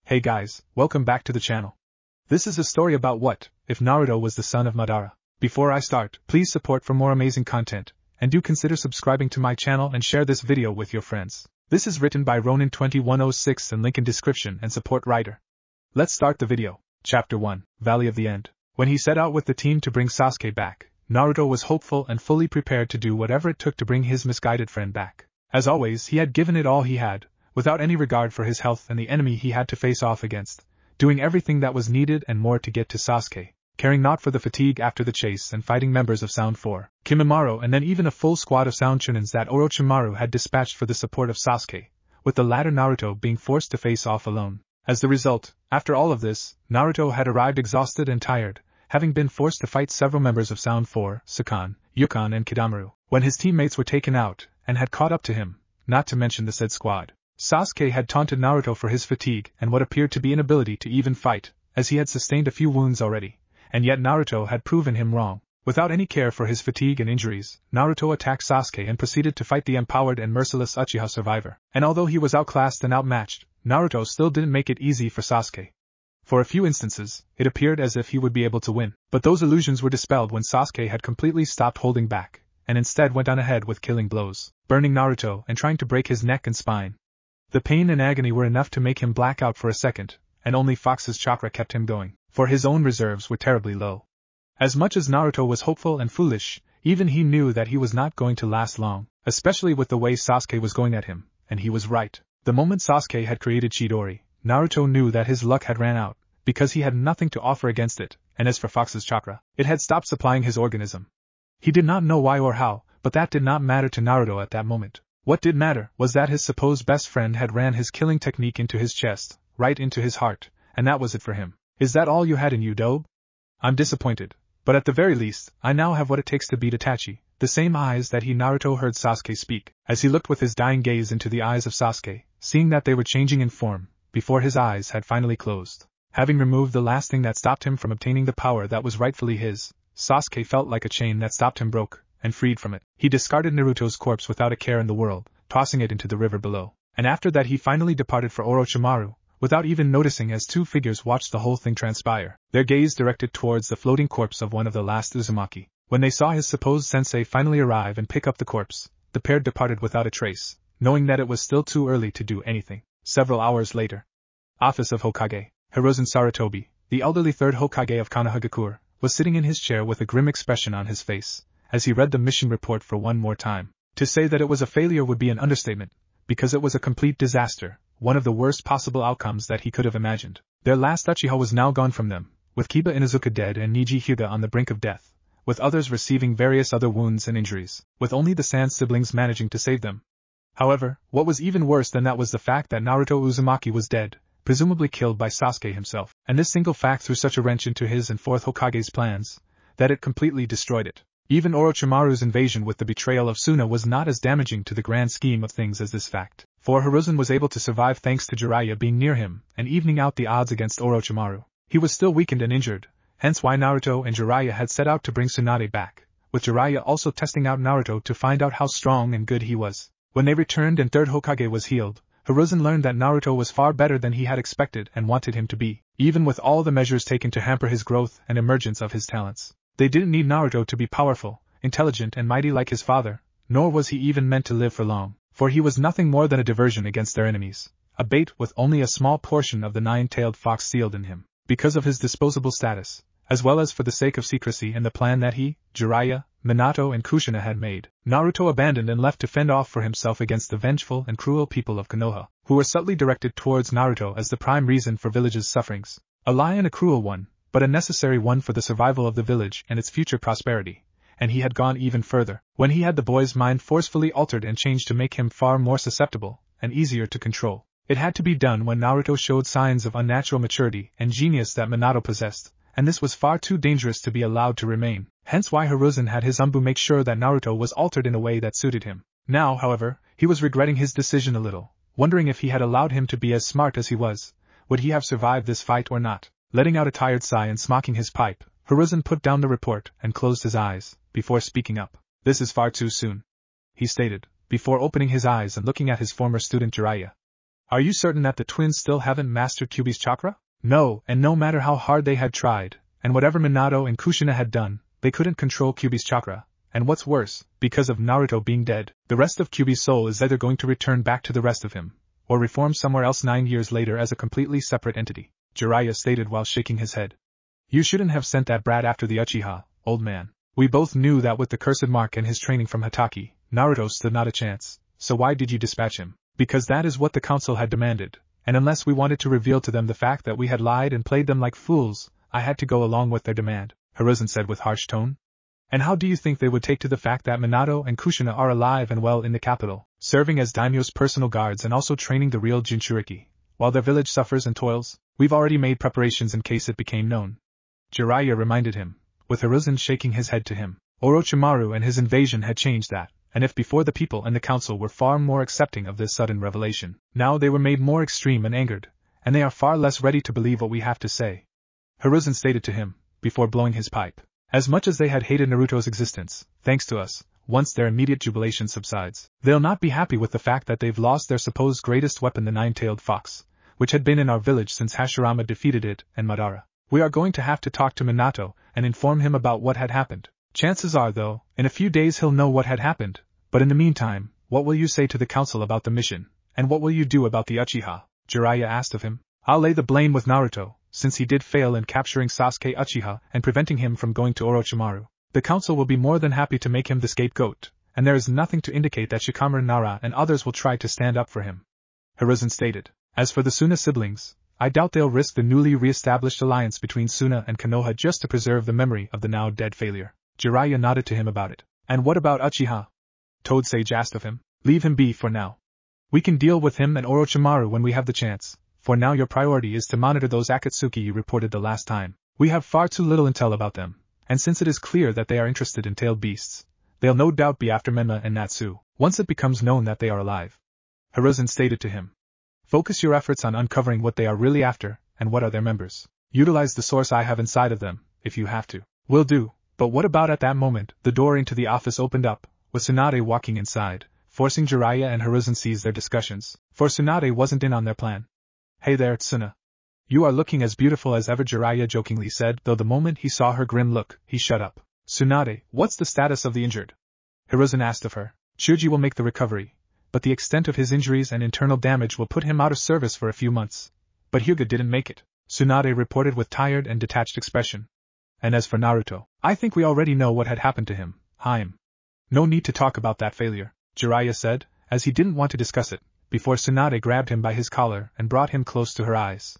Hey guys, welcome back to the channel. This is a story about what if Naruto was the son of Madara. Before I start, please support for more amazing content, and do consider subscribing to my channel and share this video with your friends. This is written by Ronin2106 and link in description and support writer. Let's start the video. Chapter 1, Valley of the End. When he set out with the team to bring Sasuke back, Naruto was hopeful and fully prepared to do whatever it took to bring his misguided friend back. As always, he had given it all he had, without any regard for his health and the enemy he had to face off against, doing everything that was needed and more to get to Sasuke, caring not for the fatigue after the chase and fighting members of Sound 4, Kimimaro, and then even a full squad of Sound Chunins that Orochimaru had dispatched for the support of Sasuke, with the latter Naruto being forced to face off alone. As the result, after all of this, Naruto had arrived exhausted and tired, having been forced to fight several members of Sound 4, Sakan, Yukon and Kidamaru, when his teammates were taken out, and had caught up to him, not to mention the said squad. Sasuke had taunted Naruto for his fatigue and what appeared to be inability to even fight, as he had sustained a few wounds already, and yet Naruto had proven him wrong. Without any care for his fatigue and injuries, Naruto attacked Sasuke and proceeded to fight the empowered and merciless Uchiha survivor. And although he was outclassed and outmatched, Naruto still didn't make it easy for Sasuke. For a few instances, it appeared as if he would be able to win, but those illusions were dispelled when Sasuke had completely stopped holding back, and instead went on ahead with killing blows, burning Naruto and trying to break his neck and spine. The pain and agony were enough to make him black out for a second, and only Fox's chakra kept him going, for his own reserves were terribly low. As much as Naruto was hopeful and foolish, even he knew that he was not going to last long, especially with the way Sasuke was going at him, and he was right. The moment Sasuke had created Chidori, Naruto knew that his luck had ran out, because he had nothing to offer against it, and as for Fox's chakra, it had stopped supplying his organism. He did not know why or how, but that did not matter to Naruto at that moment. What did matter was that his supposed best friend had ran his killing technique into his chest, right into his heart, and that was it for him. Is that all you had in you, Dobe? I'm disappointed, but at the very least, I now have what it takes to beat Itachi. The same eyes that Naruto heard Sasuke speak, as he looked with his dying gaze into the eyes of Sasuke, seeing that they were changing in form, before his eyes had finally closed. Having removed the last thing that stopped him from obtaining the power that was rightfully his, Sasuke felt like a chain that stopped him broke, and freed from it. He discarded Naruto's corpse without a care in the world, tossing it into the river below, and after that he finally departed for Orochimaru, without even noticing as two figures watched the whole thing transpire, their gaze directed towards the floating corpse of one of the last Uzumaki. When they saw his supposed sensei finally arrive and pick up the corpse, the pair departed without a trace, knowing that it was still too early to do anything. Several hours later. Office of Hokage. Hiruzen Sarutobi, the elderly third Hokage of Konohagakure, was sitting in his chair with a grim expression on his face, as he read the mission report for one more time. To say that it was a failure would be an understatement, because it was a complete disaster, one of the worst possible outcomes that he could have imagined. Their last Uchiha was now gone from them, with Kiba Inuzuka dead and Niji Hyuga on the brink of death, with others receiving various other wounds and injuries, with only the Sand siblings managing to save them. However, what was even worse than that was the fact that Naruto Uzumaki was dead, presumably killed by Sasuke himself, and this single fact threw such a wrench into his and fourth Hokage's plans, that it completely destroyed it. Even Orochimaru's invasion with the betrayal of Suna was not as damaging to the grand scheme of things as this fact, for Hiruzen was able to survive thanks to Jiraiya being near him and evening out the odds against Orochimaru. He was still weakened and injured, hence why Naruto and Jiraiya had set out to bring Tsunade back, with Jiraiya also testing out Naruto to find out how strong and good he was. When they returned and third Hokage was healed, Hiruzen learned that Naruto was far better than he had expected and wanted him to be, even with all the measures taken to hamper his growth and emergence of his talents. They didn't need Naruto to be powerful, intelligent and mighty like his father, nor was he even meant to live for long, for he was nothing more than a diversion against their enemies, a bait with only a small portion of the nine-tailed fox sealed in him, because of his disposable status, as well as for the sake of secrecy and the plan that he, Jiraiya, Minato and Kushina had made. Naruto abandoned and left to fend off for himself against the vengeful and cruel people of Konoha, who were subtly directed towards Naruto as the prime reason for village's sufferings. A lie and a cruel one, but a necessary one for the survival of the village and its future prosperity. And he had gone even further, when he had the boy's mind forcefully altered and changed to make him far more susceptible and easier to control. It had to be done when Naruto showed signs of unnatural maturity and genius that Minato possessed, and this was far too dangerous to be allowed to remain, hence why Hiruzen had his Anbu make sure that Naruto was altered in a way that suited him. Now, however, he was regretting his decision a little, wondering if he had allowed him to be as smart as he was, would he have survived this fight or not. Letting out a tired sigh and smoking his pipe, Hiruzen put down the report and closed his eyes, before speaking up. This is far too soon, he stated, before opening his eyes and looking at his former student Jiraiya. Are you certain that the twins still haven't mastered Kyuubi's chakra? No, and no matter how hard they had tried, and whatever Minato and Kushina had done, they couldn't control Kyuubi's chakra. And what's worse, because of Naruto being dead, the rest of Kyuubi's soul is either going to return back to the rest of him, or reform somewhere else 9 years later as a completely separate entity, Jiraiya stated while shaking his head. You shouldn't have sent that brat after the Uchiha, old man. We both knew that with the cursed mark and his training from Hatake, Naruto stood not a chance, so why did you dispatch him? Because that is what the council had demanded, and unless we wanted to reveal to them the fact that we had lied and played them like fools, I had to go along with their demand, Hiruzen said with harsh tone. And how do you think they would take to the fact that Minato and Kushina are alive and well in the capital, serving as daimyo's personal guards and also training the real Jinchuriki, while their village suffers and toils? We've already made preparations in case it became known. Jiraiya reminded him, with Hiruzen shaking his head to him. Orochimaru and his invasion had changed that, and if before the people and the council were far more accepting of this sudden revelation, now they were made more extreme and angered, and they are far less ready to believe what we have to say. Hiruzen stated to him, before blowing his pipe. As much as they had hated Naruto's existence, thanks to us, once their immediate jubilation subsides, they'll not be happy with the fact that they've lost their supposed greatest weapon, the nine-tailed fox, which had been in our village since Hashirama defeated it and Madara. We are going to have to talk to Minato and inform him about what had happened. Chances are, though, in a few days he'll know what had happened, but in the meantime, what will you say to the council about the mission, and what will you do about the Uchiha? Jiraiya asked of him. I'll lay the blame with Naruto, since he did fail in capturing Sasuke Uchiha and preventing him from going to Orochimaru. The council will be more than happy to make him the scapegoat, and there is nothing to indicate that Shikamaru, Nara and others will try to stand up for him. Hiruzen stated. As for the Suna siblings, I doubt they'll risk the newly re-established alliance between Suna and Konoha just to preserve the memory of the now dead failure. Jiraiya nodded to him about it. And what about Uchiha? Toad Sage asked of him. Leave him be for now. We can deal with him and Orochimaru when we have the chance. For now your priority is to monitor those Akatsuki you reported the last time. We have far too little intel about them, and since it is clear that they are interested in tailed beasts, they'll no doubt be after Menma and Natsu, once it becomes known that they are alive. Hiruzen stated to him. Focus your efforts on uncovering what they are really after, and what are their members. Utilize the source I have inside of them, if you have to. Will do. But what about at that moment, the door into the office opened up, with Tsunade walking inside, forcing Jiraiya and Hiruzen seize their discussions, for Tsunade wasn't in on their plan. Hey there, Tsuna. You are looking as beautiful as ever, Jiraiya jokingly said, though the moment he saw her grim look, he shut up. Tsunade, what's the status of the injured? Hiruzen asked of her. Shuji will make the recovery, but the extent of his injuries and internal damage will put him out of service for a few months. But Hyuga didn't make it, Tsunade reported with tired and detached expression. And as for Naruto, I think we already know what had happened to him, Haim. No need to talk about that failure, Jiraiya said, as he didn't want to discuss it, before Tsunade grabbed him by his collar and brought him close to her eyes.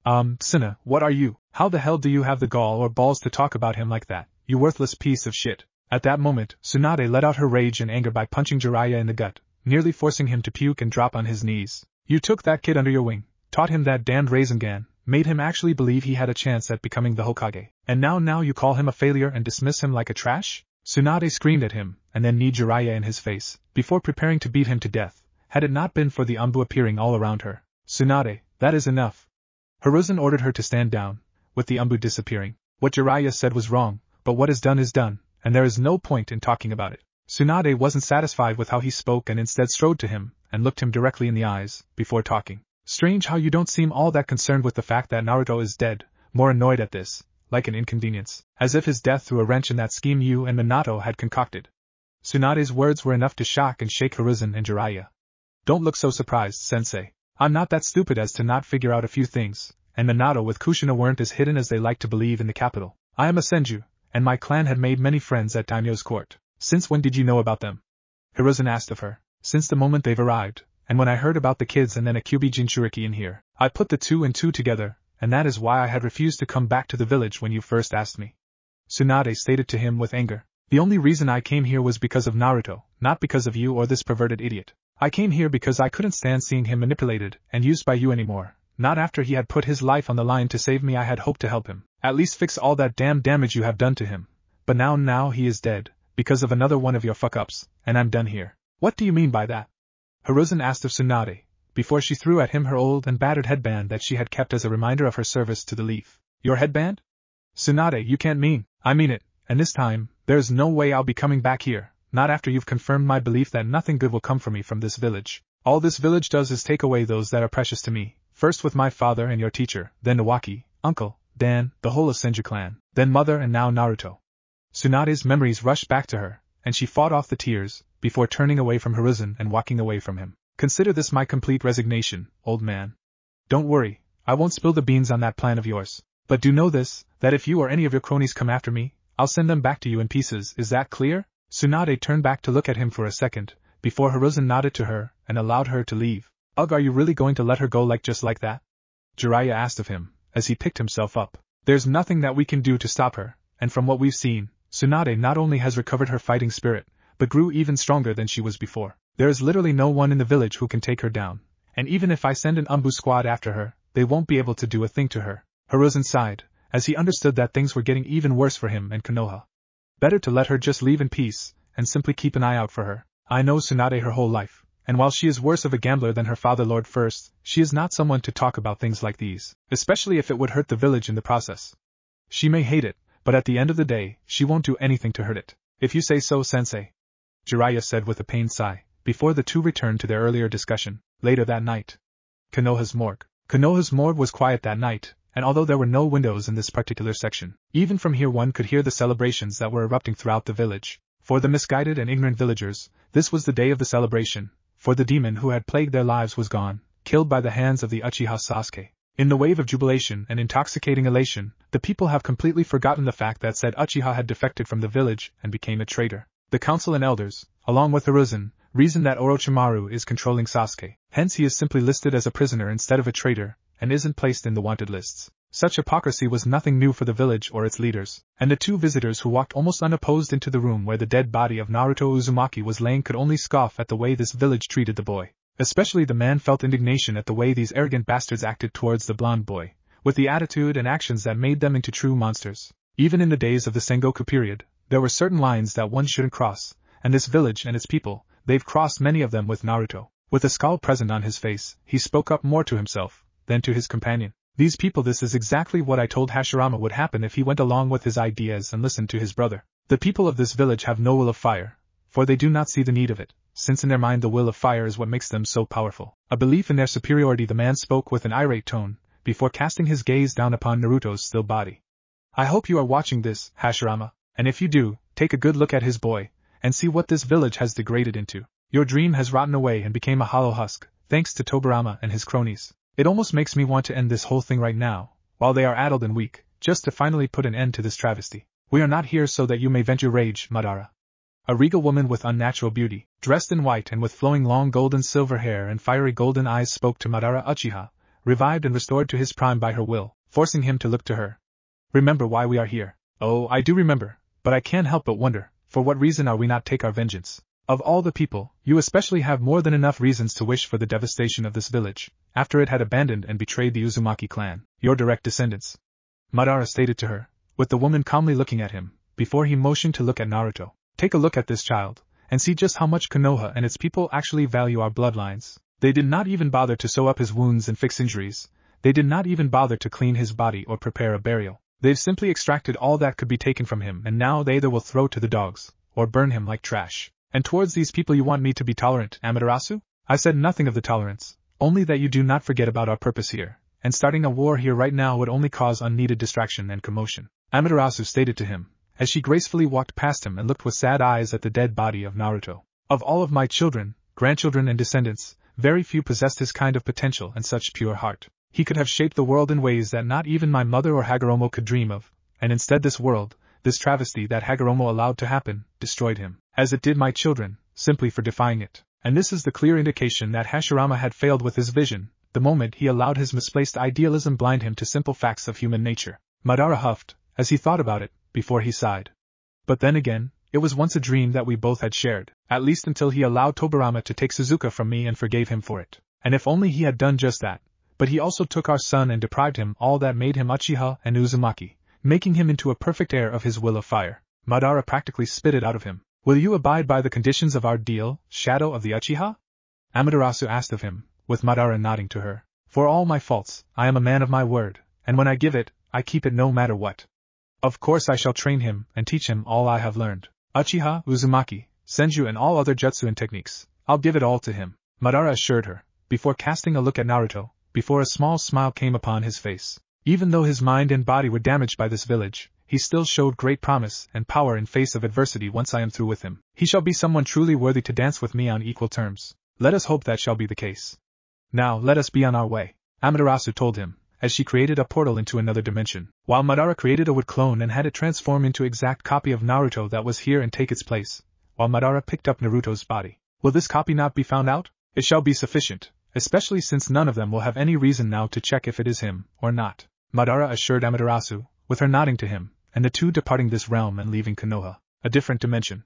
Tsuna, what are you? How the hell do you have the gall or balls to talk about him like that, you worthless piece of shit? At that moment, Tsunade let out her rage and anger by punching Jiraiya in the gut, nearly forcing him to puke and drop on his knees. You took that kid under your wing, taught him that damned Rasengan, made him actually believe he had a chance at becoming the Hokage, and now you call him a failure and dismiss him like a trash? Tsunade screamed at him, and then kneed Jiraiya in his face, before preparing to beat him to death, had it not been for the Anbu appearing all around her. Tsunade, that is enough. Hiruzen ordered her to stand down, with the Anbu disappearing. What Jiraiya said was wrong, but what is done, and there is no point in talking about it. Tsunade wasn't satisfied with how he spoke and instead strode to him, and looked him directly in the eyes, before talking. Strange how you don't seem all that concerned with the fact that Naruto is dead, more annoyed at this, like an inconvenience, as if his death threw a wrench in that scheme you and Minato had concocted. Tsunade's words were enough to shock and shake Hiruzen and Jiraiya. Don't look so surprised, sensei. I'm not that stupid as to not figure out a few things, and Minato with Kushina weren't as hidden as they like to believe in the capital. I am a Senju, and my clan had made many friends at Daimyo's court. Since when did you know about them? Hiruzen asked of her. Since the moment they've arrived, and when I heard about the kids and then a Kyuubi Jinchuriki in here, I put the 2 and 2 together, and that is why I had refused to come back to the village when you first asked me. Tsunade stated to him with anger. The only reason I came here was because of Naruto, not because of you or this perverted idiot. I came here because I couldn't stand seeing him manipulated and used by you anymore. Not after he had put his life on the line to save me. I had hoped to help him, at least fix all that damn damage you have done to him. But now he is dead, because of another one of your fuck-ups, and I'm done here. What do you mean by that? Hiruzen asked of Tsunade, before she threw at him her old and battered headband that she had kept as a reminder of her service to the Leaf. Your headband? Tsunade, you can't mean. I mean it, and this time, there's no way I'll be coming back here, not after you've confirmed my belief that nothing good will come for me from this village. All this village does is take away those that are precious to me, first with my father and your teacher, then Nawaki, uncle, Dan, the whole of Senju clan, then mother and now Naruto. Tsunade's memories rushed back to her, and she fought off the tears, before turning away from Hiruzen and walking away from him. Consider this my complete resignation, old man. Don't worry, I won't spill the beans on that plan of yours. But do know this, that if you or any of your cronies come after me, I'll send them back to you in pieces, is that clear? Tsunade turned back to look at him for a second, before Hiruzen nodded to her, and allowed her to leave. Ugh, are you really going to let her go just like that? Jiraiya asked of him, as he picked himself up. There's nothing that we can do to stop her, and from what we've seen, Tsunade not only has recovered her fighting spirit, but grew even stronger than she was before. There is literally no one in the village who can take her down, and even if I send an Umbu squad after her, they won't be able to do a thing to her. Hiruzen sighed, as he understood that things were getting even worse for him and Konoha. Better to let her just leave in peace, and simply keep an eye out for her. I know Tsunade her whole life, and while she is worse of a gambler than her father Lord First, she is not someone to talk about things like these, especially if it would hurt the village in the process. She may hate it, but at the end of the day, she won't do anything to hurt it. If you say so, sensei. Jiraiya said with a pained sigh, before the two returned to their earlier discussion. Later that night. Konoha's morgue. Konoha's morgue was quiet that night, and although there were no windows in this particular section, even from here one could hear the celebrations that were erupting throughout the village. For the misguided and ignorant villagers, this was the day of the celebration, for the demon who had plagued their lives was gone, killed by the hands of the Uchiha Sasuke. In the wave of jubilation and intoxicating elation, the people have completely forgotten the fact that said Uchiha had defected from the village and became a traitor. The council and elders, along with Hiruzen, reason that Orochimaru is controlling Sasuke, hence he is simply listed as a prisoner instead of a traitor, and isn't placed in the wanted lists. Such hypocrisy was nothing new for the village or its leaders, and the two visitors who walked almost unopposed into the room where the dead body of Naruto Uzumaki was laying could only scoff at the way this village treated the boy. Especially the man felt indignation at the way these arrogant bastards acted towards the blonde boy, with the attitude and actions that made them into true monsters. Even in the days of the Sengoku period, there were certain lines that one shouldn't cross, and this village and its people, they've crossed many of them with Naruto. With a scowl present on his face, he spoke up more to himself than to his companion. These people, this is exactly what I told Hashirama would happen if he went along with his ideas and listened to his brother. The people of this village have no will of fire, for they do not see the need of it, since in their mind the will of fire is what makes them so powerful. A belief in their superiority, the man spoke with an irate tone, before casting his gaze down upon Naruto's still body. I hope you are watching this, Hashirama, and if you do, take a good look at his boy, and see what this village has degraded into. Your dream has rotten away and became a hollow husk, thanks to Tobirama and his cronies. It almost makes me want to end this whole thing right now, while they are addled and weak, just to finally put an end to this travesty. We are not here so that you may vent your rage, Madara. A regal woman with unnatural beauty, dressed in white and with flowing long golden silver hair and fiery golden eyes spoke to Madara Uchiha, revived and restored to his prime by her will, forcing him to look to her. Remember why we are here. Oh, I do remember, but I can't help but wonder, for what reason are we not take our vengeance? Of all the people, you especially have more than enough reasons to wish for the devastation of this village, after it had abandoned and betrayed the Uzumaki clan, your direct descendants. Madara stated to her, with the woman calmly looking at him, before he motioned to look at Naruto. Take a look at this child, and see just how much Konoha and its people actually value our bloodlines. They did not even bother to sew up his wounds and fix injuries. They did not even bother to clean his body or prepare a burial. They've simply extracted all that could be taken from him, and now they either will throw to the dogs, or burn him like trash. And towards these people you want me to be tolerant, Amaterasu? I said nothing of the tolerance, only that you do not forget about our purpose here, and starting a war here right now would only cause unneeded distraction and commotion. Amaterasu stated to him, as she gracefully walked past him and looked with sad eyes at the dead body of Naruto. Of all of my children, grandchildren and descendants, very few possessed his kind of potential and such pure heart. He could have shaped the world in ways that not even my mother or Hagoromo could dream of, and instead this world, this travesty that Hagoromo allowed to happen, destroyed him, as it did my children, simply for defying it. And this is the clear indication that Hashirama had failed with his vision, the moment he allowed his misplaced idealism blind him to simple facts of human nature. Madara huffed, as he thought about it, before he sighed. But then again, it was once a dream that we both had shared, at least until he allowed Tobirama to take Suzuka from me and forgave him for it. And if only he had done just that. But he also took our son and deprived him all that made him Uchiha and Uzumaki, making him into a perfect heir of his will of fire. Madara practically spit it out of him. Will you abide by the conditions of our deal, Shadow of the Uchiha? Amaterasu asked of him, with Madara nodding to her. For all my faults, I am a man of my word, and when I give it, I keep it no matter what. Of course I shall train him and teach him all I have learned. Uchiha, Uzumaki, Senju and all other jutsu and techniques, I'll give it all to him. Madara assured her, before casting a look at Naruto, before a small smile came upon his face. Even though his mind and body were damaged by this village, he still showed great promise and power in face of adversity. Once I am through with him, he shall be someone truly worthy to dance with me on equal terms. Let us hope that shall be the case. Now let us be on our way, Amaterasu told him, as she created a portal into another dimension, while Madara created a wood clone and had it transform into exact copy of Naruto that was here and take its place, while Madara picked up Naruto's body. Will this copy not be found out? It shall be sufficient, especially since none of them will have any reason now to check if it is him or not, Madara assured Amaterasu, with her nodding to him, and the two departing this realm and leaving Konoha, a different dimension.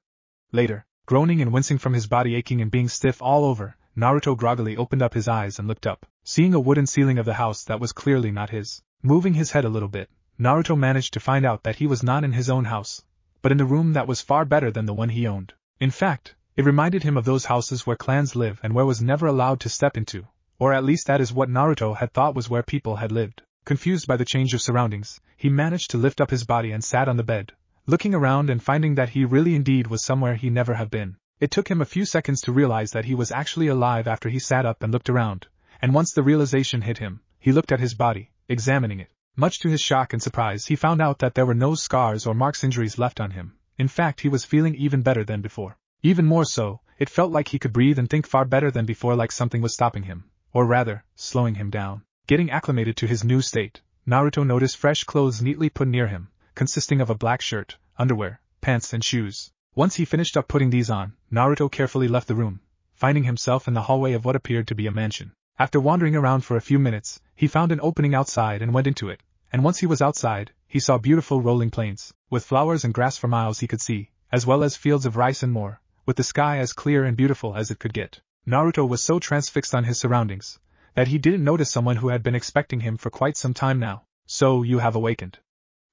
Later, groaning and wincing from his body aching and being stiff all over, Naruto groggily opened up his eyes and looked up, seeing a wooden ceiling of the house that was clearly not his. Moving his head a little bit, Naruto managed to find out that he was not in his own house, but in the room that was far better than the one he owned. In fact, it reminded him of those houses where clans live and where was never allowed to step into, or at least that is what Naruto had thought was where people had lived. Confused by the change of surroundings, he managed to lift up his body and sat on the bed, looking around and finding that he really indeed was somewhere he never have been. It took him a few seconds to realize that he was actually alive after he sat up and looked around, and once the realization hit him, he looked at his body, examining it. Much to his shock and surprise, he found out that there were no scars or marks injuries left on him. In fact, he was feeling even better than before. Even more so, it felt like he could breathe and think far better than before, like something was stopping him, or rather, slowing him down. Getting acclimated to his new state, Naruto noticed fresh clothes neatly put near him, consisting of a black shirt, underwear, pants and shoes. Once he finished up putting these on, Naruto carefully left the room, finding himself in the hallway of what appeared to be a mansion. After wandering around for a few minutes, he found an opening outside and went into it, and once he was outside, he saw beautiful rolling plains, with flowers and grass for miles he could see, as well as fields of rice and more, with the sky as clear and beautiful as it could get. Naruto was so transfixed on his surroundings that he didn't notice someone who had been expecting him for quite some time now. So you have awakened.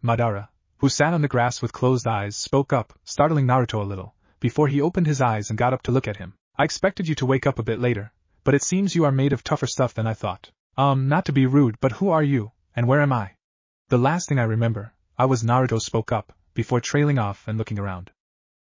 Madara, who sat on the grass with closed eyes, spoke up, startling Naruto a little, before he opened his eyes and got up to look at him. I expected you to wake up a bit later, but it seems you are made of tougher stuff than I thought. Not to be rude, but who are you, and where am I? The last thing I remember, Naruto spoke up, before trailing off and looking around.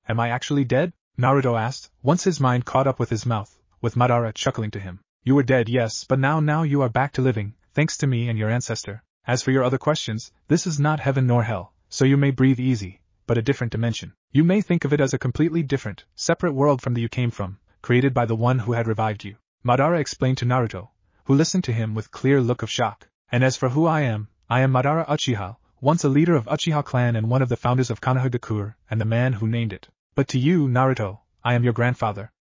Am I actually dead? Naruto asked, once his mind caught up with his mouth, with Madara chuckling to him. You were dead, yes, but now you are back to living, thanks to me and your ancestor. As for your other questions, this is not heaven nor hell, so you may breathe easy, but a different dimension. You may think of it as a completely different, separate world from the you came from, created by the one who had revived you. Madara explained to Naruto, who listened to him with clear look of shock. And as for who I am Madara Uchiha, once a leader of Uchiha clan and one of the founders of Konohagakure, and the man who named it. But to you, Naruto, I am your grandfather.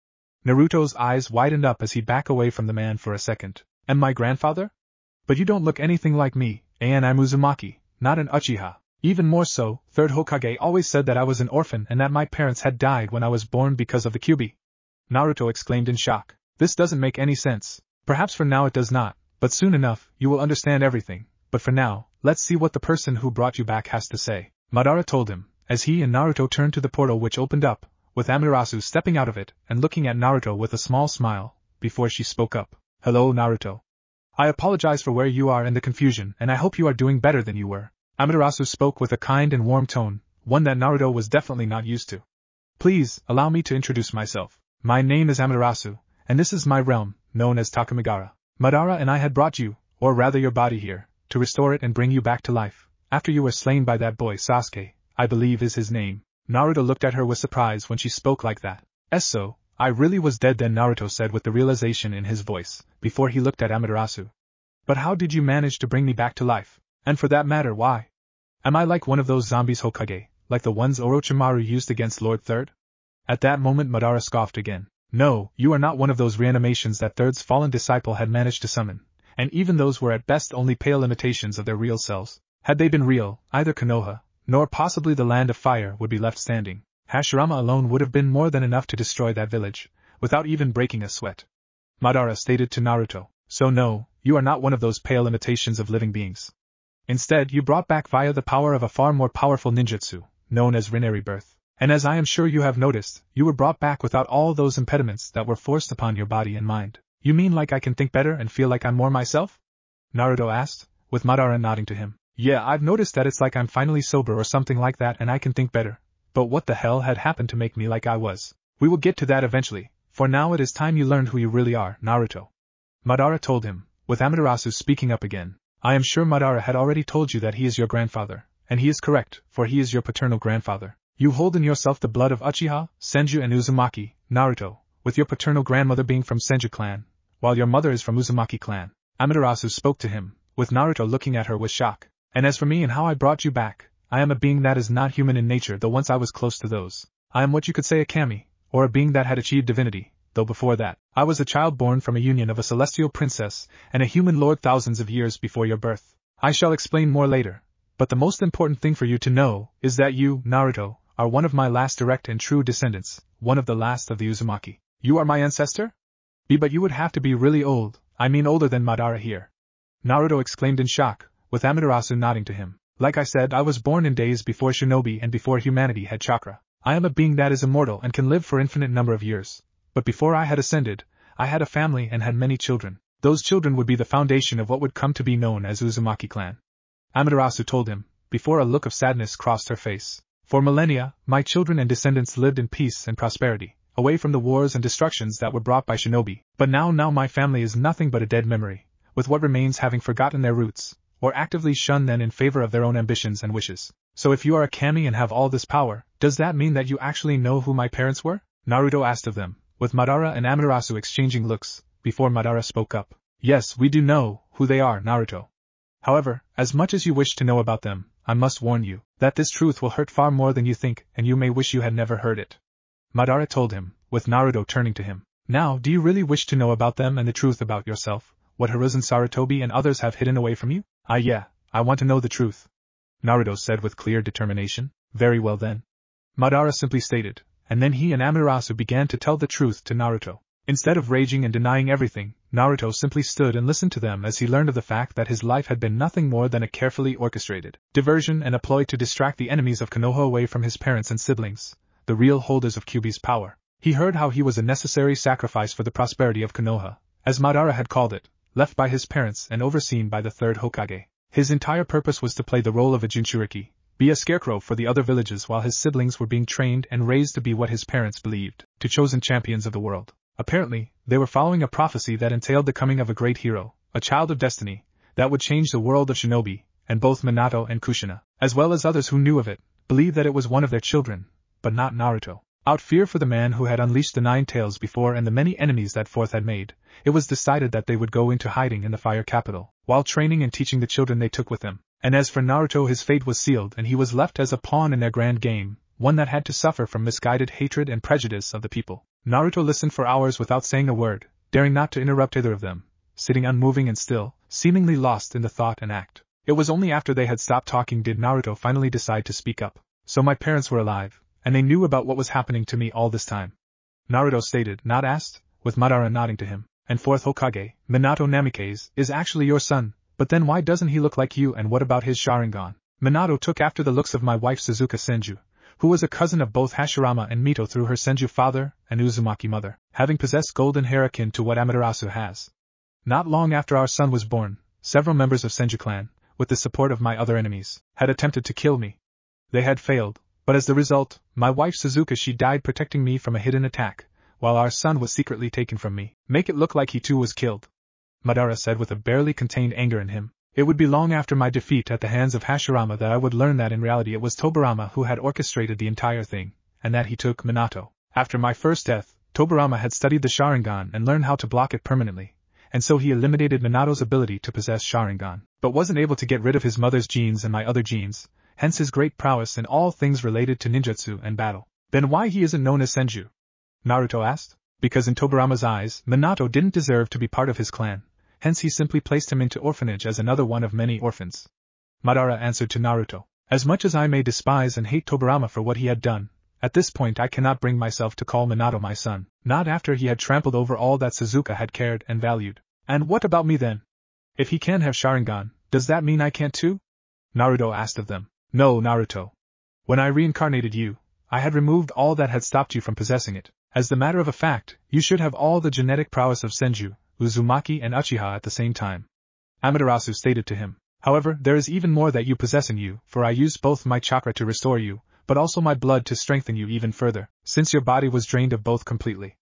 Naruto's eyes widened up as he backed away from the man for a second. Am my grandfather? But you don't look anything like me, and I'm Uzumaki, not an Uchiha. Even more so, third Hokage always said that I was an orphan and that my parents had died when I was born because of the Kyuubi. Naruto exclaimed in shock. This doesn't make any sense. Perhaps for now it does not, but soon enough, you will understand everything. But for now, let's see what the person who brought you back has to say. Madara told him, as he and Naruto turned to the portal which opened up, with Amaterasu stepping out of it and looking at Naruto with a small smile, before she spoke up. Hello, Naruto. I apologize for where you are and the confusion, and I hope you are doing better than you were. Amaterasu spoke with a kind and warm tone, one that Naruto was definitely not used to. Please, allow me to introduce myself. My name is Amaterasu, and this is my realm, known as Takamigara. Madara and I had brought you, or rather your body here, to restore it and bring you back to life, after you were slain by that boy Sasuke, I believe is his name. Naruto looked at her with surprise when she spoke like that. So, I really was dead then, Naruto said with the realization in his voice, before he looked at Amaterasu. But how did you manage to bring me back to life? And for that matter, why? Am I like one of those zombies Hokage, like the ones Orochimaru used against Lord Third? At that moment Madara scoffed again. No, you are not one of those reanimations that Third's fallen disciple had managed to summon, and even those were at best only pale imitations of their real selves. Had they been real, either Konoha, nor possibly the Land of Fire would be left standing. Hashirama alone would have been more than enough to destroy that village, without even breaking a sweat. Madara stated to Naruto, so no, you are not one of those pale imitations of living beings. Instead, you brought back via the power of a far more powerful ninjutsu, known as Rinne Rebirth. And as I am sure you have noticed, you were brought back without all those impediments that were forced upon your body and mind. You mean like I can think better and feel like I'm more myself? Naruto asked, with Madara nodding to him. Yeah, I've noticed that it's like I'm finally sober or something like that and I can think better. But what the hell had happened to make me like I was? We will get to that eventually. For now it is time you learned who you really are, Naruto. Madara told him, with Amaterasu speaking up again. I am sure Madara had already told you that he is your grandfather, and he is correct, for he is your paternal grandfather. You hold in yourself the blood of Uchiha, Senju and Uzumaki, Naruto, with your paternal grandmother being from Senju clan, while your mother is from Uzumaki clan. Amaterasu spoke to him, with Naruto looking at her with shock. And as for me and how I brought you back, I am a being that is not human in nature, though once I was close to those. I am what you could say a kami, or a being that had achieved divinity, though before that, I was a child born from a union of a celestial princess and a human lord thousands of years before your birth. I shall explain more later, but the most important thing for you to know is that you, Naruto, are one of my last direct and true descendants, one of the last of the Uzumaki. You are my ancestor? But you would have to be really old, I mean older than Madara here. Naruto exclaimed in shock, with Amaterasu nodding to him. Like I said, I was born in days before shinobi and before humanity had chakra. I am a being that is immortal and can live for infinite number of years. But before I had ascended, I had a family and had many children. Those children would be the foundation of what would come to be known as Uzumaki clan. Amaterasu told him, before a look of sadness crossed her face. For millennia, my children and descendants lived in peace and prosperity, away from the wars and destructions that were brought by shinobi. But now my family is nothing but a dead memory, with what remains having forgotten their roots, or actively shunned them in favor of their own ambitions and wishes. So if you are a kami and have all this power, does that mean that you actually know who my parents were? Naruto asked of them, with Madara and Amaterasu exchanging looks, before Madara spoke up. Yes, we do know who they are, Naruto. However, as much as you wish to know about them, I must warn you that this truth will hurt far more than you think, and you may wish you had never heard it. Madara told him, with Naruto turning to him. Now, do you really wish to know about them and the truth about yourself, what Hiruzen Sarutobi and others have hidden away from you? Yeah, I want to know the truth. Naruto said with clear determination. Very well then. Madara simply stated, and then he and Amaterasu began to tell the truth to Naruto. Instead of raging and denying everything, Naruto simply stood and listened to them as he learned of the fact that his life had been nothing more than a carefully orchestrated diversion and a ploy to distract the enemies of Konoha away from his parents and siblings, the real holders of Kyuubi's power. He heard how he was a necessary sacrifice for the prosperity of Konoha, as Madara had called it, left by his parents and overseen by the third Hokage. His entire purpose was to play the role of a Jinchuriki, be a scarecrow for the other villages while his siblings were being trained and raised to be what his parents believed, to chosen champions of the world. Apparently, they were following a prophecy that entailed the coming of a great hero, a child of destiny, that would change the world of shinobi, and both Minato and Kushina, as well as others who knew of it, believed that it was one of their children, but not Naruto. Out fear for the man who had unleashed the 9 tails before and the many enemies that Fourth had made, it was decided that they would go into hiding in the Fire Capital, while training and teaching the children they took with them. And as for Naruto, his fate was sealed and he was left as a pawn in their grand game, one that had to suffer from misguided hatred and prejudice of the people. Naruto listened for hours without saying a word, daring not to interrupt either of them, sitting unmoving and still, seemingly lost in the thought and act. It was only after they had stopped talking did Naruto finally decide to speak up. So my parents were alive, and they knew about what was happening to me all this time. Naruto stated, not asked, with Madara nodding to him. And fourth Hokage, Minato Namikaze, is actually your son, but then why doesn't he look like you and what about his Sharingan? Minato took after the looks of my wife Suzuka Senju, who was a cousin of both Hashirama and Mito through her Senju father and Uzumaki mother, having possessed golden hair akin to what Amaterasu has. Not long after our son was born, several members of Senju clan, with the support of my other enemies, had attempted to kill me. They had failed, but as the result, my wife Suzuka she died protecting me from a hidden attack, while our son was secretly taken from me. Make it look like he too was killed, Madara said with a barely contained anger in him. It would be long after my defeat at the hands of Hashirama that I would learn that in reality it was Tobirama who had orchestrated the entire thing, and that he took Minato. After my first death, Tobirama had studied the Sharingan and learned how to block it permanently, and so he eliminated Minato's ability to possess Sharingan, but wasn't able to get rid of his mother's genes and my other genes, hence his great prowess in all things related to ninjutsu and battle. Then why he isn't known as Senju? Naruto asked. Because in Tobirama's eyes, Minato didn't deserve to be part of his clan. Hence he simply placed him into orphanage as another one of many orphans. Madara answered to Naruto. As much as I may despise and hate Tobirama for what he had done, at this point I cannot bring myself to call Minato my son, not after he had trampled over all that Suzuka had cared and valued. And what about me then? If he can have Sharingan, does that mean I can't too? Naruto asked of them. No, Naruto. When I reincarnated you, I had removed all that had stopped you from possessing it. As the matter of a fact, you should have all the genetic prowess of Senju, Uzumaki and Uchiha at the same time. Amaterasu stated to him. However, there is even more that you possess in you, for I used both my chakra to restore you, but also my blood to strengthen you even further, since your body was drained of both completely.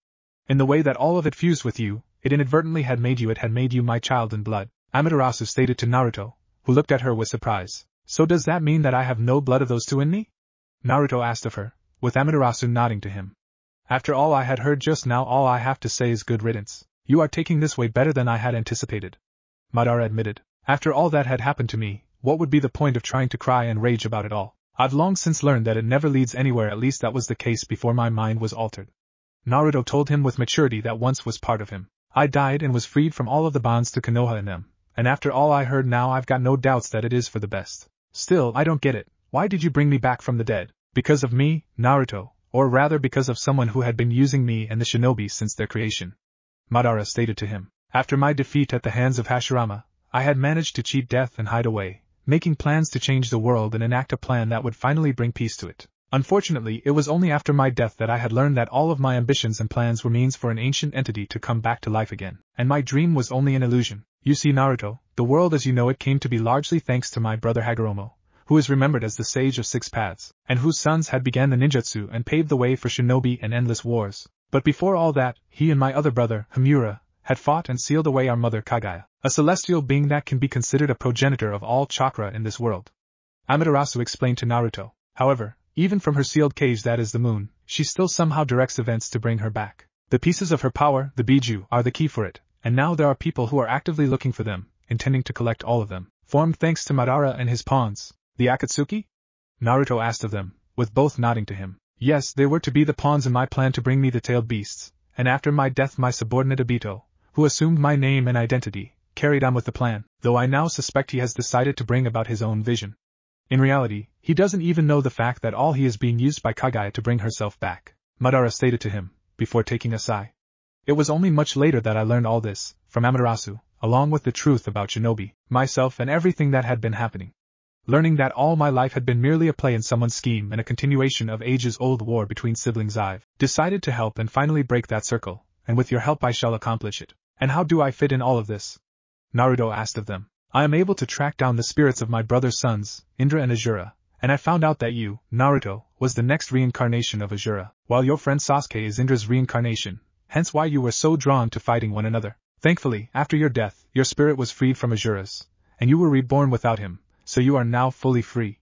In the way that all of it fused with you, it inadvertently had made you my child in blood, Amaterasu stated to Naruto, who looked at her with surprise. So does that mean that I have no blood of those two in me? Naruto asked of her, with Amaterasu nodding to him. After all I had heard just now, all I have to say is good riddance. You are taking this way better than I had anticipated. Madara admitted. After all that had happened to me, what would be the point of trying to cry and rage about it all? I've long since learned that it never leads anywhere, at least that was the case before my mind was altered. Naruto told him with maturity that once was part of him. I died and was freed from all of the bonds to Konoha in them, and after all I heard now I've got no doubts that it is for the best. Still, I don't get it. Why did you bring me back from the dead? Because of me, Naruto, or rather because of someone who had been using me and the shinobi since their creation. Madara stated to him. After my defeat at the hands of Hashirama, I had managed to cheat death and hide away, making plans to change the world and enact a plan that would finally bring peace to it. Unfortunately, it was only after my death that I had learned that all of my ambitions and plans were means for an ancient entity to come back to life again, and my dream was only an illusion. You see, Naruto, the world as you know it came to be largely thanks to my brother Hagoromo, who is remembered as the Sage of Six Paths, and whose sons had began the ninjutsu and paved the way for shinobi and endless wars. But before all that, he and my other brother, Hamura, had fought and sealed away our mother Kagaya, a celestial being that can be considered a progenitor of all chakra in this world. Amaterasu explained to Naruto. However, even from her sealed cage, that is the moon, she still somehow directs events to bring her back. The pieces of her power, the Biju, are the key for it, and now there are people who are actively looking for them, intending to collect all of them, formed thanks to Madara and his pawns. The Akatsuki? Naruto asked of them, with both nodding to him. Yes, they were to be the pawns in my plan to bring me the tailed beasts, and after my death my subordinate Obito, who assumed my name and identity, carried on with the plan, though I now suspect he has decided to bring about his own vision. In reality, he doesn't even know the fact that all he is being used by Kagaya to bring herself back, Madara stated to him, before taking a sigh. It was only much later that I learned all this, from Amaterasu, along with the truth about shinobi, myself and everything that had been happening. Learning that all my life had been merely a play in someone's scheme and a continuation of ages-old war between siblings, I've decided to help and finally break that circle, and with your help I shall accomplish it. And how do I fit in all of this? Naruto asked of them. I am able to track down the spirits of my brother's sons, Indra and Azura, and I found out that you, Naruto, was the next reincarnation of Azura, while your friend Sasuke is Indra's reincarnation, hence why you were so drawn to fighting one another. Thankfully, after your death, your spirit was freed from Azura's, and you were reborn without him, so you are now fully free.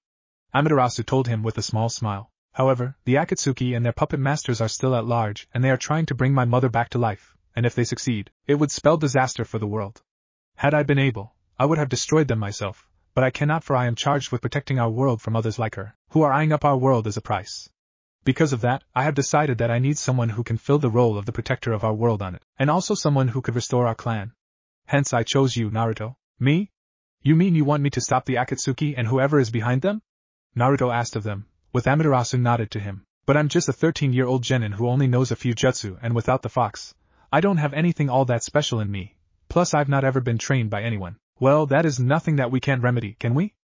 Amaterasu told him with a small smile. However, the Akatsuki and their puppet masters are still at large, and they are trying to bring my mother back to life, and if they succeed, it would spell disaster for the world. Had I been able, I would have destroyed them myself, but I cannot, for I am charged with protecting our world from others like her, who are eyeing up our world as a price. Because of that, I have decided that I need someone who can fill the role of the protector of our world on it, and also someone who could restore our clan. Hence I chose you, Naruto. Me? You mean you want me to stop the Akatsuki and whoever is behind them? Naruto asked of them, with Amaterasu nodded to him. But I'm just a 13-year-old genin who only knows a few jutsu, and without the fox, I don't have anything all that special in me, plus I've not ever been trained by anyone. Well, that is nothing that we can't remedy, can we?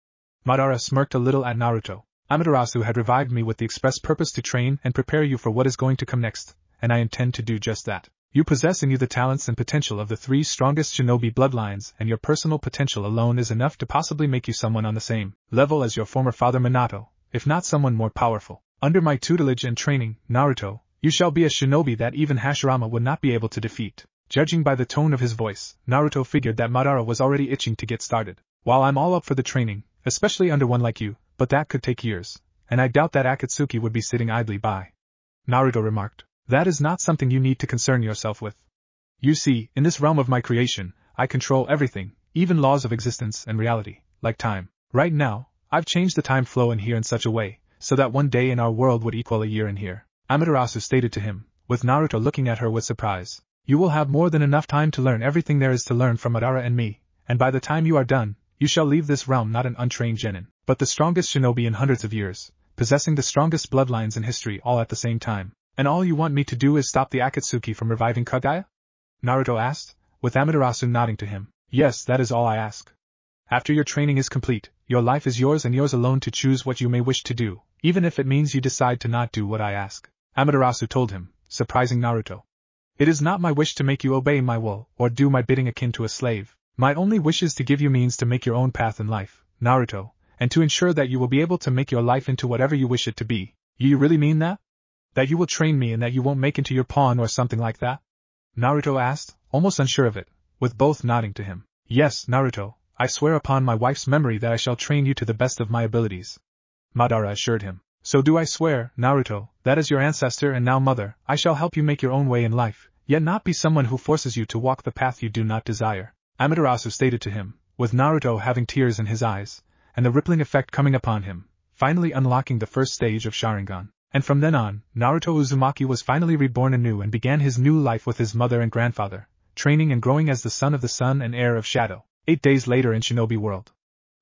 Madara smirked a little at Naruto. Amaterasu had revived me with the express purpose to train and prepare you for what is going to come next, and I intend to do just that. You possess in you the talents and potential of the 3 strongest shinobi bloodlines, and your personal potential alone is enough to possibly make you someone on the same level as your former father Minato, if not someone more powerful. Under my tutelage and training, Naruto, you shall be a shinobi that even Hashirama would not be able to defeat. Judging by the tone of his voice, Naruto figured that Madara was already itching to get started. While I'm all up for the training, especially under one like you, but that could take years, and I doubt that Akatsuki would be sitting idly by. Naruto remarked. That is not something you need to concern yourself with. You see, in this realm of my creation, I control everything, even laws of existence and reality, like time. Right now, I've changed the time flow in here in such a way, so that one day in our world would equal a year in here. Amaterasu stated to him, with Naruto looking at her with surprise. You will have more than enough time to learn everything there is to learn from Madara and me, and by the time you are done, you shall leave this realm not an untrained genin, but the strongest shinobi in hundreds of years, possessing the strongest bloodlines in history all at the same time. And all you want me to do is stop the Akatsuki from reviving Kagaya? Naruto asked, with Amaterasu nodding to him. Yes, that is all I ask. After your training is complete, your life is yours and yours alone to choose what you may wish to do, even if it means you decide to not do what I ask. Amaterasu told him, surprising Naruto. It is not my wish to make you obey my will, or do my bidding akin to a slave. My only wish is to give you means to make your own path in life, Naruto, and to ensure that you will be able to make your life into whatever you wish it to be. You really mean that? That you will train me and that you won't make into your pawn or something like that? Naruto asked, almost unsure of it, with both nodding to him. Yes, Naruto, I swear upon my wife's memory that I shall train you to the best of my abilities. Madara assured him. So do I swear, Naruto, that as your ancestor and now mother, I shall help you make your own way in life, yet not be someone who forces you to walk the path you do not desire. Amaterasu stated to him, with Naruto having tears in his eyes, and the rippling effect coming upon him, finally unlocking the first stage of Sharingan. And from then on, Naruto Uzumaki was finally reborn anew and began his new life with his mother and grandfather, training and growing as the son of the sun and heir of Shadow. 8 days later in Shinobi World.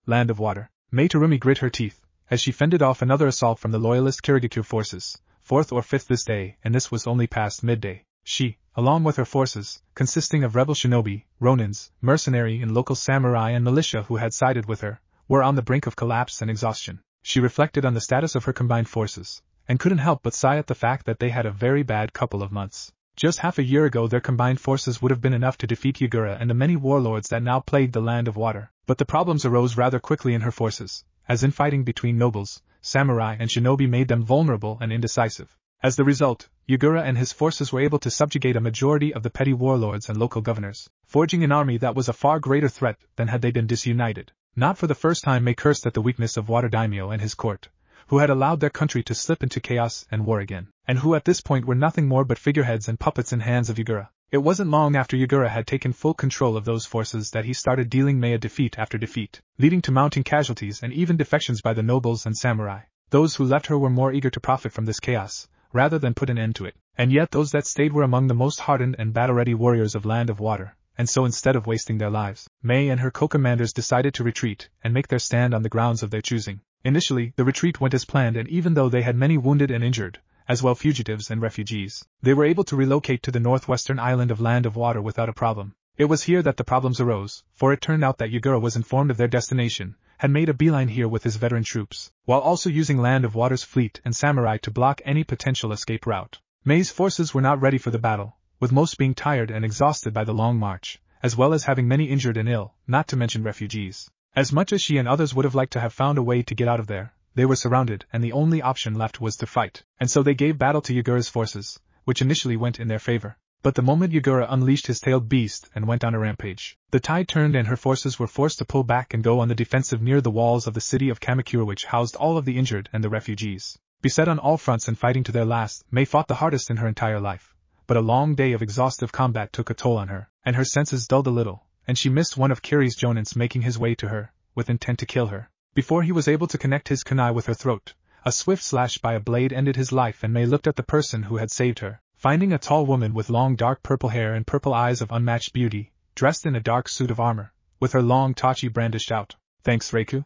Land of Water. Mei Terumi grit her teeth, as she fended off another assault from the loyalist Kirigakure forces, 4th or 5th this day, and this was only past midday. She, along with her forces, consisting of rebel shinobi, ronins, mercenary and local samurai and militia who had sided with her, were on the brink of collapse and exhaustion. She reflected on the status of her combined forces, and couldn't help but sigh at the fact that they had a very bad couple of months. Just half a year ago their combined forces would have been enough to defeat Yagura and the many warlords that now plagued the Land of Water, but the problems arose rather quickly in her forces, as infighting between nobles, samurai and shinobi made them vulnerable and indecisive. As the result, Yagura and his forces were able to subjugate a majority of the petty warlords and local governors, forging an army that was a far greater threat than had they been disunited. Not for the first time Mei cursed at the weakness of Water Daimyo and his court, who had allowed their country to slip into chaos and war again, and who at this point were nothing more but figureheads and puppets in hands of Yagura. It wasn't long after Yagura had taken full control of those forces that he started dealing Mei defeat after defeat, leading to mounting casualties and even defections by the nobles and samurai. Those who left her were more eager to profit from this chaos, rather than put an end to it, and yet those that stayed were among the most hardened and battle-ready warriors of Land of Water, and so instead of wasting their lives, Mei and her co-commanders decided to retreat and make their stand on the grounds of their choosing. Initially, the retreat went as planned, and even though they had many wounded and injured, as well fugitives and refugees, they were able to relocate to the northwestern island of Land of Water without a problem. It was here that the problems arose, for it turned out that Yagura was informed of their destination, had made a beeline here with his veteran troops, while also using Land of Water's fleet and samurai to block any potential escape route. Mei's forces were not ready for the battle, with most being tired and exhausted by the long march, as well as having many injured and ill, not to mention refugees. As much as she and others would have liked to have found a way to get out of there, they were surrounded and the only option left was to fight, and so they gave battle to Yagura's forces, which initially went in their favor. But the moment Yagura unleashed his tailed beast and went on a rampage, the tide turned and her forces were forced to pull back and go on the defensive near the walls of the city of Kamakura, which housed all of the injured and the refugees. Beset on all fronts and fighting to their last, Mei fought the hardest in her entire life, but a long day of exhaustive combat took a toll on her, and her senses dulled a little, and she missed one of Kiri's jonins making his way to her, with intent to kill her. Before he was able to connect his kunai with her throat, a swift slash by a blade ended his life, and Mei looked at the person who had saved her, finding a tall woman with long dark purple hair and purple eyes of unmatched beauty, dressed in a dark suit of armor, with her long tachi brandished out. Thanks, Reiku.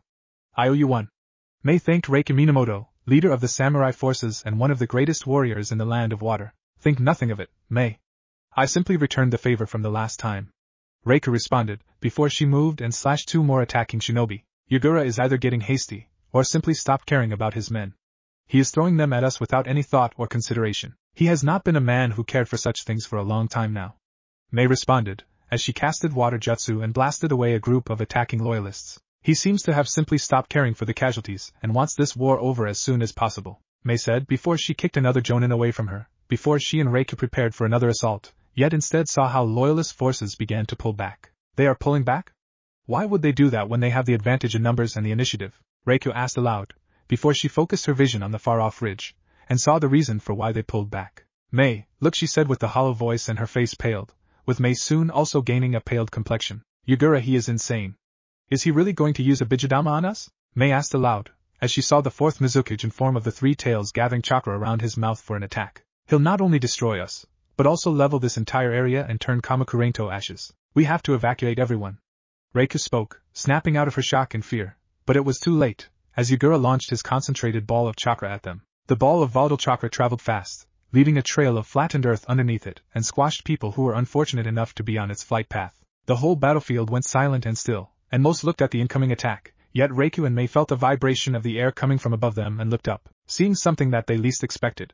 I owe you one. Mei thanked Reiku Minamoto, leader of the samurai forces and one of the greatest warriors in the Land of Water. Think nothing of it, Mei. I simply returned the favor from the last time. Reiku responded, before she moved and slashed 2 more attacking shinobi. Yagura is either getting hasty, or simply stopped caring about his men. He is throwing them at us without any thought or consideration. He has not been a man who cared for such things for a long time now. Mei responded, as she casted water jutsu and blasted away a group of attacking loyalists. He seems to have simply stopped caring for the casualties and wants this war over as soon as possible, Mei said before she kicked another jonin away from her, before she and Reiku prepared for another assault, yet instead saw how loyalist forces began to pull back. They are pulling back? Why would they do that when they have the advantage in numbers and the initiative? Reiku asked aloud, before she focused her vision on the far-off ridge, and saw the reason for why they pulled back. Mei, look, she said with the hollow voice, and her face paled, with Mei soon also gaining a paled complexion. Yagura, he is insane. Is he really going to use a Bijidama on us? Mei asked aloud, as she saw the 4th Mizukage in form of the 3 tails gathering chakra around his mouth for an attack. He'll not only destroy us, but also level this entire area and turn Kamakura into ashes. We have to evacuate everyone. Reiku spoke, snapping out of her shock and fear, but it was too late, as Yagura launched his concentrated ball of chakra at them. The ball of volatile chakra traveled fast, leaving a trail of flattened earth underneath it, and squashed people who were unfortunate enough to be on its flight path. The whole battlefield went silent and still, and most looked at the incoming attack, yet Reiku and Mei felt a vibration of the air coming from above them and looked up, seeing something that they least expected.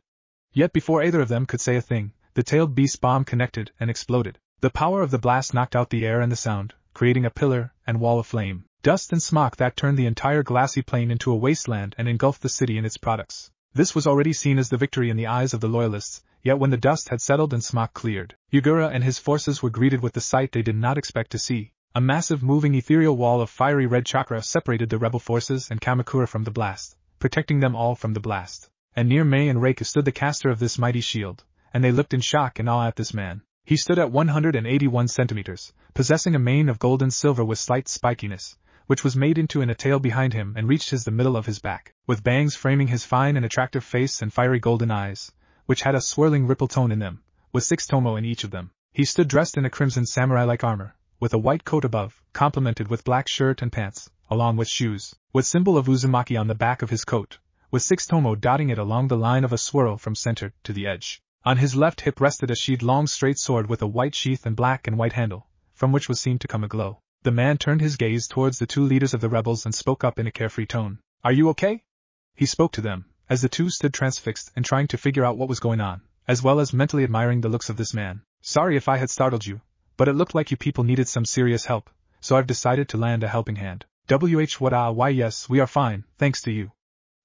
Yet before either of them could say a thing, the tailed beast bomb connected and exploded. The power of the blast knocked out the air and the sound, creating a pillar and wall of flame, dust and smoke that turned the entire glassy plain into a wasteland and engulfed the city and its products. This was already seen as the victory in the eyes of the loyalists, Yet when the dust had settled and smoke cleared, Yugura and his forces were greeted with the sight they did not expect to see. A massive moving ethereal wall of fiery red chakra separated the rebel forces and Kamakura from the blast, protecting them all from the blast. And near Mei and Reika stood the caster of this mighty shield, and they looked in shock and awe at this man. He stood at 181 centimeters, possessing a mane of gold and silver with slight spikiness, which was made into a tail behind him and reached the middle of his back, with bangs framing his fine and attractive face and fiery golden eyes, which had a swirling ripple tone in them, with 6 tomo in each of them. He stood dressed in a crimson samurai-like armor, with a white coat above, complemented with black shirt and pants, along with shoes, with symbol of Uzumaki on the back of his coat, with 6 tomo dotting it along the line of a swirl from center to the edge. On his left hip rested a sheathed long straight sword with a white sheath and black and white handle, from which was seen to come a glow. The man turned his gaze towards the 2 leaders of the rebels and spoke up in a carefree tone. "Are you okay?" He spoke to them, as the 2 stood transfixed and trying to figure out what was going on, as well as mentally admiring the looks of this man. "Sorry if I had startled you, but it looked like you people needed some serious help, so I've decided to lend a helping hand." Why yes, we are fine, thanks to you.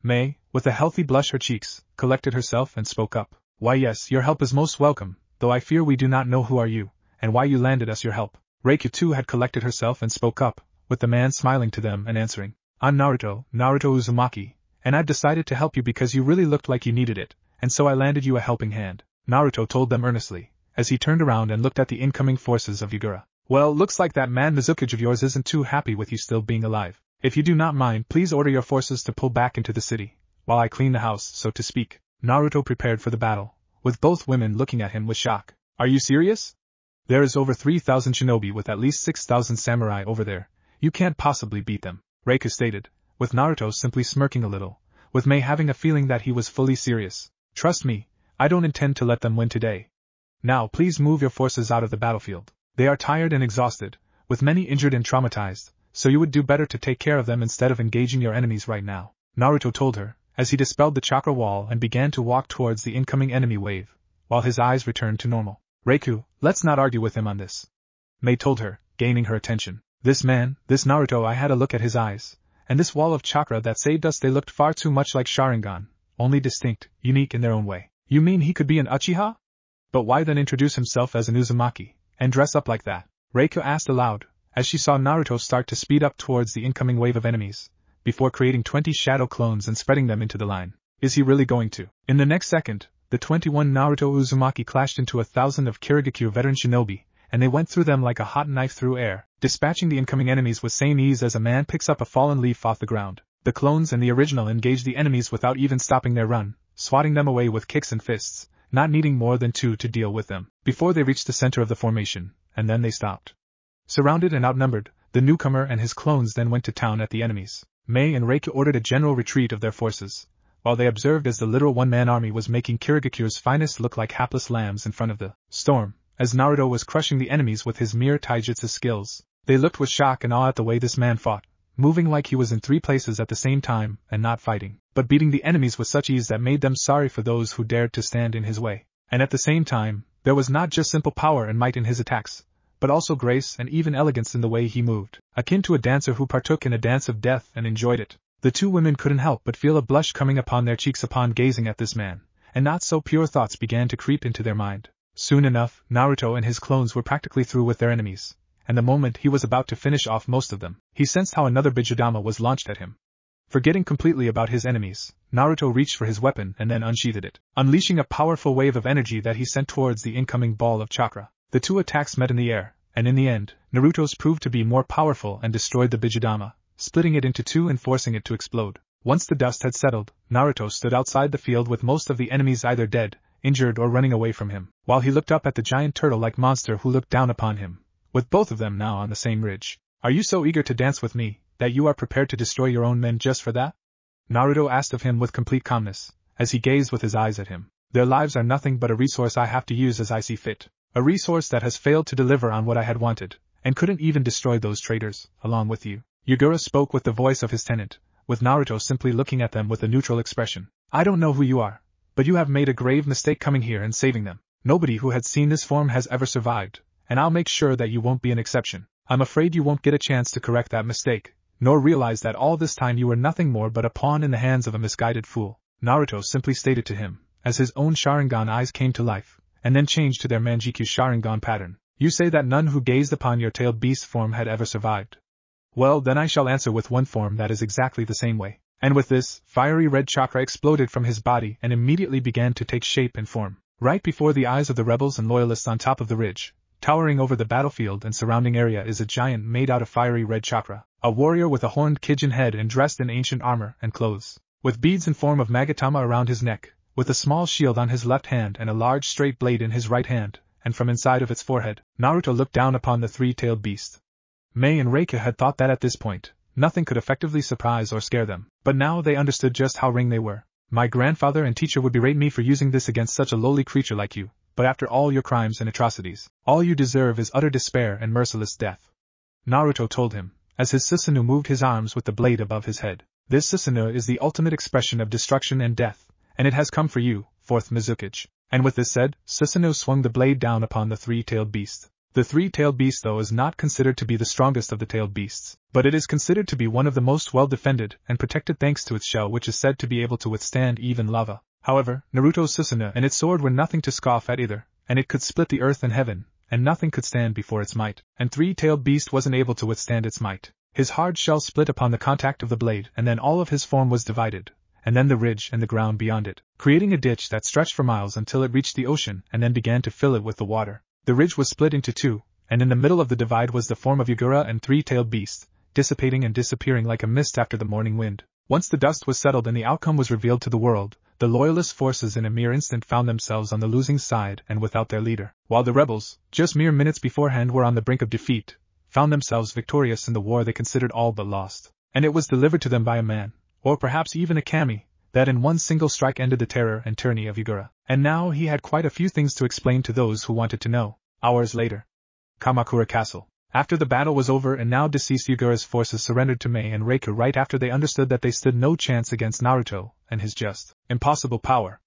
Mei, with a healthy blush her cheeks, collected herself and spoke up. "Why yes, your help is most welcome, though I fear we do not know who are you, and why you landed us your help." Reika too had collected herself and spoke up, with the man smiling to them and answering. "I'm Naruto Uzumaki, and I've decided to help you because you really looked like you needed it, and so I landed you a helping hand," Naruto told them earnestly, as he turned around and looked at the incoming forces of Yugura. "Well, looks like that man Mizukage of yours isn't too happy with you still being alive. If you do not mind, please order your forces to pull back into the city, while I clean the house, so to speak." Naruto prepared for the battle, with both women looking at him with shock. "Are you serious? There is over 3,000 shinobi with at least 6,000 samurai over there. You can't possibly beat them," Reika stated, with Naruto simply smirking a little, with Mei having a feeling that he was fully serious. "Trust me, I don't intend to let them win today. Now please move your forces out of the battlefield. They are tired and exhausted, with many injured and traumatized, so you would do better to take care of them instead of engaging your enemies right now," Naruto told her, as he dispelled the chakra wall and began to walk towards the incoming enemy wave, while his eyes returned to normal. "Reiku, let's not argue with him on this," Mei told her, gaining her attention. "This man, this Naruto, I had a look at his eyes, and this wall of chakra that saved us, they looked far too much like Sharingan, only distinct, unique in their own way." "You mean he could be an Uchiha? But why then introduce himself as an Uzumaki, and dress up like that?" Reika asked aloud, as she saw Naruto start to speed up towards the incoming wave of enemies, before creating 20 shadow clones and spreading them into the line. "Is he really going to?" In the next second, the 21 Naruto Uzumaki clashed into 1,000 of Kirigakure veteran shinobi, and they went through them like a hot knife through air, dispatching the incoming enemies with same ease as a man picks up a fallen leaf off the ground. The clones and the original engaged the enemies without even stopping their run, swatting them away with kicks and fists, not needing more than 2 to deal with them, before they reached the center of the formation, and then they stopped. Surrounded and outnumbered, the newcomer and his clones then went to town at the enemies. Mei and Reika ordered a general retreat of their forces, while they observed as the literal one-man army was making Kirigakure's finest look like hapless lambs in front of the storm, as Naruto was crushing the enemies with his mere taijutsu skills. They looked with shock and awe at the way this man fought, moving like he was in 3 places at the same time and not fighting, but beating the enemies with such ease that made them sorry for those who dared to stand in his way. And at the same time, there was not just simple power and might in his attacks, but also grace and even elegance in the way he moved, akin to a dancer who partook in a dance of death and enjoyed it. The 2 women couldn't help but feel a blush coming upon their cheeks upon gazing at this man, and not so pure thoughts began to creep into their mind. Soon enough, Naruto and his clones were practically through with their enemies, and the moment he was about to finish off most of them, he sensed how another Bijudama was launched at him. Forgetting completely about his enemies, Naruto reached for his weapon and then unsheathed it, unleashing a powerful wave of energy that he sent towards the incoming ball of chakra. The 2 attacks met in the air, and in the end, Naruto's proved to be more powerful and destroyed the Bijudama, splitting it into 2 and forcing it to explode. Once the dust had settled, Naruto stood outside the field with most of the enemies either dead, injured or running away from him, while he looked up at the giant turtle-like monster who looked down upon him, with both of them now on the same ridge. "Are you so eager to dance with me, that you are prepared to destroy your own men just for that?" Naruto asked of him with complete calmness, as he gazed with his eyes at him. "Their lives are nothing but a resource I have to use as I see fit. A resource that has failed to deliver on what I had wanted, and couldn't even destroy those traitors, along with you." Yugura spoke with the voice of his tenant, with Naruto simply looking at them with a neutral expression. "I don't know who you are, but you have made a grave mistake coming here and saving them. Nobody who had seen this form has ever survived, and I'll make sure that you won't be an exception. I'm afraid you won't get a chance to correct that mistake, nor realize that all this time you were nothing more but a pawn in the hands of a misguided fool," Naruto simply stated to him, as his own Sharingan eyes came to life, and then changed to their Manjikyu Sharingan pattern. You say that none who gazed upon your tailed beast form had ever survived. Well, then I shall answer with one form that is exactly the same way. And with this, fiery red chakra exploded from his body and immediately began to take shape and form. Right before the eyes of the rebels and loyalists on top of the ridge, towering over the battlefield and surrounding area, is a giant made out of fiery red chakra, a warrior with a horned Kijin head and dressed in ancient armor and clothes, with beads in form of Magatama around his neck, with a small shield on his left hand and a large straight blade in his right hand, and from inside of its forehead, Naruto looked down upon the three-tailed beast. Mei and Reika had thought that at this point, nothing could effectively surprise or scare them, but now they understood just how ring they were. My grandfather and teacher would berate me for using this against such a lowly creature like you, but after all your crimes and atrocities, all you deserve is utter despair and merciless death. Naruto told him, as his Susanoo moved his arms with the blade above his head. This Susanoo is the ultimate expression of destruction and death, and it has come for you, fourth Mizukage. And with this said, Susanoo swung the blade down upon the three-tailed beast. The three-tailed beast, though, is not considered to be the strongest of the tailed beasts, but it is considered to be one of the most well-defended and protected thanks to its shell, which is said to be able to withstand even lava. However, Naruto's Susanoo and its sword were nothing to scoff at either, and it could split the earth and heaven, and nothing could stand before its might, and three-tailed beast wasn't able to withstand its might. His hard shell split upon the contact of the blade, and then all of his form was divided, and then the ridge and the ground beyond it, creating a ditch that stretched for miles until it reached the ocean and then began to fill it with the water. The ridge was split into two, and in the middle of the divide was the form of Yagura and three-tailed beast, dissipating and disappearing like a mist after the morning wind. Once the dust was settled and the outcome was revealed to the world, the loyalist forces in a mere instant found themselves on the losing side and without their leader, while the rebels, just mere minutes beforehand, were on the brink of defeat, found themselves victorious in the war they considered all but lost. And it was delivered to them by a man, or perhaps even a kami, that in one single strike ended the terror and tyranny of Yagura. And now he had quite a few things to explain to those who wanted to know. Hours later, Kamakura Castle. After the battle was over and now deceased Yagura's forces surrendered to Mei and Reika right after they understood that they stood no chance against Naruto and his just impossible power.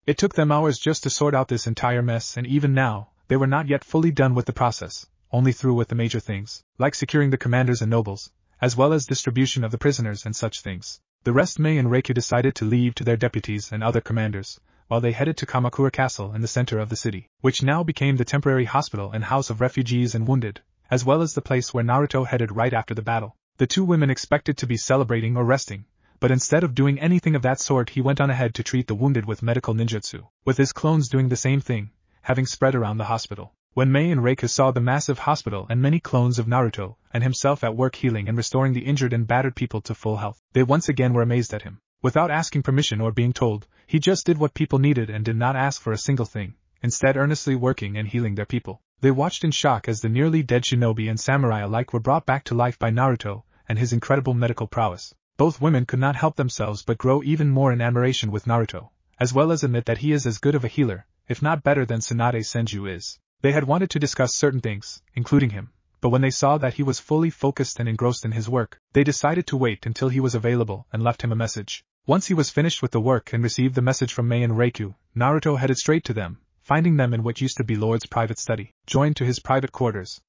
It took them hours just to sort out this entire mess, and even now, they were not yet fully done with the process, only through with the major things, like securing the commanders and nobles, as well as distribution of the prisoners and such things. The rest Mei and Reika decided to leave to their deputies and other commanders, while they headed to Kamakura Castle in the center of the city, which now became the temporary hospital and house of refugees and wounded, as well as the place where Naruto headed right after the battle. The two women expected to be celebrating or resting, but instead of doing anything of that sort, he went on ahead to treat the wounded with medical ninjutsu, with his clones doing the same thing, having spread around the hospital. When Mei and Reika saw the massive hospital and many clones of Naruto, and himself at work healing and restoring the injured and battered people to full health, they once again were amazed at him. Without asking permission or being told, he just did what people needed and did not ask for a single thing, instead earnestly working and healing their people. They watched in shock as the nearly dead shinobi and samurai alike were brought back to life by Naruto and his incredible medical prowess. Both women could not help themselves but grow even more in admiration with Naruto, as well as admit that he is as good of a healer, if not better than Tsunade Senju is. They had wanted to discuss certain things, including him, but when they saw that he was fully focused and engrossed in his work, they decided to wait until he was available and left him a message. Once he was finished with the work and received the message from Mei and Reika, Naruto headed straight to them, finding them in what used to be Lord's private study, joined to his private quarters.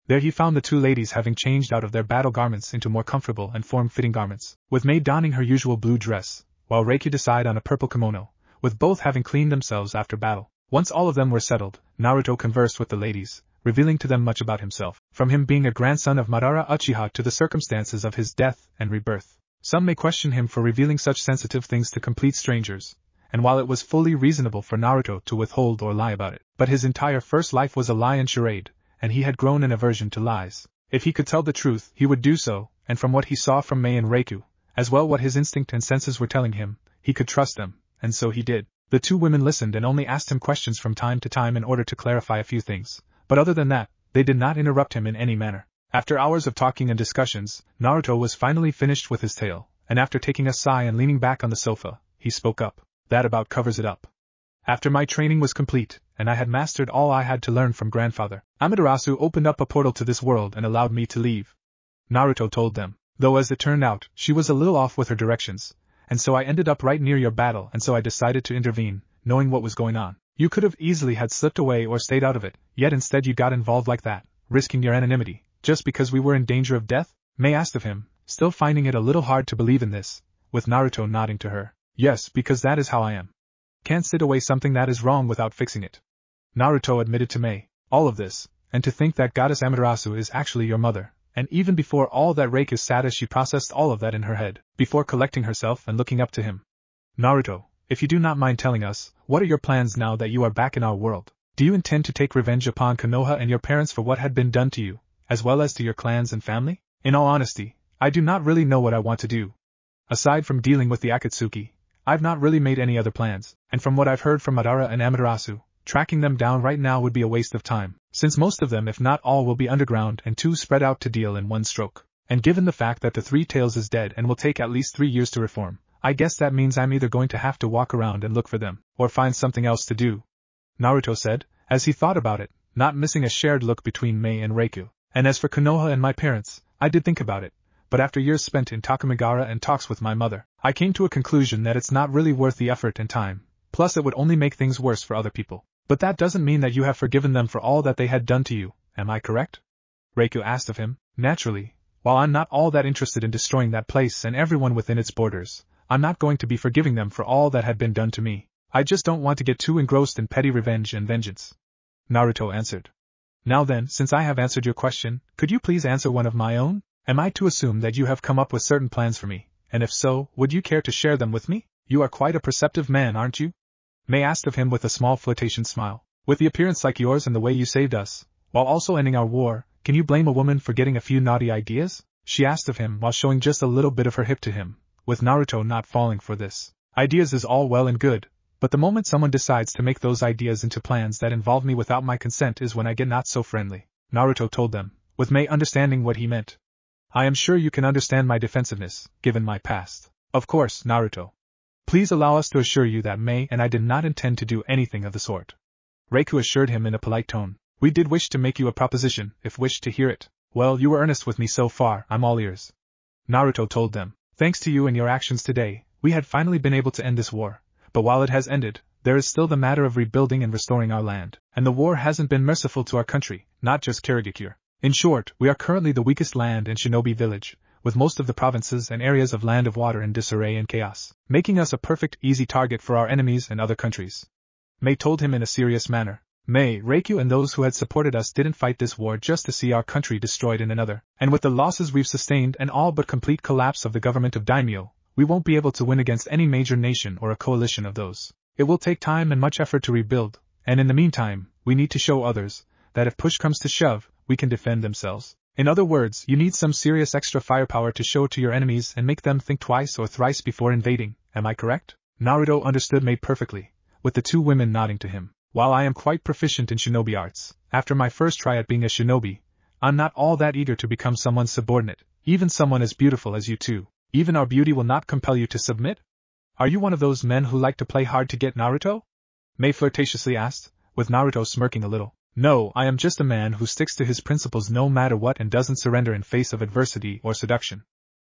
There he found the two ladies having changed out of their battle garments into more comfortable and form-fitting garments, with Mei donning her usual blue dress, while Reika decided on a purple kimono, with both having cleaned themselves after battle. Once all of them were settled, Naruto conversed with the ladies, revealing to them much about himself, from him being a grandson of Madara Uchiha to the circumstances of his death and rebirth. Some may question him for revealing such sensitive things to complete strangers, and while it was fully reasonable for Naruto to withhold or lie about it, but his entire first life was a lie and charade, and he had grown an aversion to lies. If he could tell the truth, he would do so, and from what he saw from Mei and Reika, as well what his instinct and senses were telling him, he could trust them, and so he did. The two women listened and only asked him questions from time to time in order to clarify a few things, but other than that, they did not interrupt him in any manner. After hours of talking and discussions, Naruto was finally finished with his tale, and after taking a sigh and leaning back on the sofa, he spoke up. That about covers it up. After my training was complete, and I had mastered all I had to learn from grandfather, Amaterasu opened up a portal to this world and allowed me to leave. Naruto told them, though as it turned out, she was a little off with her directions, and so I ended up right near your battle, and so I decided to intervene, knowing what was going on. You could have easily had slipped away or stayed out of it, yet instead you got involved like that, risking your anonymity, just because we were in danger of death? Mei asked of him, still finding it a little hard to believe in this, with Naruto nodding to her. Yes, because that is how I am. can't sit away something that is wrong without fixing it. Naruto admitted to Mei, all of this, and to think that Goddess Amaterasu is actually your mother, and even before all that Reiko said as she processed all of that in her head, before collecting herself and looking up to him. Naruto, if you do not mind telling us, what are your plans now that you are back in our world? Do you intend to take revenge upon Konoha and your parents for what had been done to you, as well as to your clans and family? In all honesty, I do not really know what I want to do. Aside from dealing with the Akatsuki, I've not really made any other plans, and from what I've heard from Madara and Amaterasu, tracking them down right now would be a waste of time, since most of them if not all will be underground and too spread out to deal in one stroke. And given the fact that the Three Tails is dead and will take at least 3 years to reform, I guess that means I'm either going to have to walk around and look for them, or find something else to do. Naruto said, as he thought about it, not missing a shared look between Mei and Reiko. And as for Konoha and my parents, I did think about it, but after years spent in Takamigara and talks with my mother, I came to a conclusion that it's not really worth the effort and time, plus it would only make things worse for other people. But that doesn't mean that you have forgiven them for all that they had done to you, am I correct? Reiko asked of him. Naturally, while I'm not all that interested in destroying that place and everyone within its borders, I'm not going to be forgiving them for all that had been done to me. I just don't want to get too engrossed in petty revenge and vengeance. Naruto answered. Now then, since I have answered your question, could you please answer one of my own? Am I to assume that you have come up with certain plans for me, and if so, would you care to share them with me? You are quite a perceptive man, aren't you? Mei asked of him with a small flirtation smile. With the appearance like yours and the way you saved us, while also ending our war, can you blame a woman for getting a few naughty ideas? She asked of him while showing just a little bit of her hip to him, with Naruto not falling for this. Ideas is all well and good, but the moment someone decides to make those ideas into plans that involve me without my consent is when I get not so friendly, Naruto told them, with Mei understanding what he meant. I am sure you can understand my defensiveness, given my past. Of course, Naruto. Please allow us to assure you that Mei and I did not intend to do anything of the sort. Reiko assured him in a polite tone. We did wish to make you a proposition, if wished to hear it. Well, you were earnest with me so far, I'm all ears. Naruto told them. Thanks to you and your actions today, we had finally been able to end this war. But while it has ended, there is still the matter of rebuilding and restoring our land, and the war hasn't been merciful to our country, not just Karigakure. In short, we are currently the weakest land in Shinobi Village, with most of the provinces and areas of Land of Water in disarray and chaos, making us a perfect, easy target for our enemies and other countries. Mei told him in a serious manner. Mei, Reiko and those who had supported us didn't fight this war just to see our country destroyed in another, and with the losses we've sustained and all but complete collapse of the government of Daimyo, we won't be able to win against any major nation or a coalition of those. It will take time and much effort to rebuild, and in the meantime, we need to show others that if push comes to shove, we can defend themselves. In other words, you need some serious extra firepower to show to your enemies and make them think twice or thrice before invading, am I correct? Naruto understood Mei perfectly, with the two women nodding to him. While I am quite proficient in shinobi arts, after my first try at being a shinobi, I'm not all that eager to become someone's subordinate, even someone as beautiful as you two. Even our beauty will not compel you to submit? Are you one of those men who like to play hard to get, Naruto? Mei flirtatiously asked, with Naruto smirking a little. No, I am just a man who sticks to his principles no matter what and doesn't surrender in face of adversity or seduction.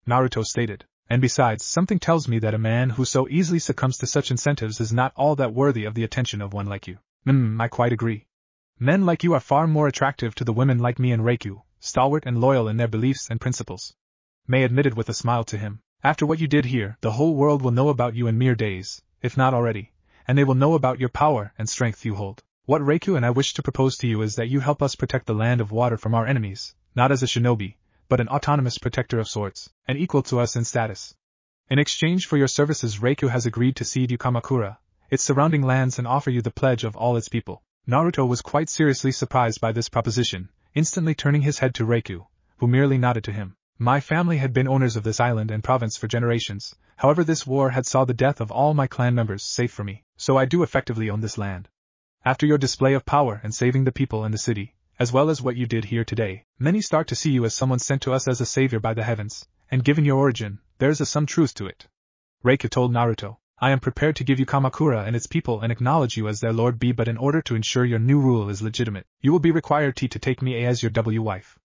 Naruto stated. And besides, something tells me that a man who so easily succumbs to such incentives is not all that worthy of the attention of one like you. I quite agree. Men like you are far more attractive to the women like me and Reiko, stalwart and loyal in their beliefs and principles. Mei admitted with a smile to him. After what you did here, the whole world will know about you in mere days, if not already, and they will know about your power and strength you hold. What Reiko and I wish to propose to you is that you help us protect the Land of Water from our enemies, not as a shinobi, but an autonomous protector of sorts, and equal to us in status. In exchange for your services, Reiko has agreed to cede you Kamakura, its surrounding lands, and offer you the pledge of all its people. Naruto was quite seriously surprised by this proposition, instantly turning his head to Reiko, who merely nodded to him. My family had been owners of this island and province for generations, however this war had saw the death of all my clan members save for me, so I do effectively own this land. After your display of power and saving the people and the city, as well as what you did here today, many start to see you as someone sent to us as a savior by the heavens, and given your origin, there is some truth to it. Reiko told Naruto. I am prepared to give you Kamakura and its people and acknowledge you as their lord B, but in order to ensure your new rule is legitimate, you will be required to take me as your wife.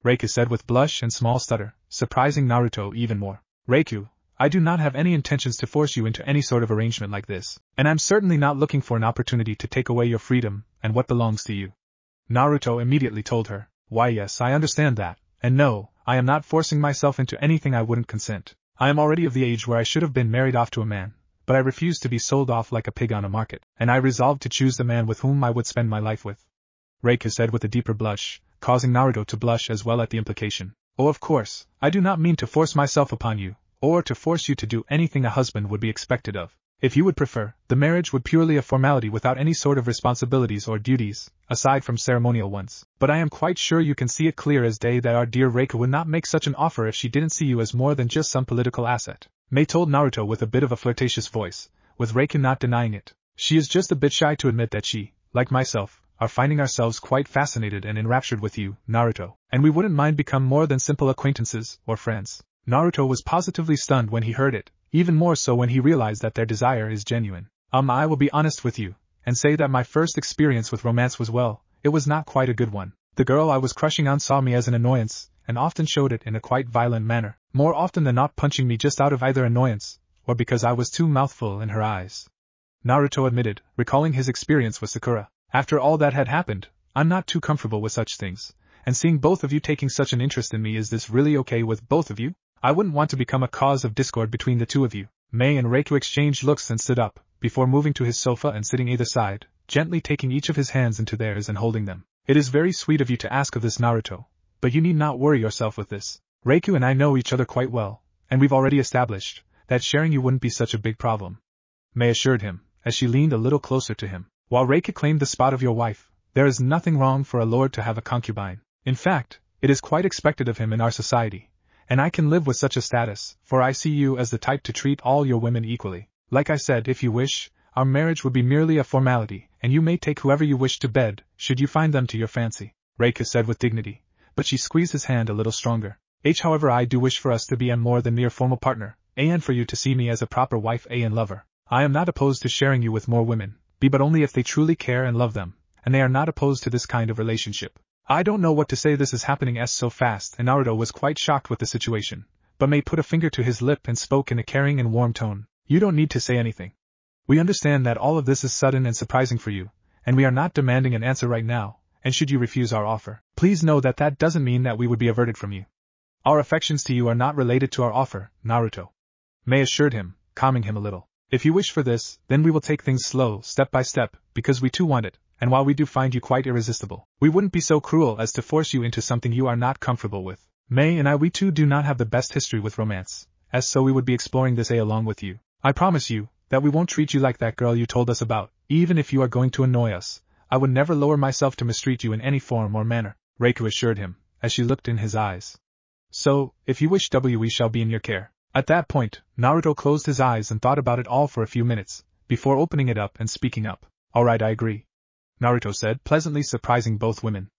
Reiko said with blush and small stutter, surprising Naruto even more. Reiko, I do not have any intentions to force you into any sort of arrangement like this, and I'm certainly not looking for an opportunity to take away your freedom and what belongs to you. Naruto immediately told her, why yes, I understand that, and no, I am not forcing myself into anything I wouldn't consent. I am already of the age where I should have been married off to a man, but I refused to be sold off like a pig on a market, and I resolved to choose the man with whom I would spend my life with. Reika said with a deeper blush, causing Naruto to blush as well at the implication. Oh, of course, I do not mean to force myself upon you, or to force you to do anything a husband would be expected of. If you would prefer, the marriage would purely a formality without any sort of responsibilities or duties, aside from ceremonial ones. But I am quite sure you can see it clear as day that our dear Reika would not make such an offer if she didn't see you as more than just some political asset. Mei told Naruto with a bit of a flirtatious voice, with Reika not denying it. She is just a bit shy to admit that she, like myself, are finding ourselves quite fascinated and enraptured with you, Naruto, and we wouldn't mind become more than simple acquaintances or friends. Naruto was positively stunned when he heard it, even more so when he realized that their desire is genuine. I will be honest with you, and say that my first experience with romance was it was not quite a good one. The girl I was crushing on saw me as an annoyance, and often showed it in a quite violent manner, more often than not punching me just out of either annoyance, or because I was too mouthful in her eyes. Naruto admitted, recalling his experience with Sakura. After all that had happened, I'm not too comfortable with such things, and seeing both of you taking such an interest in me, is this really okay with both of you? I wouldn't want to become a cause of discord between the two of you. Mei and Reika exchanged looks and stood up, before moving to his sofa and sitting either side, gently taking each of his hands into theirs and holding them. It is very sweet of you to ask of this, Naruto, but you need not worry yourself with this. Reika and I know each other quite well, and we've already established that sharing you wouldn't be such a big problem. Mei assured him, as she leaned a little closer to him. While Reika claimed the spot of your wife, there is nothing wrong for a lord to have a concubine. In fact, it is quite expected of him in our society, and I can live with such a status, for I see you as the type to treat all your women equally. Like I said, if you wish, our marriage would be merely a formality, and you may take whoever you wish to bed, should you find them to your fancy, Reika said with dignity, but she squeezed his hand a little stronger. However, I do wish for us to be more than mere formal partner, and for you to see me as a proper wife and lover. I am not opposed to sharing you with more women, but only if they truly care and love them, and they are not opposed to this kind of relationship. I don't know what to say, this is happening so fast, and Naruto was quite shocked with the situation, but Mei put a finger to his lip and spoke in a caring and warm tone. You don't need to say anything. We understand that all of this is sudden and surprising for you, and we are not demanding an answer right now, and should you refuse our offer, please know that that doesn't mean that we would be averted from you. Our affections to you are not related to our offer, Naruto, Mei assured him, calming him a little. If you wish for this, then we will take things slow, step by step, because we too want it, and while we do find you quite irresistible, we wouldn't be so cruel as to force you into something you are not comfortable with. Mei and we too do not have the best history with romance, so we would be exploring this along with you. I promise you that we won't treat you like that girl you told us about. Even if you are going to annoy us, I would never lower myself to mistreat you in any form or manner, Reika assured him, as she looked in his eyes. So, if you wish, we shall be in your care. At that point, Naruto closed his eyes and thought about it all for a few minutes, before opening it up and speaking up. Alright, I agree, Naruto said, pleasantly surprising both women.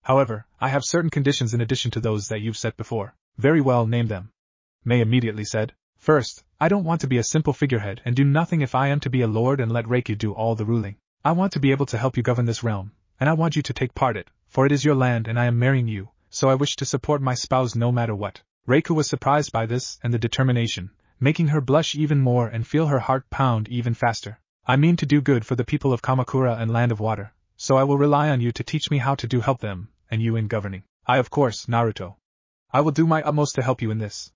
However, I have certain conditions in addition to those that you've set before. Very well, name them, Mei immediately said. First, I don't want to be a simple figurehead and do nothing if I am to be a lord and let Reiki do all the ruling. I want to be able to help you govern this realm, and I want you to take part in it, for it is your land and I am marrying you, so I wish to support my spouse no matter what. Reika was surprised by this and the determination, making her blush even more and feel her heart pound even faster. I mean to do good for the people of Kamakura and Land of Water, so I will rely on you to teach me how to help them, and you in governing. I of course, Naruto. I will do my utmost to help you in this,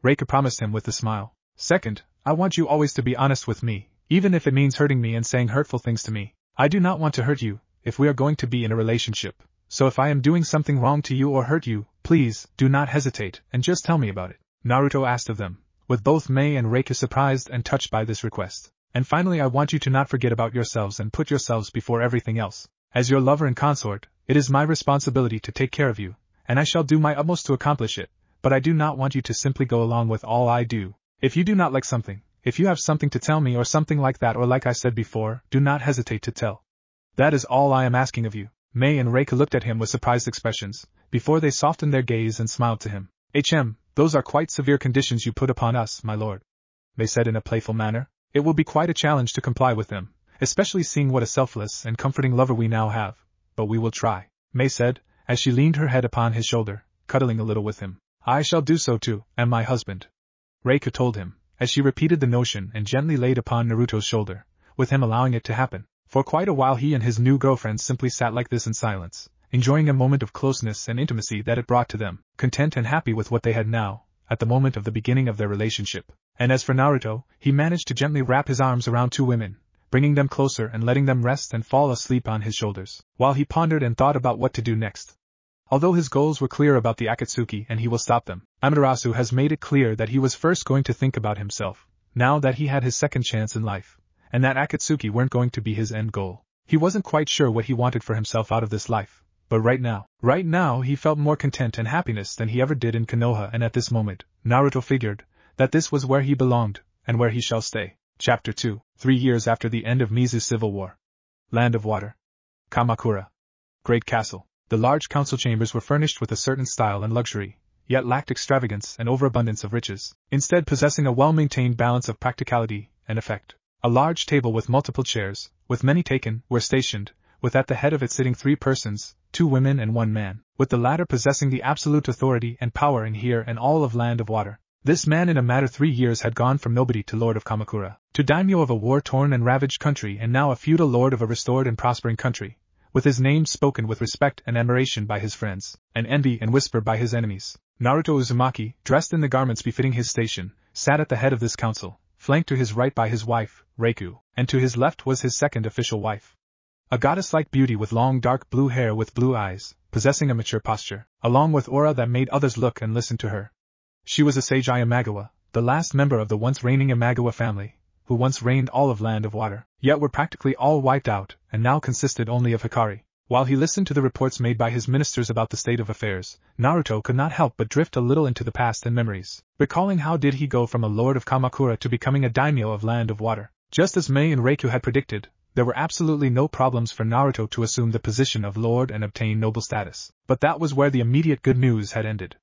Reika promised him with a smile. Second, I want you always to be honest with me, even if it means hurting me and saying hurtful things to me. I do not want to hurt you, if we are going to be in a relationship. So if I am doing something wrong to you or hurt you, please, do not hesitate, and just tell me about it, Naruto asked of them, with both Mei and Reika surprised and touched by this request. And finally, I want you to not forget about yourselves and put yourselves before everything else. As your lover and consort, it is my responsibility to take care of you, and I shall do my utmost to accomplish it, but I do not want you to simply go along with all I do. If you do not like something, if you have something to tell me or something like that, or like I said before, do not hesitate to tell. That is all I am asking of you. Mei and Reika looked at him with surprised expressions, before they softened their gaze and smiled to him. Those are quite severe conditions you put upon us, my lord, Mei said in a playful manner. It will be quite a challenge to comply with them, especially seeing what a selfless and comforting lover we now have, but we will try, Mei said, as she leaned her head upon his shoulder, cuddling a little with him. I shall do so too, and my husband, Reika told him, as she repeated the notion and gently laid upon Naruto's shoulder, with him allowing it to happen. For quite a while he and his new girlfriend simply sat like this in silence, enjoying a moment of closeness and intimacy that it brought to them, content and happy with what they had now, at the moment of the beginning of their relationship. And as for Naruto, he managed to gently wrap his arms around two women, bringing them closer and letting them rest and fall asleep on his shoulders, while he pondered and thought about what to do next. Although his goals were clear about the Akatsuki and he will stop them, Amaterasu has made it clear that he was first going to think about himself, now that he had his second chance in life, and that Akatsuki weren't going to be his end goal. He wasn't quite sure what he wanted for himself out of this life, but right now he felt more content and happiness than he ever did in Konoha, and at this moment, Naruto figured that this was where he belonged, and where he shall stay. Chapter 2, 3 years after the end of Mizu's civil war. Land of Water. Kamakura. Great Castle. The large council chambers were furnished with a certain style and luxury, yet lacked extravagance and overabundance of riches, instead possessing a well-maintained balance of practicality and effect. A large table with multiple chairs, with many taken, were stationed, with at the head of it sitting 3 persons, 2 women and 1 man, with the latter possessing the absolute authority and power in here and all of Land of Water. This man in a matter 3 years had gone from nobody to lord of Kamakura, to daimyo of a war-torn and ravaged country, and now a feudal lord of a restored and prospering country, with his name spoken with respect and admiration by his friends, and envy and whisper by his enemies. Naruto Uzumaki, dressed in the garments befitting his station, sat at the head of this council, flanked to his right by his wife, Reiku, and to his left was his second official wife. A goddess-like beauty with long dark blue hair with blue eyes, possessing a mature posture, along with aura that made others look and listen to her. She was a sage Imagawa, the last member of the once reigning Imagawa family, who once reigned all of Land of Water, yet were practically all wiped out, and now consisted only of Hikari. While he listened to the reports made by his ministers about the state of affairs, Naruto could not help but drift a little into the past and memories, recalling how did he go from a lord of Kamakura to becoming a daimyo of Land of Water. Just as Mei and Reiku had predicted, there were absolutely no problems for Naruto to assume the position of lord and obtain noble status, but that was where the immediate good news had ended.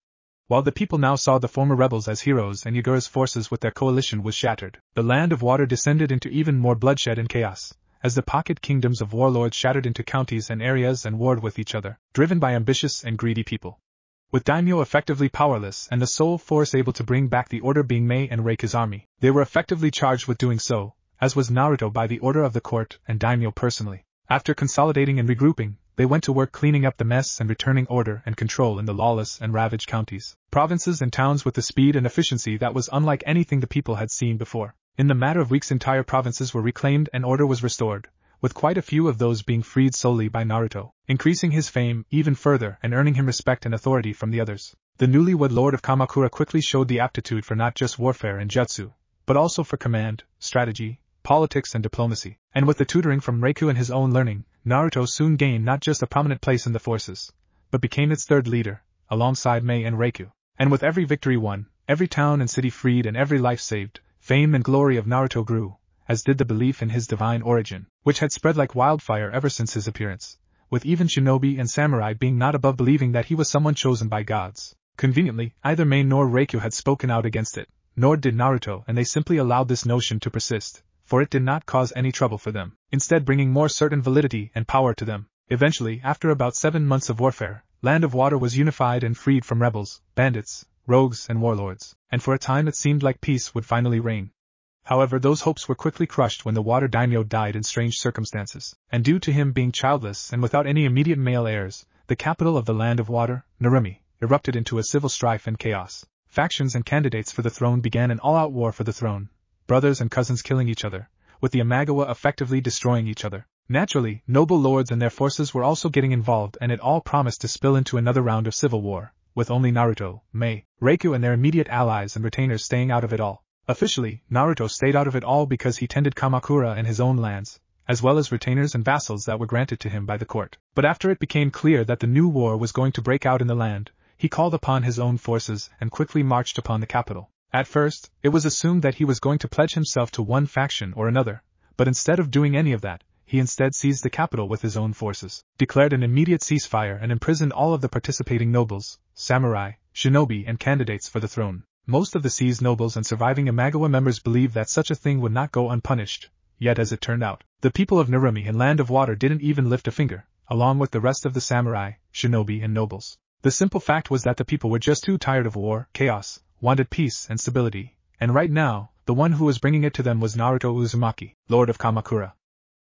While the people now saw the former rebels as heroes and Yagura's forces with their coalition was shattered, the Land of Water descended into even more bloodshed and chaos, as the pocket kingdoms of warlords shattered into counties and areas and warred with each other, driven by ambitious and greedy people. With daimyo effectively powerless and the sole force able to bring back the order being Mei and Reiku's army, they were effectively charged with doing so, as was Naruto by the order of the court and daimyo personally. After consolidating and regrouping, they went to work cleaning up the mess and returning order and control in the lawless and ravaged counties, provinces and towns with the speed and efficiency that was unlike anything the people had seen before. In the matter of weeks entire provinces were reclaimed and order was restored, with quite a few of those being freed solely by Naruto, increasing his fame even further and earning him respect and authority from the others. The newlywed lord of Kamakura quickly showed the aptitude for not just warfare and jutsu, but also for command, strategy, politics and diplomacy, and with the tutoring from Reiku and his own learning, Naruto soon gained not just a prominent place in the forces, but became its third leader, alongside Mei and Reiku. And with every victory won, every town and city freed and every life saved, fame and glory of Naruto grew, as did the belief in his divine origin, which had spread like wildfire ever since his appearance, with even shinobi and samurai being not above believing that he was someone chosen by gods. Conveniently, either Mei nor Reiku had spoken out against it, nor did Naruto, and they simply allowed this notion to persist, for it did not cause any trouble for them, instead bringing more certain validity and power to them. Eventually, after about 7 months of warfare, Land of Water was unified and freed from rebels, bandits, rogues and warlords, and for a time it seemed like peace would finally reign. However, those hopes were quickly crushed when the water daimyo died in strange circumstances, and due to him being childless and without any immediate male heirs, the capital of the Land of Water, Narumi, erupted into a civil strife and chaos. Factions and candidates for the throne began an all-out war for the throne, brothers and cousins killing each other, with the Imagawa effectively destroying each other. Naturally, noble lords and their forces were also getting involved, and it all promised to spill into another round of civil war, with only Naruto, Mei, Reiku and their immediate allies and retainers staying out of it all. Officially, Naruto stayed out of it all because he tended Kamakura and his own lands, as well as retainers and vassals that were granted to him by the court. But after it became clear that the new war was going to break out in the land, he called upon his own forces and quickly marched upon the capital. At first, it was assumed that he was going to pledge himself to one faction or another, but instead of doing any of that, he instead seized the capital with his own forces, declared an immediate ceasefire and imprisoned all of the participating nobles, samurai, shinobi and candidates for the throne. Most of the seized nobles and surviving Imagawa members believed that such a thing would not go unpunished, yet as it turned out, the people of Narumi and Land of Water didn't even lift a finger, along with the rest of the samurai, shinobi and nobles. The simple fact was that the people were just too tired of war, chaos, wanted peace and stability, and right now, the one who was bringing it to them was Naruto Uzumaki, lord of Kamakura.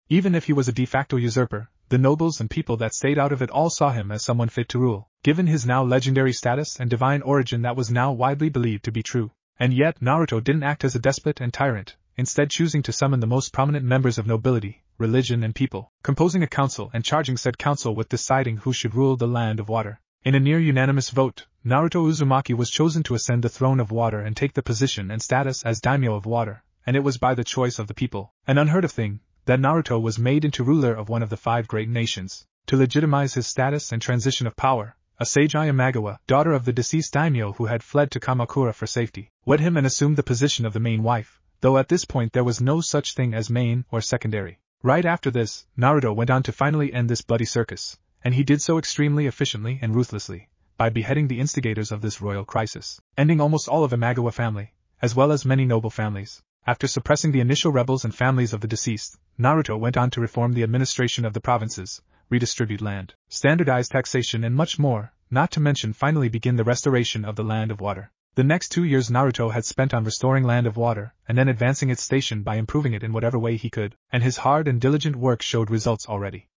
Even if he was a de facto usurper, the nobles and people that stayed out of it all saw him as someone fit to rule, given his now legendary status and divine origin that was now widely believed to be true. And yet Naruto didn't act as a despot and tyrant, instead choosing to summon the most prominent members of nobility, religion and people, composing a council and charging said council with deciding who should rule the land of water. In a near-unanimous vote, Naruto Uzumaki was chosen to ascend the throne of water and take the position and status as daimyo of water, and it was by the choice of the people, an unheard of thing, that Naruto was made into ruler of one of the 5 great nations. To legitimize his status and transition of power, Asagi Yamagawa, daughter of the deceased daimyo who had fled to Kamakura for safety, wed him and assumed the position of the main wife, though at this point there was no such thing as main or secondary. Right after this, Naruto went on to finally end this bloody circus, and he did so extremely efficiently and ruthlessly, by beheading the instigators of this royal crisis, ending almost all of Imagawa family, as well as many noble families. After suppressing the initial rebels and families of the deceased, Naruto went on to reform the administration of the provinces, redistribute land, standardize taxation and much more, not to mention finally begin the restoration of the land of water. The next 2 years Naruto had spent on restoring land of water and then advancing its station by improving it in whatever way he could, and his hard and diligent work showed results already.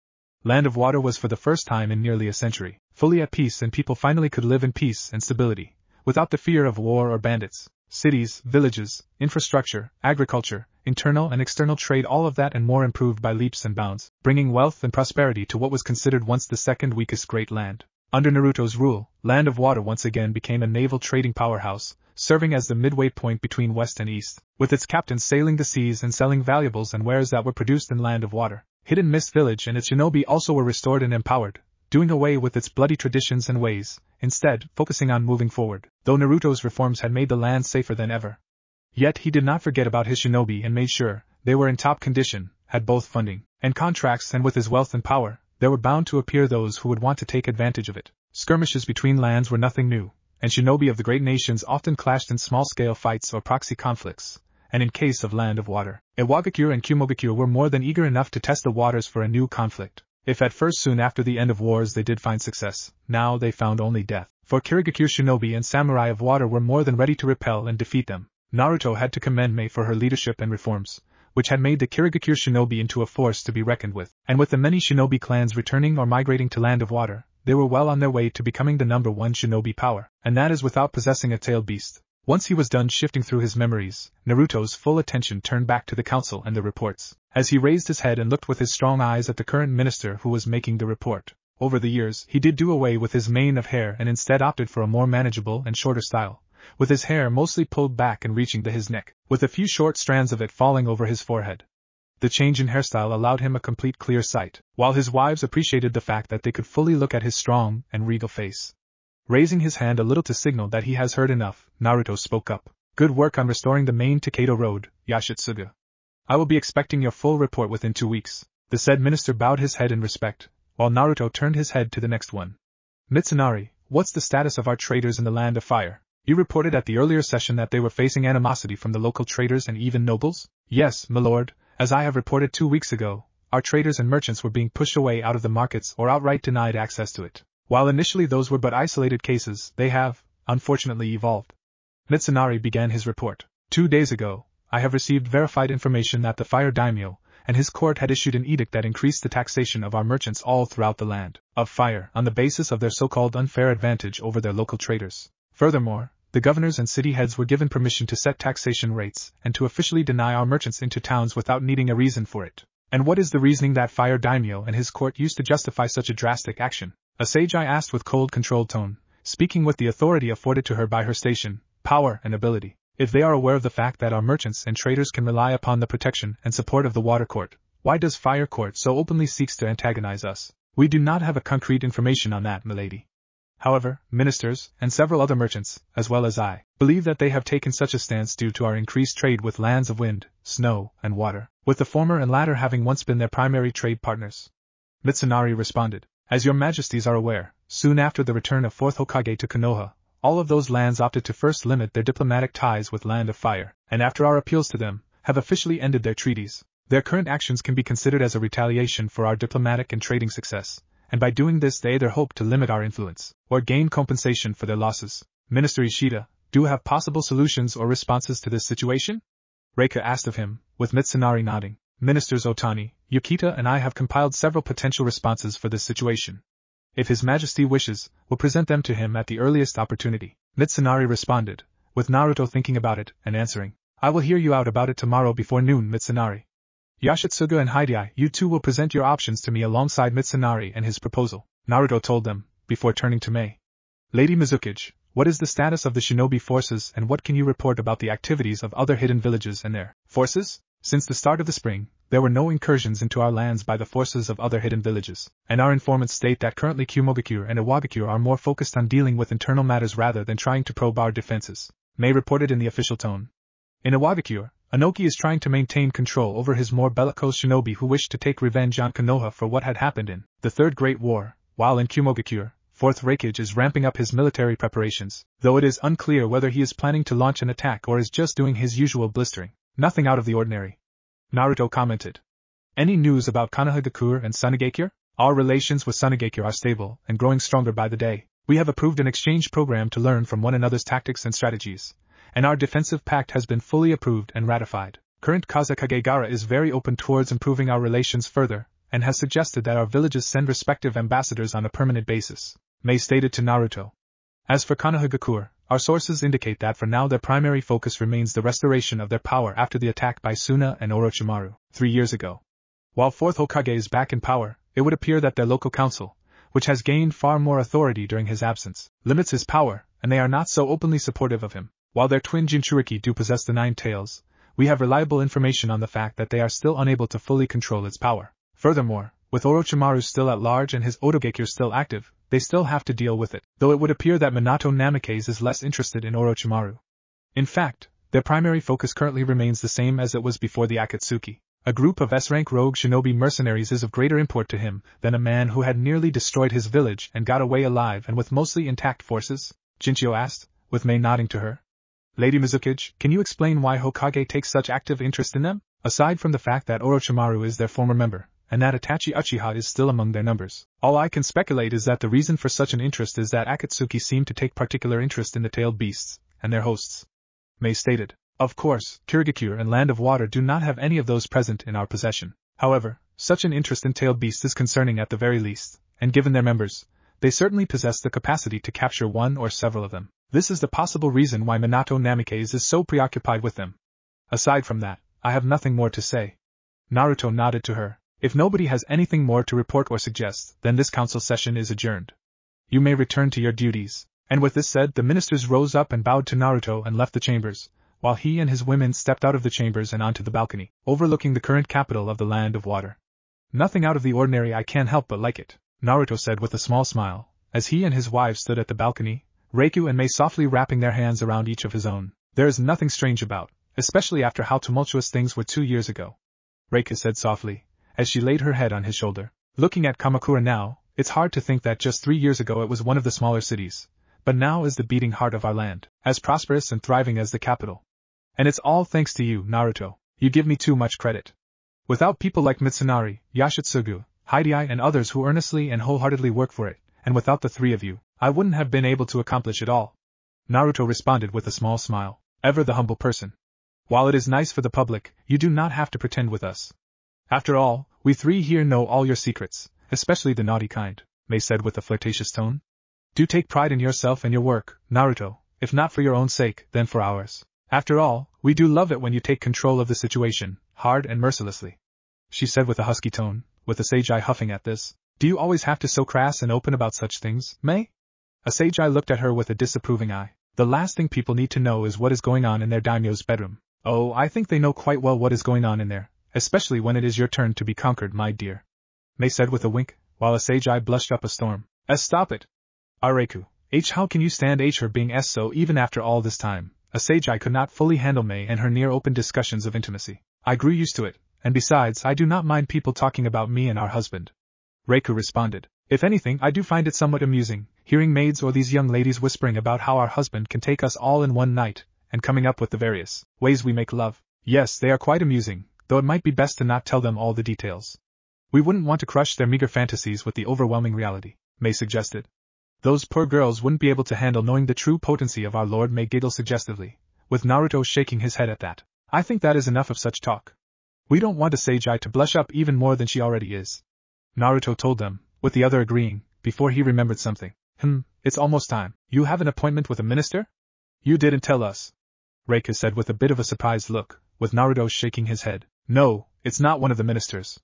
Land of Water was for the first time in nearly a century fully at peace, and people finally could live in peace and stability, without the fear of war or bandits. Cities, villages, infrastructure, agriculture, internal and external trade, all of that and more improved by leaps and bounds, bringing wealth and prosperity to what was considered once the second weakest great land. Under Naruto's rule, Land of Water once again became a naval trading powerhouse, serving as the midway point between West and East, with its captains sailing the seas and selling valuables and wares that were produced in Land of Water. Hidden Mist Village and its shinobi also were restored and empowered, doing away with its bloody traditions and ways, instead focusing on moving forward, though Naruto's reforms had made the land safer than ever. Yet he did not forget about his shinobi and made sure they were in top condition, had both funding and contracts, and with his wealth and power, there were bound to appear those who would want to take advantage of it. Skirmishes between lands were nothing new, and shinobi of the great nations often clashed in small-scale fights or proxy conflicts. And in case of Land of Water, Iwagakure and Kumogakure were more than eager enough to test the waters for a new conflict. If at first soon after the end of wars they did find success, now they found only death, for Kirigakure shinobi and samurai of water were more than ready to repel and defeat them. Naruto had to commend Mei for her leadership and reforms, which had made the Kirigakure shinobi into a force to be reckoned with, and with the many shinobi clans returning or migrating to Land of Water, they were well on their way to becoming the #1 shinobi power, and that is without possessing a tailed beast. Once he was done shifting through his memories, Naruto's full attention turned back to the council and the reports, as he raised his head and looked with his strong eyes at the current minister who was making the report. Over the years, he did do away with his mane of hair and instead opted for a more manageable and shorter style, with his hair mostly pulled back and reaching to his neck, with a few short strands of it falling over his forehead. The change in hairstyle allowed him a complete clear sight, while his wives appreciated the fact that they could fully look at his strong and regal face. Raising his hand a little to signal that he has heard enough, Naruto spoke up. Good work on restoring the main Takeda Road, Yashitsuga. I will be expecting your full report within 2 weeks. The said minister bowed his head in respect, while Naruto turned his head to the next one. Mitsunari, what's the status of our traders in the Land of Fire? You reported at the earlier session that they were facing animosity from the local traders and even nobles? Yes, my lord, as I have reported 2 weeks ago, our traders and merchants were being pushed away out of the markets or outright denied access to it. While initially those were but isolated cases, they have, unfortunately, evolved. Mitsunari began his report. 2 days ago, I have received verified information that the Fire Daimyo and his court had issued an edict that increased the taxation of our merchants all throughout the Land of Fire on the basis of their so-called unfair advantage over their local traders. Furthermore, the governors and city heads were given permission to set taxation rates and to officially deny our merchants into towns without needing a reason for it. And what is the reasoning that Fire Daimyo and his court used to justify such a drastic action? Asagi asked with cold, controlled tone, speaking with the authority afforded to her by her station, power, and ability. If they are aware of the fact that our merchants and traders can rely upon the protection and support of the Water Court, why does Fire Court so openly seeks to antagonize us? We do not have a concrete information on that, milady. However, ministers, and several other merchants, as well as I, believe that they have taken such a stance due to our increased trade with lands of wind, snow, and water, with the former and latter having once been their primary trade partners. Mitsunari responded. As your majesties are aware, soon after the return of 4th Hokage to Konoha, all of those lands opted to first limit their diplomatic ties with Land of Fire, and after our appeals to them, have officially ended their treaties. Their current actions can be considered as a retaliation for our diplomatic and trading success, and by doing this they either hope to limit our influence, or gain compensation for their losses. Minister Ishida, do you have possible solutions or responses to this situation? Reika asked of him, with Mitsunari nodding. Ministers Otani, Yukita and I have compiled several potential responses for this situation. If His Majesty wishes, we'll present them to him at the earliest opportunity. Mitsunari responded, with Naruto thinking about it and answering, I will hear you out about it tomorrow before noon, Mitsunari. Yashitsugu and Hideai, you two will present your options to me alongside Mitsunari and his proposal, Naruto told them, before turning to Mei. Lady Mizukage, what is the status of the shinobi forces and what can you report about the activities of other hidden villages and their forces? Since the start of the spring, there were no incursions into our lands by the forces of other hidden villages, and our informants state that currently Kumogakure and Iwagakure are more focused on dealing with internal matters rather than trying to probe our defenses, Mei reported in the official tone. In Iwagakure, Inoki is trying to maintain control over his more bellicose shinobi who wished to take revenge on Konoha for what had happened in the Third Great War, while in Kumogakure, 4th Raikage is ramping up his military preparations, though it is unclear whether he is planning to launch an attack or is just doing his usual blistering. Nothing out of the ordinary. Naruto commented. Any news about Konohagakure and Sunigakure? Our relations with Sunigakure are stable and growing stronger by the day. We have approved an exchange program to learn from one another's tactics and strategies, and our defensive pact has been fully approved and ratified. Current Kazekage Gaara is very open towards improving our relations further, and has suggested that our villages send respective ambassadors on a permanent basis, Mei stated to Naruto. As for Konohagakure, our sources indicate that for now their primary focus remains the restoration of their power after the attack by Suna and Orochimaru 3 years ago. While 4th Hokage is back in power, it would appear that their local council, which has gained far more authority during his absence, limits his power, and they are not so openly supportive of him. While their twin Jinchuriki do possess the 9 tails, we have reliable information on the fact that they are still unable to fully control its power. Furthermore, with Orochimaru still at large and his Otogakure still active, they still have to deal with it, though it would appear that Minato Namikaze is less interested in Orochimaru. In fact, their primary focus currently remains the same as it was before the Akatsuki. A group of S-rank rogue shinobi mercenaries is of greater import to him than a man who had nearly destroyed his village and got away alive and with mostly intact forces, Jinchio asked, with Mei nodding to her. Lady Mizukage, can you explain why Hokage takes such active interest in them? Aside from the fact that Orochimaru is their former member, and that Itachi Uchiha is still among their numbers, all I can speculate is that the reason for such an interest is that Akatsuki seem to take particular interest in the tailed beasts and their hosts, Mei stated. Of course, Kirigakure and Land of Water do not have any of those present in our possession. However, such an interest in tailed beasts is concerning at the very least, and given their members, they certainly possess the capacity to capture one or several of them. This is the possible reason why Minato Namikaze is so preoccupied with them. Aside from that, I have nothing more to say. Naruto nodded to her. If nobody has anything more to report or suggest, then this council session is adjourned. You may return to your duties. And with this said, the ministers rose up and bowed to Naruto and left the chambers, while he and his women stepped out of the chambers and onto the balcony, overlooking the current capital of the Land of Water. Nothing out of the ordinary, I can't help but like it, Naruto said with a small smile, as he and his wife stood at the balcony, Reiku and Mei softly wrapping their hands around each of his own. There is nothing strange about, especially after how tumultuous things were 2 years ago, Reiku said softly, as she laid her head on his shoulder. Looking at Kamakura now, it's hard to think that just 3 years ago it was one of the smaller cities, but now is the beating heart of our land, as prosperous and thriving as the capital. And it's all thanks to you, Naruto. You give me too much credit. Without people like Mitsunari, Yashitsugu, Hideai and others who earnestly and wholeheartedly work for it, and without the 3 of you, I wouldn't have been able to accomplish it all. Naruto responded with a small smile, ever the humble person. While it is nice for the public, you do not have to pretend with us. After all, we 3 here know all your secrets, especially the naughty kind, Mei said with a flirtatious tone. Do take pride in yourself and your work, Naruto, if not for your own sake, then for ours. After all, we do love it when you take control of the situation, hard and mercilessly. She said with a husky tone, with a sage eye huffing at this. Do you always have to so crass and open about such things, Mei? A sage eye looked at her with a disapproving eye. The last thing people need to know is what is going on in their daimyo's bedroom. Oh, I think they know quite well what is going on in there, especially when it is your turn to be conquered, my dear, Mei said with a wink, while a sage eye blushed up a storm. Stop it! Reiku, how can you stand her being so even after all this time? A sage eye could not fully handle Mei and her near-open discussions of intimacy. I grew used to it, and besides I do not mind people talking about me and our husband. Reiku responded. If anything, I do find it somewhat amusing, hearing maids or these young ladies whispering about how our husband can take us all in one night, and coming up with the various ways we make love. Yes, they are quite amusing, though it might be best to not tell them all the details. We wouldn't want to crush their meager fantasies with the overwhelming reality, Mei suggested. Those poor girls wouldn't be able to handle knowing the true potency of our lord, Mei giggled suggestively, with Naruto shaking his head at that. I think that is enough of such talk. We don't want a sage eye to blush up even more than she already is. Naruto told them, with the other agreeing, before he remembered something. It's almost time. You have an appointment with a minister? You didn't tell us, Reika said with a bit of a surprised look, with Naruto shaking his head. No, it's not one of the ministers.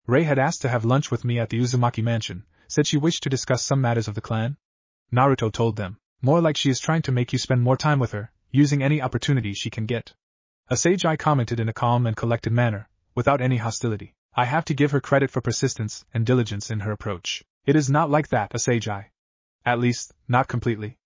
Rei had asked to have lunch with me at the Uzumaki mansion, said she wished to discuss some matters of the clan. Naruto told them, more like she is trying to make you spend more time with her, using any opportunity she can get. Asagi commented in a calm and collected manner, without any hostility. I have to give her credit for persistence and diligence in her approach. It is not like that, Asagi. At least, not completely.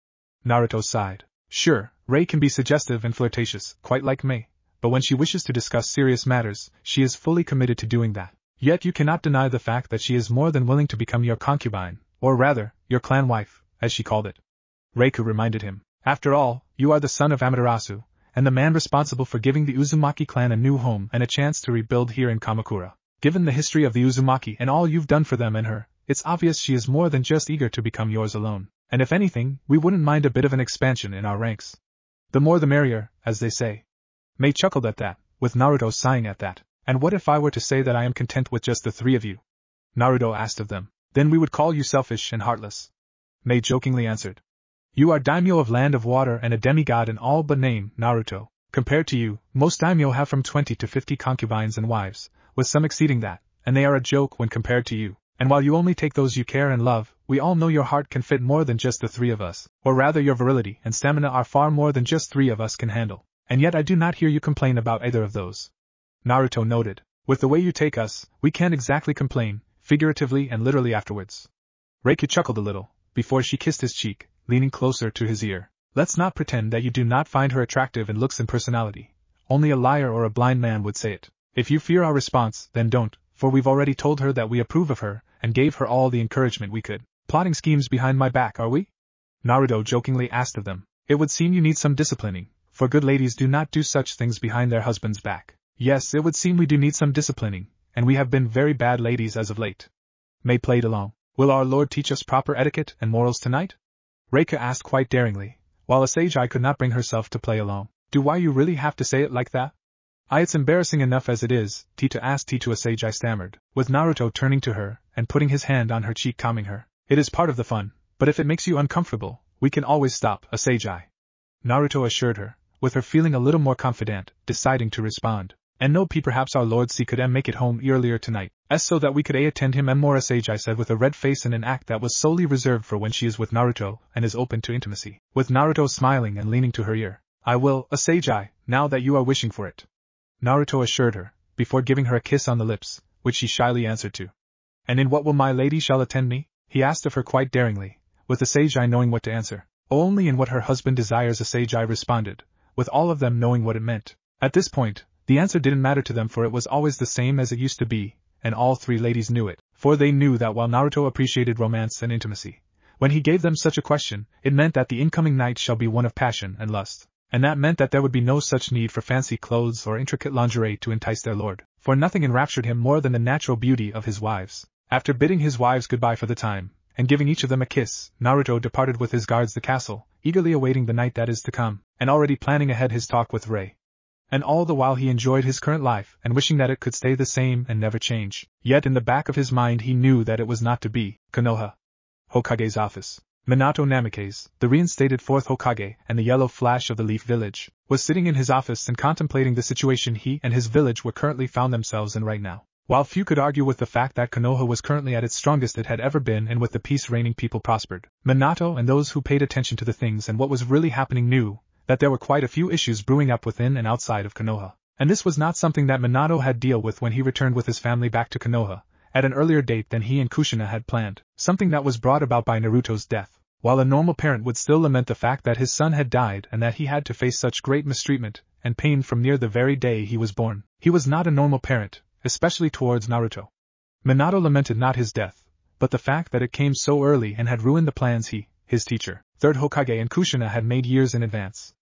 Naruto sighed. Sure, Rei can be suggestive and flirtatious, quite like Mei, but when she wishes to discuss serious matters, she is fully committed to doing that. Yet you cannot deny the fact that she is more than willing to become your concubine, or rather, your clan wife, as she called it. Reiku reminded him. After all, you are the son of Amaterasu, and the man responsible for giving the Uzumaki clan a new home and a chance to rebuild here in Kamakura. Given the history of the Uzumaki and all you've done for them and her, it's obvious she is more than just eager to become yours alone. And if anything, we wouldn't mind a bit of an expansion in our ranks. The more the merrier, as they say. Mei chuckled at that, with Naruto sighing at that. And what if I were to say that I am content with just the three of you? Naruto asked of them. Then we would call you selfish and heartless. Mei jokingly answered. You are daimyo of Land of Water and a demigod in all but name, Naruto. Compared to you, most daimyo have from 20 to 50 concubines and wives, with some exceeding that, and they are a joke when compared to you. And while you only take those you care and love, we all know your heart can fit more than just the three of us, or rather your virility and stamina are far more than just three of us can handle. And yet I do not hear you complain about either of those. Naruto noted. With the way you take us, we can't exactly complain, figuratively and literally afterwards. Reiki chuckled a little, before she kissed his cheek, leaning closer to his ear. Let's not pretend that you do not find her attractive in looks and personality. Only a liar or a blind man would say it. If you fear our response, then don't, for we've already told her that we approve of her, and gave her all the encouragement we could. Plotting schemes behind my back, are we? Naruto jokingly asked of them. It would seem you need some disciplining, for good ladies do not do such things behind their husband's back. Yes, it would seem we do need some disciplining, and we have been very bad ladies as of late. Mei played along. Will our Lord teach us proper etiquette and morals tonight? Reika asked quite daringly, while Asagi could not bring herself to play along. Do why you really have to say it like that? It's embarrassing enough as it is, Tita asked. Asagi stammered, with Naruto turning to her, and putting his hand on her cheek calming her. It is part of the fun, but if it makes you uncomfortable, we can always stop, Asagi. Naruto assured her, with her feeling a little more confident, deciding to respond. And no perhaps our Lord C could make it home earlier tonight, so that we could attend him more, Asagi said with a red face in an act that was solely reserved for when she is with Naruto and is open to intimacy. With Naruto smiling and leaning to her ear. I will, Asagi, now that you are wishing for it. Naruto assured her, before giving her a kiss on the lips, which she shyly answered to. And in what will my lady shall attend me? He asked of her quite daringly, with Asagi knowing what to answer. Only in what her husband desires, Asagi responded, with all of them knowing what it meant. At this point, the answer didn't matter to them, for it was always the same as it used to be, and all three ladies knew it, for they knew that while Naruto appreciated romance and intimacy, when he gave them such a question, it meant that the incoming night shall be one of passion and lust. And that meant that there would be no such need for fancy clothes or intricate lingerie to entice their lord, for nothing enraptured him more than the natural beauty of his wives. After bidding his wives goodbye for the time, and giving each of them a kiss, Naruto departed with his guards the castle, eagerly awaiting the night that is to come, and already planning ahead his talk with Rei. And all the while he enjoyed his current life and wishing that it could stay the same and never change. Yet in the back of his mind he knew that it was not to be. Konoha Hokage's office. Minato Namikaze, the reinstated 4th Hokage and the yellow flash of the Leaf Village, was sitting in his office and contemplating the situation he and his village were currently found themselves in right now. While few could argue with the fact that Konoha was currently at its strongest it had ever been, and with the peace reigning people prospered, Minato and those who paid attention to the things and what was really happening knew that there were quite a few issues brewing up within and outside of Konoha. And this was not something that Minato had deal with when he returned with his family back to Konoha, at an earlier date than he and Kushina had planned, something that was brought about by Naruto's death. While a normal parent would still lament the fact that his son had died and that he had to face such great mistreatment and pain from near the very day he was born, he was not a normal parent, especially towards Naruto. Minato lamented not his death, but the fact that it came so early and had ruined the plans he, his teacher, 3rd Hokage and Kushina had made years in advance.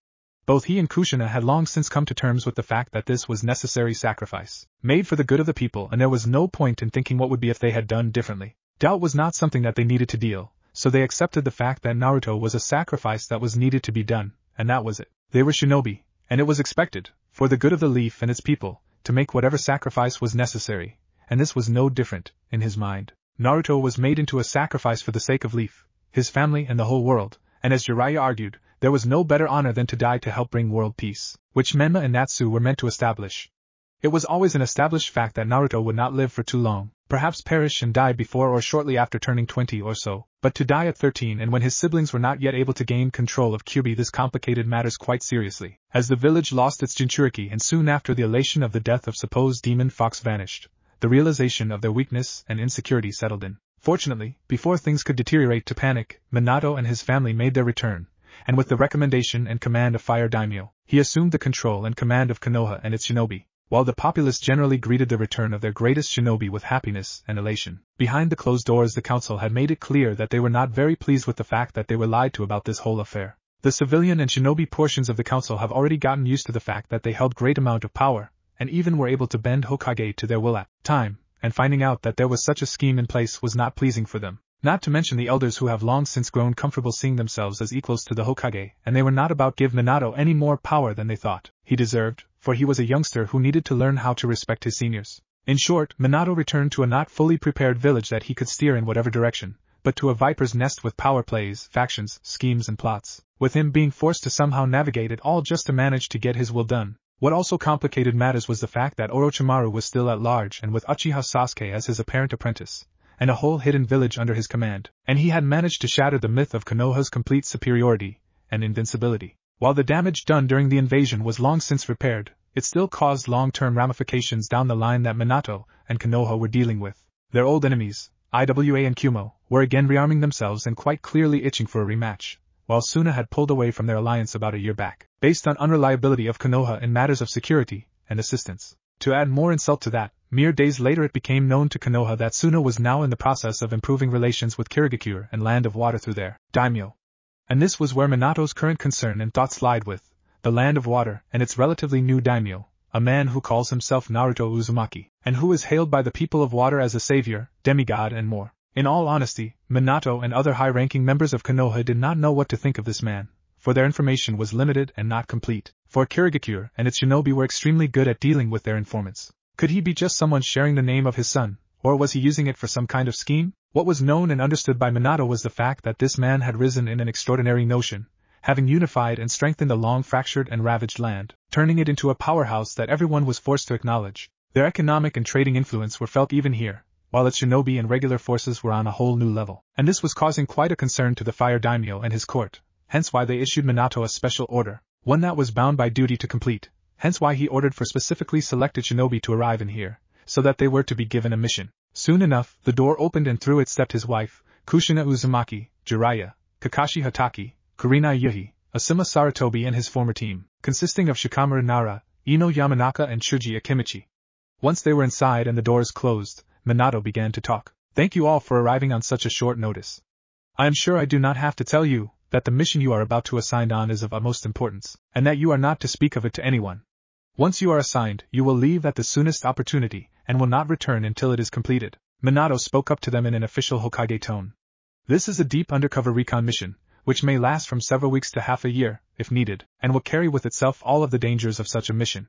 Both he and Kushina had long since come to terms with the fact that this was necessary sacrifice, made for the good of the people, and there was no point in thinking what would be if they had done differently. Doubt was not something that they needed to deal, so they accepted the fact that Naruto was a sacrifice that was needed to be done, and that was it. They were shinobi, and it was expected, for the good of the Leaf and its people, to make whatever sacrifice was necessary, and this was no different, in his mind. Naruto was made into a sacrifice for the sake of Leaf, his family and the whole world, and as Jiraiya argued, there was no better honor than to die to help bring world peace, which Menma and Natsu were meant to establish. It was always an established fact that Naruto would not live for too long, perhaps perish and die before or shortly after turning 20 or so, but to die at 13 and when his siblings were not yet able to gain control of Kyuubi, this complicated matters quite seriously. As the village lost its Jinchuriki and soon after the elation of the death of supposed Demon Fox vanished, the realization of their weakness and insecurity settled in. Fortunately, before things could deteriorate to panic, Minato and his family made their return, and with the recommendation and command of Fire Daimyo, he assumed the control and command of Konoha and its shinobi, while the populace generally greeted the return of their greatest shinobi with happiness and elation. Behind the closed doors, the council had made it clear that they were not very pleased with the fact that they were lied to about this whole affair. The civilian and shinobi portions of the council have already gotten used to the fact that they held great amount of power, and even were able to bend Hokage to their will at time, and finding out that there was such a scheme in place was not pleasing for them. Not to mention the elders who have long since grown comfortable seeing themselves as equals to the Hokage, and they were not about to give Minato any more power than they thought he deserved, for he was a youngster who needed to learn how to respect his seniors. In short, Minato returned to a not fully prepared village that he could steer in whatever direction, but to a viper's nest with power plays, factions, schemes and plots, with him being forced to somehow navigate it all just to manage to get his will done. What also complicated matters was the fact that Orochimaru was still at large and with Uchiha Sasuke as his apparent apprentice, and a whole hidden village under his command, and he had managed to shatter the myth of Konoha's complete superiority and invincibility. While the damage done during the invasion was long since repaired, it still caused long-term ramifications down the line that Minato and Konoha were dealing with. Their old enemies, Iwa and Kumo, were again rearming themselves and quite clearly itching for a rematch, while Suna had pulled away from their alliance about a year back, based on unreliability of Konoha in matters of security and assistance. To add more insult to that, mere days later it became known to Konoha that Suna was now in the process of improving relations with Kirigakure and Land of Water through their daimyo. And this was where Minato's current concern and thoughts lied with the Land of Water and its relatively new daimyo, a man who calls himself Naruto Uzumaki, and who is hailed by the people of water as a savior, demigod and more. In all honesty, Minato and other high-ranking members of Konoha did not know what to think of this man, for their information was limited and not complete, for Kirigakure and its shinobi were extremely good at dealing with their informants. Could he be just someone sharing the name of his son, or was he using it for some kind of scheme? What was known and understood by Minato was the fact that this man had risen in an extraordinary notion, having unified and strengthened the long-fractured and ravaged land, turning it into a powerhouse that everyone was forced to acknowledge. Their economic and trading influence were felt even here, while its shinobi and regular forces were on a whole new level, and this was causing quite a concern to the Fire Daimyo and his court, hence why they issued Minato a special order, one that was bound by duty to complete, hence why he ordered for specifically selected shinobi to arrive in here, so that they were to be given a mission. Soon enough, the door opened and through it stepped his wife, Kushina Uzumaki, Jiraiya, Kakashi Hatake, Kurenai Yuhi, Asuma Saratobi and his former team, consisting of Shikamaru Nara, Ino Yamanaka and Shuji Akimichi. Once they were inside and the doors closed, Minato began to talk. Thank you all for arriving on such a short notice. I am sure I do not have to tell you that the mission you are about to assign on is of utmost importance, and that you are not to speak of it to anyone. Once you are assigned, you will leave at the soonest opportunity, and will not return until it is completed. Minato spoke up to them in an official Hokage tone. This is a deep undercover recon mission, which may last from several weeks to half a year, if needed, and will carry with itself all of the dangers of such a mission.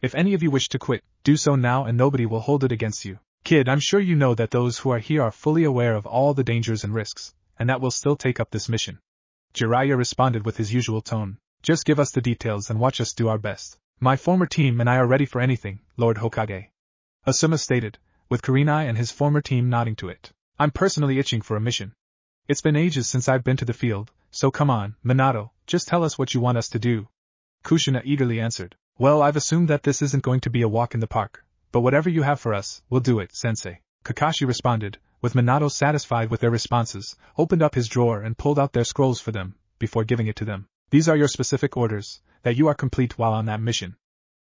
If any of you wish to quit, do so now and nobody will hold it against you. Kid, I'm sure you know that those who are here are fully aware of all the dangers and risks, and that will still take up this mission. Jiraiya responded with his usual tone. Just give us the details and watch us do our best. My former team and I are ready for anything, Lord Hokage. Asuma stated, with Kurenai and his former team nodding to it. I'm personally itching for a mission. It's been ages since I've been to the field, so come on, Minato, just tell us what you want us to do. Kushina eagerly answered. Well, I've assumed that this isn't going to be a walk in the park, but whatever you have for us, we'll do it, sensei. Kakashi responded, with Minato satisfied with their responses, opened up his drawer and pulled out their scrolls for them, before giving it to them. These are your specific orders, that you are complete while on that mission.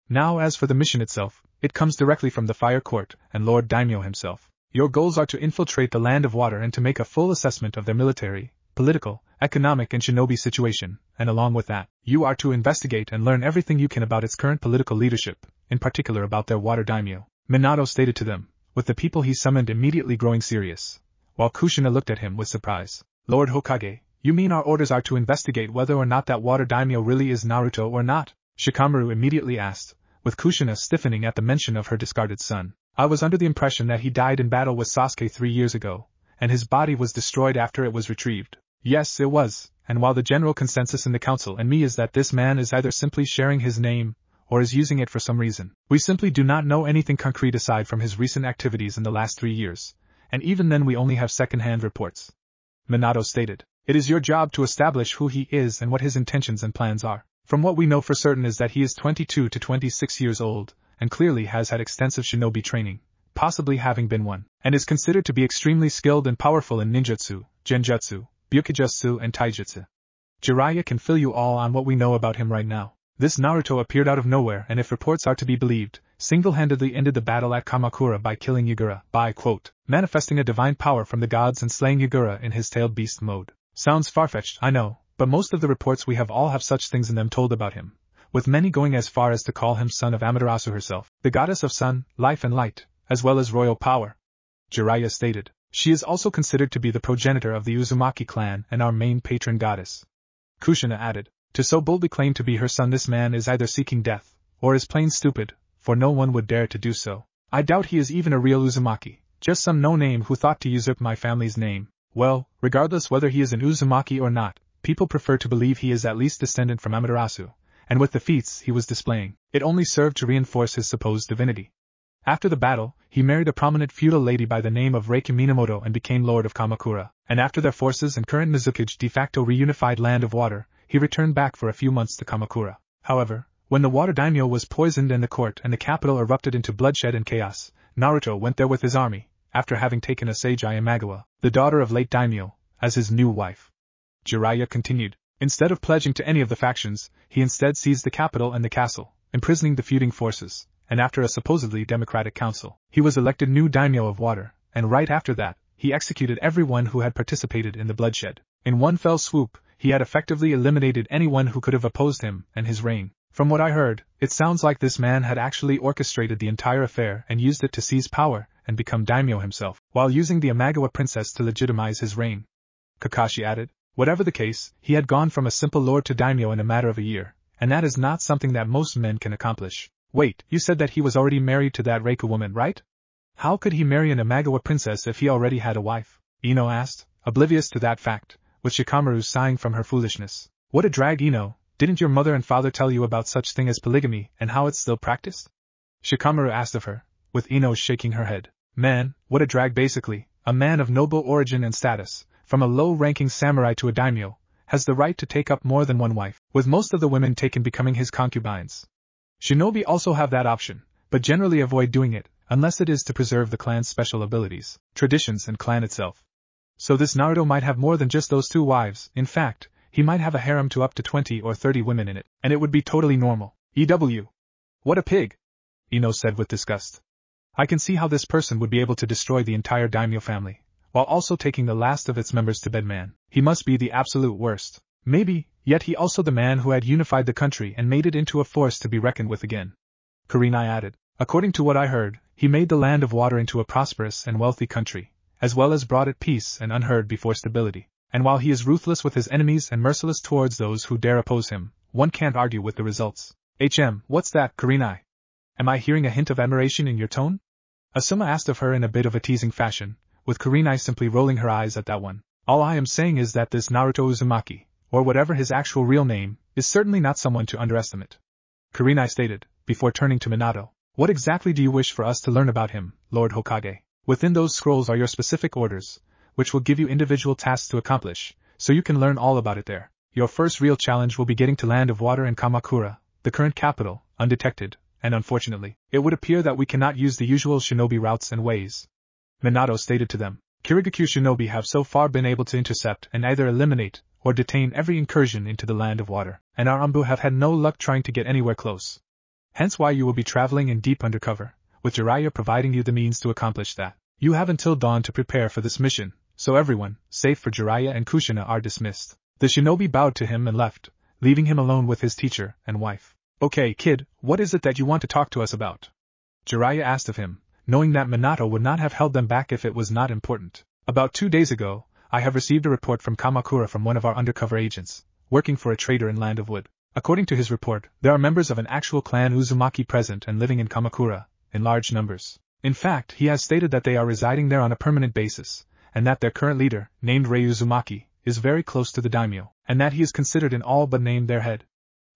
Now as for the mission itself, it comes directly from the Fire Court and Lord Daimyo himself. Your goals are to infiltrate the Land of Water and to make a full assessment of their military, political, economic and shinobi situation, and along with that, you are to investigate and learn everything you can about its current political leadership, in particular about their water daimyo. Minato stated to them, with the people he summoned immediately growing serious, while Kushina looked at him with surprise. Lord Hokage, you mean our orders are to investigate whether or not that water daimyo really is Naruto or not? Shikamaru immediately asked, with Kushina stiffening at the mention of her discarded son. I was under the impression that he died in battle with Sasuke 3 years ago, and his body was destroyed after it was retrieved. Yes, it was, and while the general consensus in the council and me is that this man is either simply sharing his name, or is using it for some reason, we simply do not know anything concrete aside from his recent activities in the last 3 years, and even then we only have second-hand reports. Minato stated, "It is your job to establish who he is and what his intentions and plans are. From what we know for certain is that he is 22 to 26 years old, and clearly has had extensive shinobi training, possibly having been one, and is considered to be extremely skilled and powerful in ninjutsu, genjutsu, byukijutsu and taijutsu. Jiraiya can fill you all on what we know about him right now. This Naruto appeared out of nowhere and if reports are to be believed, single-handedly ended the battle at Kamakura by killing Yagura, by, quote, manifesting a divine power from the gods and slaying Yagura in his tailed beast mode. Sounds far-fetched, I know, but most of the reports we have all have such things in them told about him, with many going as far as to call him son of Amaterasu herself, the goddess of sun, life and light, as well as royal power." Jiraiya stated, "She is also considered to be the progenitor of the Uzumaki clan and our main patron goddess." Kushina added, "To so boldly claim to be her son, this man is either seeking death, or is plain stupid, for no one would dare to do so. I doubt he is even a real Uzumaki, just some no-name who thought to usurp my family's name. Well, regardless whether he is an Uzumaki or not, people prefer to believe he is at least descendant from Amaterasu, and with the feats he was displaying, it only served to reinforce his supposed divinity. After the battle, he married a prominent feudal lady by the name of Reiki Minamoto and became lord of Kamakura, and after their forces and current Mizukage de facto reunified Land of Water, he returned back for a few months to Kamakura. However, when the water daimyo was poisoned and the court and the capital erupted into bloodshed and chaos, Naruto went there with his army, after having taken Asagi Imagawa, the daughter of late daimyo, as his new wife." Jiraiya continued, "Instead of pledging to any of the factions, he instead seized the capital and the castle, imprisoning the feuding forces, and after a supposedly democratic council, he was elected new daimyo of water, and right after that, he executed everyone who had participated in the bloodshed. In one fell swoop, he had effectively eliminated anyone who could have opposed him and his reign. From what I heard, it sounds like this man had actually orchestrated the entire affair and used it to seize power and become daimyo himself, while using the Imagawa princess to legitimize his reign." Kakashi added, "Whatever the case, he had gone from a simple lord to daimyo in a matter of a year, and that is not something that most men can accomplish." "Wait, you said that he was already married to that Reika woman, right? How could he marry an Imagawa princess if he already had a wife?" Ino asked, oblivious to that fact, with Shikamaru sighing from her foolishness. "What a drag, Ino, didn't your mother and father tell you about such thing as polygamy and how it's still practiced?" Shikamaru asked of her, with Ino shaking her head. "Man, what a drag basically, a man of noble origin and status, from a low-ranking samurai to a daimyo, has the right to take up more than one wife, with most of the women taken becoming his concubines. Shinobi also have that option, but generally avoid doing it, unless it is to preserve the clan's special abilities, traditions and clan itself. So this Naruto might have more than just those 2 wives, in fact, he might have a harem to up to 20 or 30 women in it, and it would be totally normal. EW. What a pig!" Ino said with disgust. "I can see how this person would be able to destroy the entire daimyo family, while also taking the last of its members to bed. Man, he must be the absolute worst. Maybe, yet he also the man who had unified the country and made it into a force to be reckoned with again." Kurenai added, "According to what I heard, he made the Land of Water into a prosperous and wealthy country, as well as brought it peace and unheard before stability, and while he is ruthless with his enemies and merciless towards those who dare oppose him, one can't argue with the results." What's that, Kurenai? Am I hearing a hint of admiration in your tone?" Asuma asked of her in a bit of a teasing fashion, with Kurenai simply rolling her eyes at that one. "All I am saying is that this Naruto Uzumaki, or whatever his actual real name, is certainly not someone to underestimate." Kurenai stated, before turning to Minato, "What exactly do you wish for us to learn about him, Lord Hokage? Within those scrolls are your specific orders, which will give you individual tasks to accomplish, so you can learn all about it there. Your first real challenge will be getting to Land of Water and Kamakura, the current capital, undetected, and unfortunately, it would appear that we cannot use the usual shinobi routes and ways." Minato stated to them, "Kirigakure shinobi have so far been able to intercept and either eliminate or detain every incursion into the Land of Water, and our Anbu have had no luck trying to get anywhere close. Hence why you will be traveling in deep undercover, with Jiraiya providing you the means to accomplish that. You have until dawn to prepare for this mission, so everyone, save for Jiraiya and Kushina, are dismissed." The shinobi bowed to him and left, leaving him alone with his teacher and wife. "Okay, kid, what is it that you want to talk to us about?" Jiraiya asked of him, knowing that Minato would not have held them back if it was not important. "About 2 days ago, I have received a report from Kamakura from one of our undercover agents, working for a trader in Land of Wood. According to his report, there are members of an actual clan Uzumaki present and living in Kamakura, in large numbers. In fact, he has stated that they are residing there on a permanent basis, and that their current leader, named Rei Uzumaki, is very close to the daimyo, and that he is considered in all but name their head.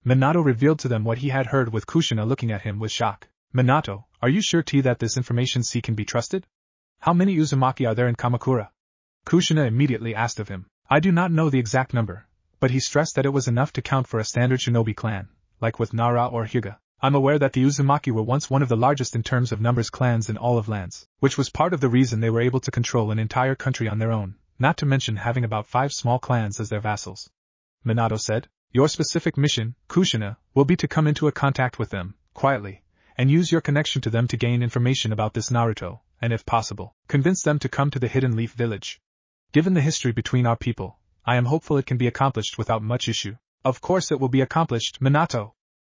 Minato revealed to them what he had heard, with Kushina looking at him with shock. Minato, are you sure that this information can be trusted? How many Uzumaki are there in Kamakura? Kushina immediately asked of him. I do not know the exact number, but he stressed that it was enough to count for a standard shinobi clan, like with Nara or Hyuga. I'm aware that the Uzumaki were once one of the largest in terms of numbers clans in all of lands, which was part of the reason they were able to control an entire country on their own, not to mention having about 5 small clans as their vassals. Minato said, your specific mission, Kushina, will be to come into a contact with them, quietly, and use your connection to them to gain information about this Naruto, and if possible, convince them to come to the Hidden Leaf Village. Given the history between our people, I am hopeful it can be accomplished without much issue. Of course it will be accomplished, Minato.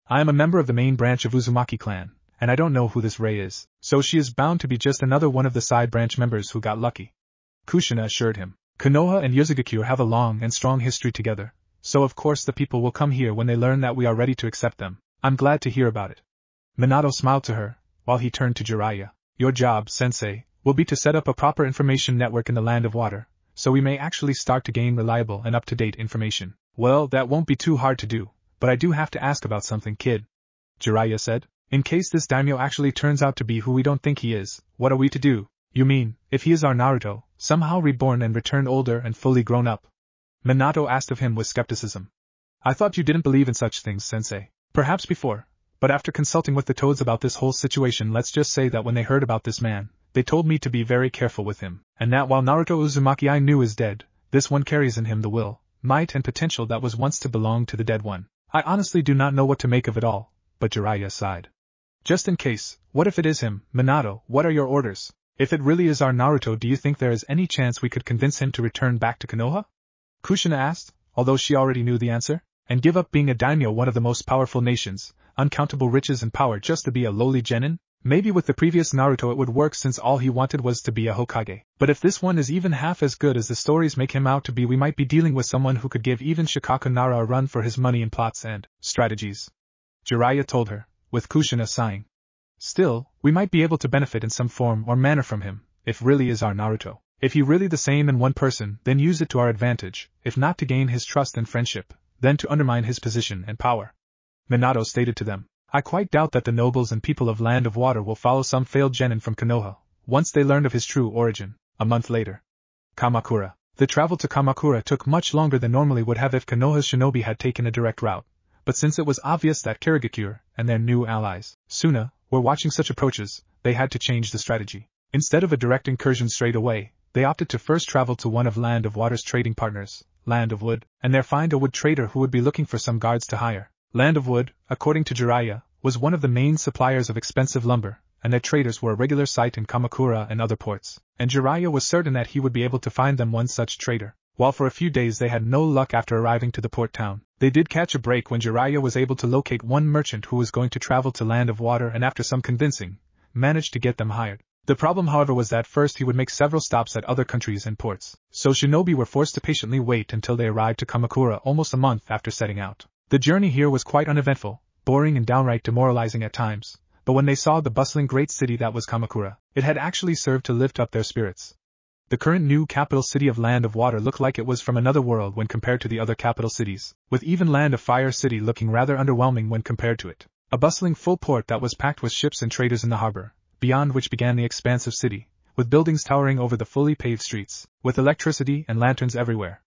I am a member of the main branch of Uzumaki clan, and I don't know who this Rei is, so she is bound to be just another one of the side branch members who got lucky. Kushina assured him. Konoha and Uzumaki have a long and strong history together, so of course the people will come here when they learn that we are ready to accept them. I'm glad to hear about it. Minato smiled to her, while he turned to Jiraiya. Your job, sensei, will be to set up a proper information network in the Land of Water, so we may actually start to gain reliable and up-to-date information. Well, that won't be too hard to do, but I do have to ask about something, kid. Jiraiya said. In case this daimyo actually turns out to be who we don't think he is, what are we to do? You mean, if he is our Naruto, somehow reborn and returned older and fully grown up? Minato asked of him with skepticism. I thought you didn't believe in such things, sensei. Perhaps before, but after consulting with the Toads about this whole situation, let's just say that when they heard about this man, they told me to be very careful with him, and that while Naruto Uzumaki I knew is dead, this one carries in him the will, might and potential that was once to belong to the dead one. I honestly do not know what to make of it all, but Jiraiya sighed. Just in case, what if it is him, Minato, what are your orders? If it really is our Naruto, do you think there is any chance we could convince him to return back to Konoha? Kushina asked, although she already knew the answer, and give up being a daimyo, one of the most powerful nations, uncountable riches and power, just to be a lowly genin? Maybe with the previous Naruto it would work, since all he wanted was to be a Hokage. But if this one is even half as good as the stories make him out to be, we might be dealing with someone who could give even Shikaku Nara a run for his money in plots and strategies. Jiraiya told her, with Kushina sighing. Still, we might be able to benefit in some form or manner from him, if really is our Naruto. If he really the same in one person, then use it to our advantage, if not to gain his trust and friendship, then to undermine his position and power. Minato stated to them. I quite doubt that the nobles and people of Land of Water will follow some failed genin from Konoha, once they learned of his true origin. A month later. Kamakura. The travel to Kamakura took much longer than normally would have if Konoha's shinobi had taken a direct route, but since it was obvious that Karigakure, and their new allies, Suna, were watching such approaches, they had to change the strategy. Instead of a direct incursion straight away, they opted to first travel to one of Land of Water's trading partners, Land of Wood, and there find a wood trader who would be looking for some guards to hire. Land of Wood, according to Jiraiya, was one of the main suppliers of expensive lumber, and their traders were a regular sight in Kamakura and other ports, and Jiraiya was certain that he would be able to find them one such trader. While for a few days they had no luck after arriving to the port town, they did catch a break when Jiraiya was able to locate one merchant who was going to travel to Land of Water, and after some convincing, managed to get them hired. The problem, however, was that first he would make several stops at other countries and ports, so shinobi were forced to patiently wait until they arrived to Kamakura almost a month after setting out. The journey here was quite uneventful, boring and downright demoralizing at times, but when they saw the bustling great city that was Kamakura, it had actually served to lift up their spirits. The current new capital city of Land of Water looked like it was from another world when compared to the other capital cities, with even Land of Fire City looking rather underwhelming when compared to it. A bustling full port that was packed with ships and traders in the harbor, beyond which began the expansive city, with buildings towering over the fully paved streets, with electricity and lanterns everywhere.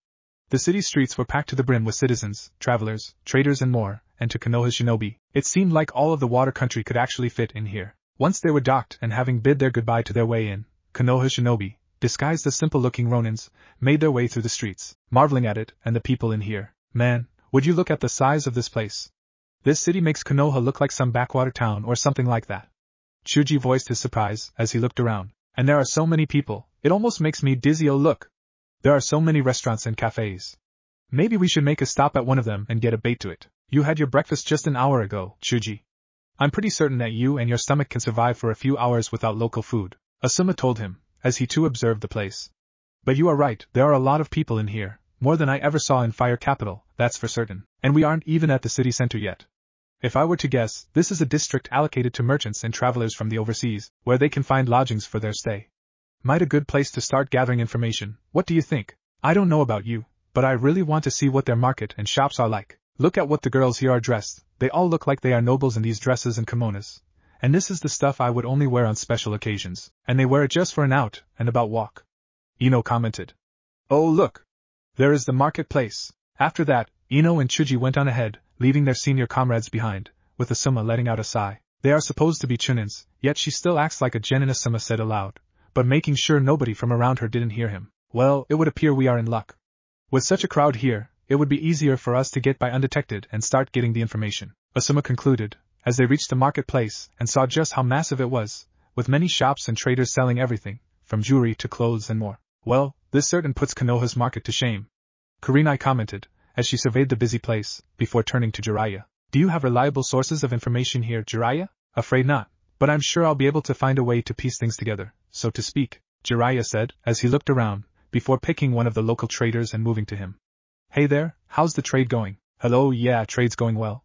The city streets were packed to the brim with citizens, travelers, traders and more, and to Konoha's shinobi, it seemed like all of the water country could actually fit in here. Once they were docked and having bid their goodbye to their way in, Konoha's shinobi, disguised as simple-looking ronins, made their way through the streets, marveling at it and the people in here. Man, would you look at the size of this place? This city makes Konoha look like some backwater town or something like that. Chuji voiced his surprise as he looked around. And there are so many people, it almost makes me dizzy. Oh look! There are so many restaurants and cafes. Maybe we should make a stop at one of them and get a bait to it. You had your breakfast just an hour ago, Chuji. I'm pretty certain that you and your stomach can survive for a few hours without local food, Asuma told him, as he too observed the place. But you are right, there are a lot of people in here, more than I ever saw in Fire Capital, that's for certain, and we aren't even at the city center yet. If I were to guess, this is a district allocated to merchants and travelers from the overseas, where they can find lodgings for their stay. Might a good place to start gathering information, what do you think? I don't know about you, but I really want to see what their market and shops are like. Look at what the girls here are dressed, they all look like they are nobles in these dresses and kimonos. And this is the stuff I would only wear on special occasions, and they wear it just for an out and about walk. Ino commented. Oh look! There is the marketplace. After that, Ino and Chuji went on ahead, leaving their senior comrades behind, with Asuma letting out a sigh. They are supposed to be Chunins, yet she still acts like a genin, Asuma said aloud, but making sure nobody from around her didn't hear him. Well, it would appear we are in luck. With such a crowd here, it would be easier for us to get by undetected and start getting the information, Asuma concluded, as they reached the marketplace and saw just how massive it was, with many shops and traders selling everything, from jewelry to clothes and more. Well, this certain puts Konoha's market to shame, Kurenai commented, as she surveyed the busy place, before turning to Jiraiya. Do you have reliable sources of information here, Jiraiya? Afraid not, but I'm sure I'll be able to find a way to piece things together, so to speak, Jiraiya said, as he looked around, before picking one of the local traders and moving to him. Hey there, how's the trade going? Hello, yeah, trade's going well.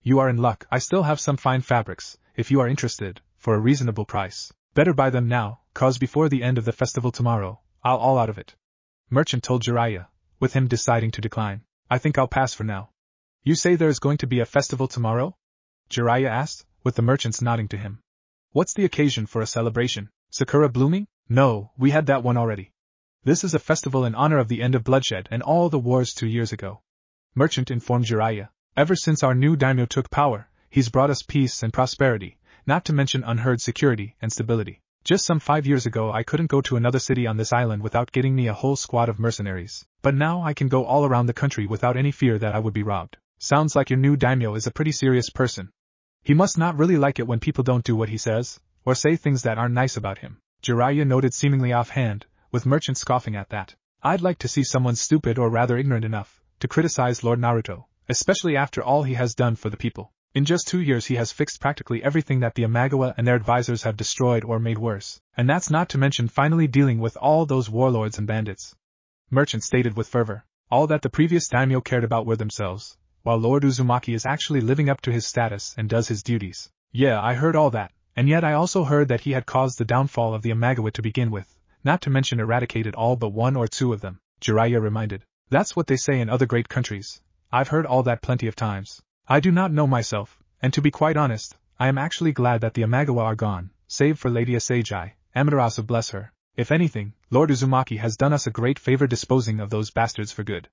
You are in luck, I still have some fine fabrics, if you are interested, for a reasonable price. Better buy them now, cause before the end of the festival tomorrow, I'll all out of it. Merchant told Jiraiya, with him deciding to decline. I think I'll pass for now. You say there is going to be a festival tomorrow? Jiraiya asked, with the merchants nodding to him. What's the occasion for a celebration? Sakura blooming? No, we had that one already. This is a festival in honor of the end of bloodshed and all the wars 2 years ago. Merchant informed Jiraiya. Ever since our new daimyo took power, he's brought us peace and prosperity, not to mention unheard security and stability. Just some 5 years ago I couldn't go to another city on this island without getting me a whole squad of mercenaries, but now I can go all around the country without any fear that I would be robbed. Sounds like your new daimyo is a pretty serious person. He must not really like it when people don't do what he says, or say things that aren't nice about him, Jiraiya noted seemingly offhand, with Merchant scoffing at that. I'd like to see someone stupid or rather ignorant enough to criticize Lord Naruto, especially after all he has done for the people. In just 2 years he has fixed practically everything that the Amagawa and their advisors have destroyed or made worse, and that's not to mention finally dealing with all those warlords and bandits. Merchant stated with fervor. All that the previous daimyo cared about were themselves, while Lord Uzumaki is actually living up to his status and does his duties. Yeah, I heard all that, and yet I also heard that he had caused the downfall of the Amagawa to begin with, not to mention eradicated all but 1 or 2 of them, Jiraiya reminded. That's what they say in other great countries. I've heard all that plenty of times. I do not know myself, and to be quite honest, I am actually glad that the Amagawa are gone, save for Lady Asagi, Amaterasu bless her. If anything, Lord Uzumaki has done us a great favor disposing of those bastards for good.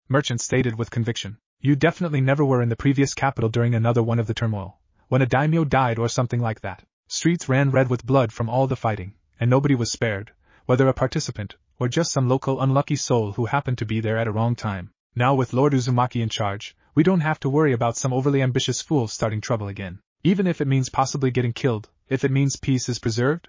Merchant stated with conviction. You definitely never were in the previous capital during another one of the turmoil, when a daimyo died or something like that. Streets ran red with blood from all the fighting, and nobody was spared, whether a participant, or just some local unlucky soul who happened to be there at a wrong time. Now with Lord Uzumaki in charge, we don't have to worry about some overly ambitious fool starting trouble again. Even if it means possibly getting killed, if it means peace is preserved?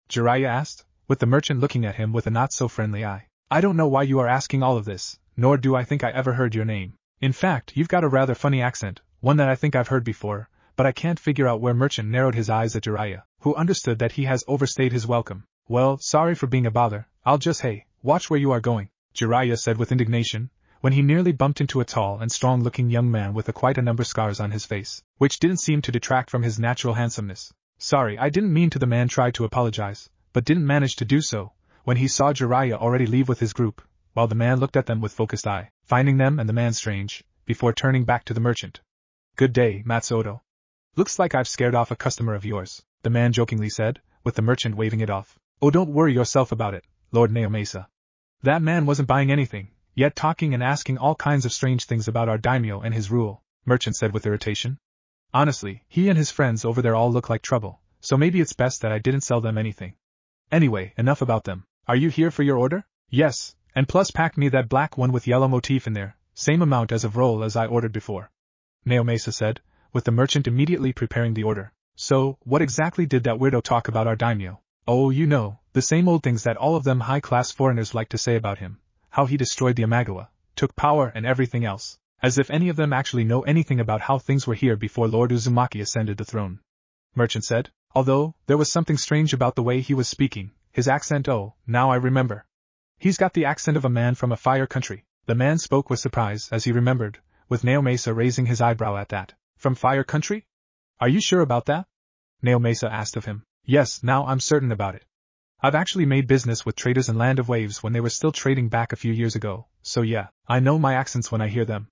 Jiraiya asked, with the merchant looking at him with a not-so-friendly eye. I don't know why you are asking all of this, nor do I think I ever heard your name. In fact, you've got a rather funny accent, one that I think I've heard before, but I can't figure out where. Merchant narrowed his eyes at Jiraiya, who understood that he has overstayed his welcome. Well, sorry for being a bother, I'll just watch where you are going, Jiraiya said with indignation, when he nearly bumped into a tall and strong-looking young man with quite a number of scars on his face, which didn't seem to detract from his natural handsomeness. Sorry, I didn't mean to. The man tried to apologize, but didn't manage to do so, when he saw Jiraiya already leave with his group, while the man looked at them with focused eye, finding them and the man strange, before turning back to the merchant. Good day, Matsuoto. Looks like I've scared off a customer of yours, the man jokingly said, with the merchant waving it off. Oh, don't worry yourself about it, Lord Naomasa. That man wasn't buying anything, yet talking and asking all kinds of strange things about our daimyo and his rule, Merchant said with irritation. Honestly, he and his friends over there all look like trouble, so maybe it's best that I didn't sell them anything. Anyway, enough about them. Are you here for your order? Yes, and plus pack me that black one with yellow motif in there, same amount as of roll as I ordered before, Naomasa said, with the merchant immediately preparing the order. So, what exactly did that weirdo talk about our daimyo? Oh, you know, the same old things that all of them high-class foreigners like to say about him. How he destroyed the Amagawa, took power and everything else, as if any of them actually know anything about how things were here before Lord Uzumaki ascended the throne. Merchant said, although there was something strange about the way he was speaking, his accent. Oh, now I remember. He's got the accent of a man from a fire country. The man spoke with surprise as he remembered, with Naomasa raising his eyebrow at that. From Fire Country? Are you sure about that? Naomasa asked of him. Yes, now I'm certain about it. I've actually made business with traders in Land of Waves when they were still trading back a few years ago, so yeah, I know my accents when I hear them.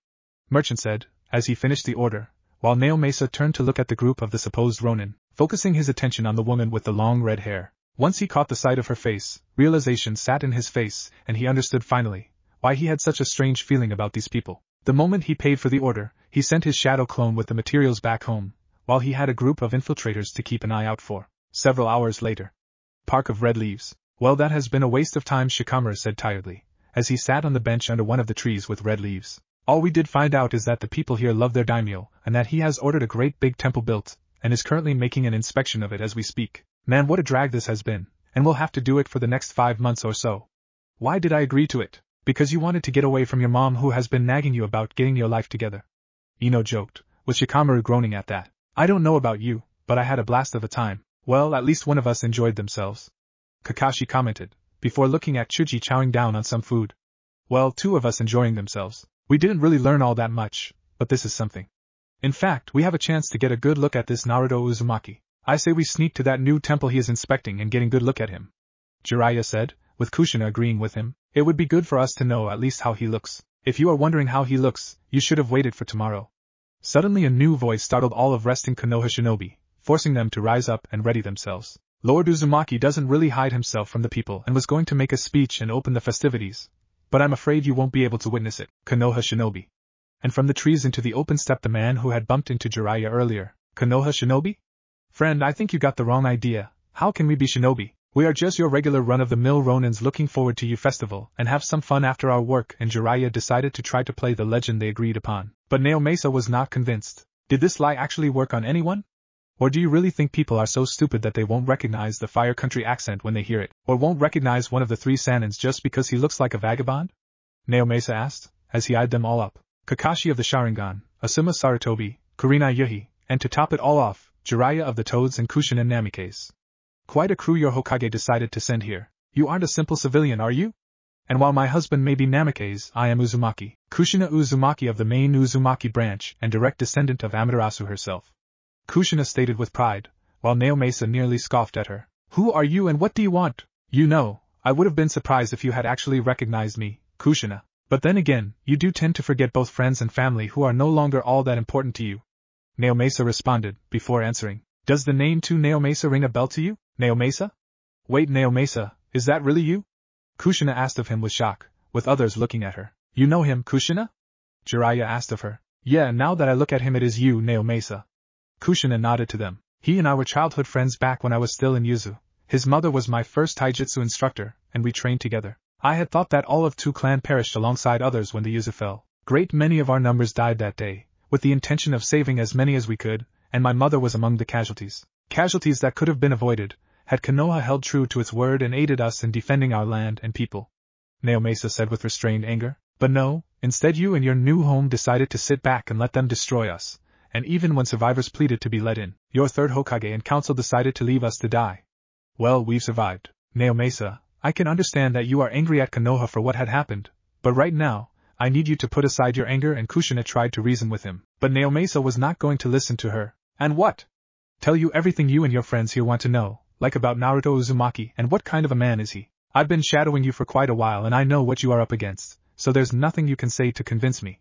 Merchant said, as he finished the order, while Naomasa turned to look at the group of the supposed Ronin, focusing his attention on the woman with the long red hair. Once he caught the sight of her face, realization sat in his face, and he understood finally why he had such a strange feeling about these people. The moment he paid for the order, he sent his shadow clone with the materials back home, while he had a group of infiltrators to keep an eye out for. Several hours later. Park of Red Leaves. Well, that has been a waste of time, Shikamaru said tiredly, as he sat on the bench under one of the trees with red leaves. All we did find out is that the people here love their daimyo, and that he has ordered a great big temple built, and is currently making an inspection of it as we speak. Man, what a drag this has been, and we'll have to do it for the next 5 months or so. Why did I agree to it? Because you wanted to get away from your mom who has been nagging you about getting your life together. Ino joked, with Shikamaru groaning at that. I don't know about you, but I had a blast of a time. Well, at least one of us enjoyed themselves. Kakashi commented, before looking at Chuji chowing down on some food. Well, 2 of us enjoying themselves. We didn't really learn all that much, but this is something. In fact, we have a chance to get a good look at this Naruto Uzumaki. I say we sneak to that new temple he is inspecting and get a good look at him. Jiraiya said, with Kushina agreeing with him. It would be good for us to know at least how he looks. If you are wondering how he looks, you should have waited for tomorrow. Suddenly a new voice startled all of resting Konoha shinobi, forcing them to rise up and ready themselves. Lord Uzumaki doesn't really hide himself from the people and was going to make a speech and open the festivities. But I'm afraid you won't be able to witness it, Konoha shinobi. And from the trees into the open stepped the man who had bumped into Jiraiya earlier. Konoha shinobi? Friend, I think you got the wrong idea. How can we be shinobi? We are just your regular run-of-the-mill Ronins looking forward to your festival and have some fun after our work, and Jiraiya decided to try to play the legend they agreed upon. But Naomasa was not convinced. Did this lie actually work on anyone? Or do you really think people are so stupid that they won't recognize the Fire Country accent when they hear it, or won't recognize one of the 3 Sanins just because he looks like a vagabond? Naomasa asked, as he eyed them all up. Kakashi of the Sharingan, Asuma Sarutobi, Kurenai Yuhi, and to top it all off, Jiraiya of the Toads and Kushina Namikaze. Quite a crew your Hokage decided to send here. You aren't a simple civilian, are you? And while my husband may be Namikaze, I am Uzumaki, Kushina Uzumaki of the main Uzumaki branch and direct descendant of Amaterasu herself. Kushina stated with pride, while Naomasa nearly scoffed at her. Who are you and what do you want? You know, I would have been surprised if you had actually recognized me, Kushina. But then again, you do tend to forget both friends and family who are no longer all that important to you. Naomasa responded, before answering. Does the name 2 Naomasa ring a bell to you, Naomasa? Wait, Naomasa, is that really you? Kushina asked of him with shock, with others looking at her. You know him, Kushina? Jiraiya asked of her. Yeah, now that I look at him it is you, Naomasa. Kushina nodded to them. He and I were childhood friends back when I was still in Yuzu. His mother was my first taijutsu instructor, and we trained together. I had thought that all of 2 clan perished alongside others when the Yuzu fell. Great many of our numbers died that day, with the intention of saving as many as we could, and my mother was among the casualties. Casualties that could have been avoided, had Konoha held true to its word and aided us in defending our land and people. Naomasa said with restrained anger. But no, instead you and your new home decided to sit back and let them destroy us, and even when survivors pleaded to be let in, your 3rd Hokage and council decided to leave us to die. Well, we've survived. Naomasa, I can understand that you are angry at Konoha for what had happened, but right now, I need you to put aside your anger, and Kushina tried to reason with him. But Naomasa was not going to listen to her. And what? Tell you everything you and your friends here want to know, like about Naruto Uzumaki and what kind of a man is he. I've been shadowing you for quite a while and I know what you are up against, so there's nothing you can say to convince me.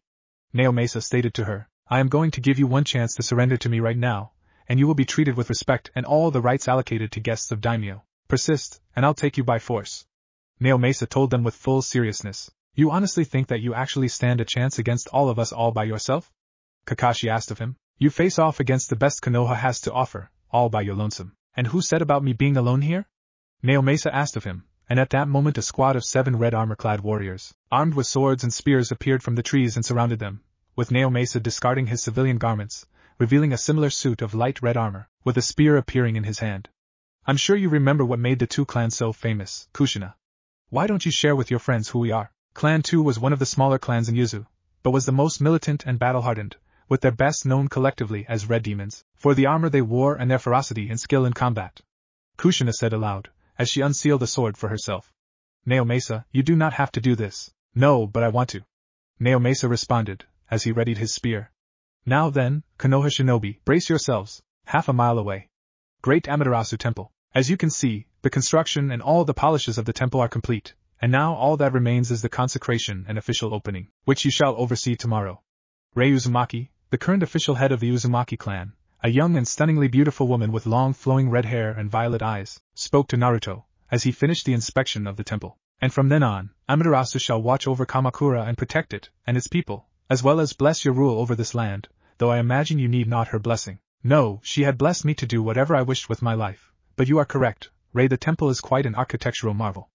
Naomasa stated to her, I am going to give you one chance to surrender to me right now, and you will be treated with respect and all the rights allocated to guests of daimyo. Persist, and I'll take you by force. Naomasa told them with full seriousness. You honestly think that you actually stand a chance against all of us all by yourself? Kakashi asked of him. You face off against the best Konoha has to offer, all by your lonesome. And who said about me being alone here? Naomasa asked of him, and at that moment a squad of 7 red armor-clad warriors, armed with swords and spears, appeared from the trees and surrounded them, with Naomasa discarding his civilian garments, revealing a similar suit of light red armor, with a spear appearing in his hand. I'm sure you remember what made the 2 clans so famous, Kushina. Why don't you share with your friends who we are? Clan 2 was one of the smaller clans in Yuzu, but was the most militant and battle-hardened, with their best known collectively as Red Demons, for the armor they wore and their ferocity and skill in combat. Kushina said aloud, as she unsealed a sword for herself. Naomasa, you do not have to do this. No, but I want to. Naomasa responded, as he readied his spear. Now then, Konoha Shinobi, brace yourselves, half a mile away. Great Amaterasu Temple. As you can see, the construction and all the polishes of the temple are complete, and now all that remains is the consecration and official opening, which you shall oversee tomorrow. Rei Uzumaki, the current official head of the Uzumaki clan, a young and stunningly beautiful woman with long flowing red hair and violet eyes, spoke to Naruto, as he finished the inspection of the temple. And from then on, Amaterasu shall watch over Kamakura and protect it, and its people, as well as bless your rule over this land, though I imagine you need not her blessing. No, she had blessed me to do whatever I wished with my life. But you are correct, Rei, the temple is quite an architectural marvel.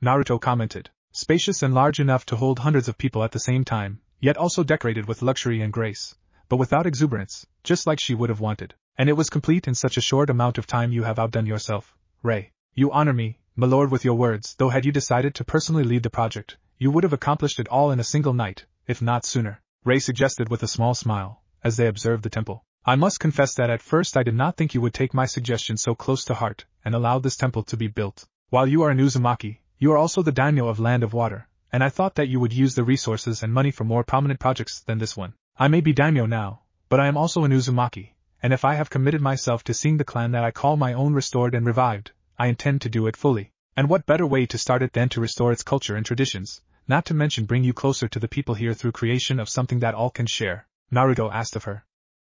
Naruto commented. Spacious and large enough to hold hundreds of people at the same time, yet also decorated with luxury and grace, but without exuberance, just like she would have wanted. And it was complete in such a short amount of time. You have outdone yourself, Rei. You honor me, my lord, with your words, though had you decided to personally lead the project, you would have accomplished it all in a single night, if not sooner, Rei suggested with a small smile, as they observed the temple. I must confess that at first I did not think you would take my suggestion so close to heart, and allow this temple to be built. While you are an Uzumaki, you are also the daimyo of Land of Water, and I thought that you would use the resources and money for more prominent projects than this one. I may be daimyo now, but I am also an Uzumaki, and if I have committed myself to seeing the clan that I call my own restored and revived, I intend to do it fully. And what better way to start it than to restore its culture and traditions, not to mention bring you closer to the people here through creation of something that all can share? Naruto asked of her.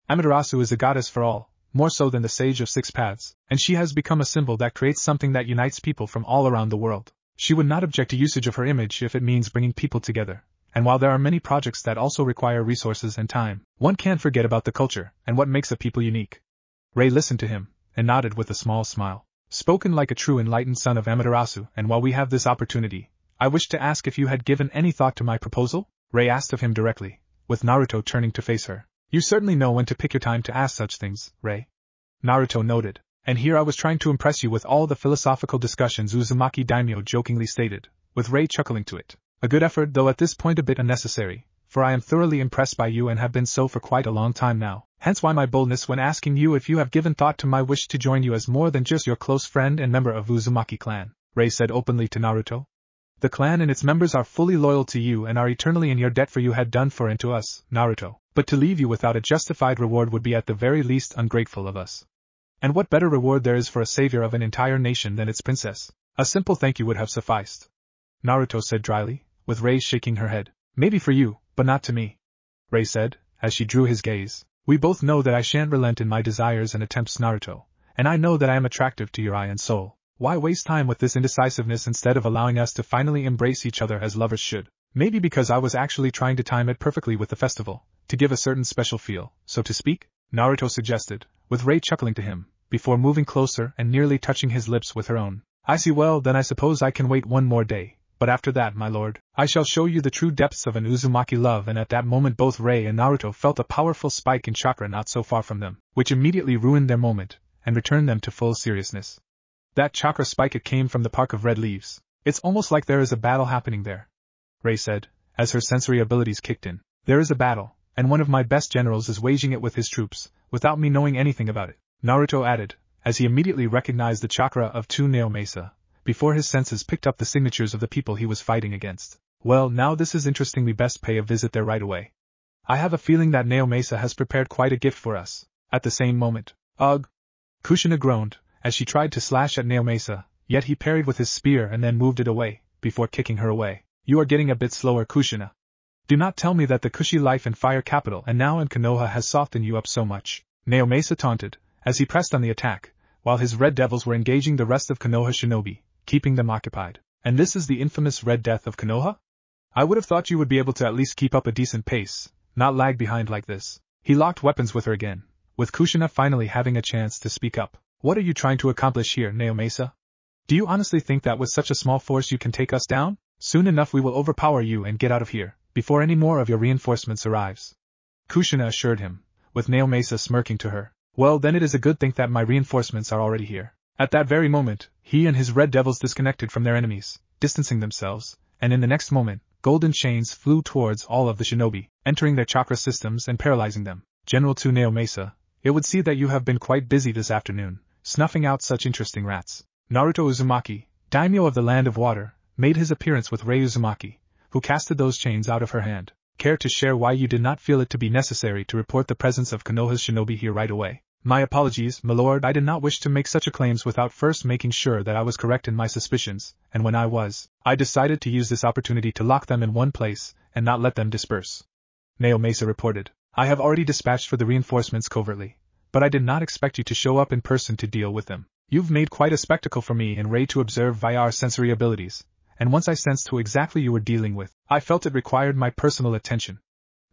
Amaterasu is a goddess for all, more so than the Sage of Six Paths, and she has become a symbol that creates something that unites people from all around the world. She would not object to usage of her image if it means bringing people together. And while there are many projects that also require resources and time, one can't forget about the culture and what makes a people unique. Rei listened to him, and nodded with a small smile. Spoken like a true enlightened son of Amaterasu, and while we have this opportunity, I wish to ask if you had given any thought to my proposal? Rei asked of him directly, with Naruto turning to face her. You certainly know when to pick your time to ask such things, Rei. Naruto noted. And here I was trying to impress you with all the philosophical discussions, Uzumaki daimyo jokingly stated, with Rei chuckling to it. A good effort, though at this point a bit unnecessary, for I am thoroughly impressed by you and have been so for quite a long time now. Hence why my boldness when asking you if you have given thought to my wish to join you as more than just your close friend and member of Uzumaki clan, Rei said openly to Naruto. The clan and its members are fully loyal to you and are eternally in your debt for you had done for and to us, Naruto, but to leave you without a justified reward would be at the very least ungrateful of us. And what better reward there is for a savior of an entire nation than its princess? A simple thank you would have sufficed. Naruto said dryly, with Rei shaking her head. Maybe for you, but not to me. Rei said, as she drew his gaze. We both know that I shan't relent in my desires and attempts, Naruto, and I know that I am attractive to your eye and soul. Why waste time with this indecisiveness instead of allowing us to finally embrace each other as lovers should? Maybe because I was actually trying to time it perfectly with the festival, to give a certain special feel, so to speak? Naruto suggested, with Rei chuckling to him, before moving closer and nearly touching his lips with her own. I see. Well, then I suppose I can wait one more day, but after that, my lord, I shall show you the true depths of an Uzumaki love. And at that moment both Rei and Naruto felt a powerful spike in chakra not so far from them, which immediately ruined their moment, and returned them to full seriousness. That chakra spike, it came from the Park of Red Leaves. It's almost like there is a battle happening there, Rei said, as her sensory abilities kicked in. There is a battle, and one of my best generals is waging it with his troops, without me knowing anything about it, Naruto added, as he immediately recognized the chakra of two Naomasa, before his senses picked up the signatures of the people he was fighting against. Well, now this is interesting. We best pay a visit there right away. I have a feeling that Naomasa has prepared quite a gift for us. At the same moment, ugh! Kushina groaned, as she tried to slash at Naomasa, yet he parried with his spear and then moved it away, before kicking her away. You are getting a bit slower, Kushina. Do not tell me that the Kushi life and fire capital and now in Konoha has softened you up so much, Naomasa taunted, as he pressed on the attack, while his Red Devils were engaging the rest of Konoha shinobi, keeping them occupied. And this is the infamous Red Death of Konoha? I would have thought you would be able to at least keep up a decent pace, not lag behind like this. He locked weapons with her again, with Kushina finally having a chance to speak up. What are you trying to accomplish here, Naomasa? Do you honestly think that with such a small force you can take us down? Soon enough we will overpower you and get out of here, before any more of your reinforcements arrives. Kushina assured him, with Naomasa smirking to her. Well, then it is a good thing that my reinforcements are already here. At that very moment, he and his Red Devils disconnected from their enemies, distancing themselves, and in the next moment, golden chains flew towards all of the shinobi, entering their chakra systems and paralyzing them. General to Naomasa, it would seem that you have been quite busy this afternoon, snuffing out such interesting rats. Naruto Uzumaki, daimyo of the Land of Water, made his appearance with Rei Uzumaki, who casted those chains out of her hand. Care to share why you did not feel it to be necessary to report the presence of Konoha's shinobi here right away? My apologies, my lord, I did not wish to make such claims without first making sure that I was correct in my suspicions, and when I decided to use this opportunity to lock them in one place, and not let them disperse. Naomasa reported. I have already dispatched for the reinforcements covertly, but I did not expect you to show up in person to deal with them. You've made quite a spectacle for me and Ray to observe via our sensory abilities, and once I sensed who exactly you were dealing with, I felt it required my personal attention.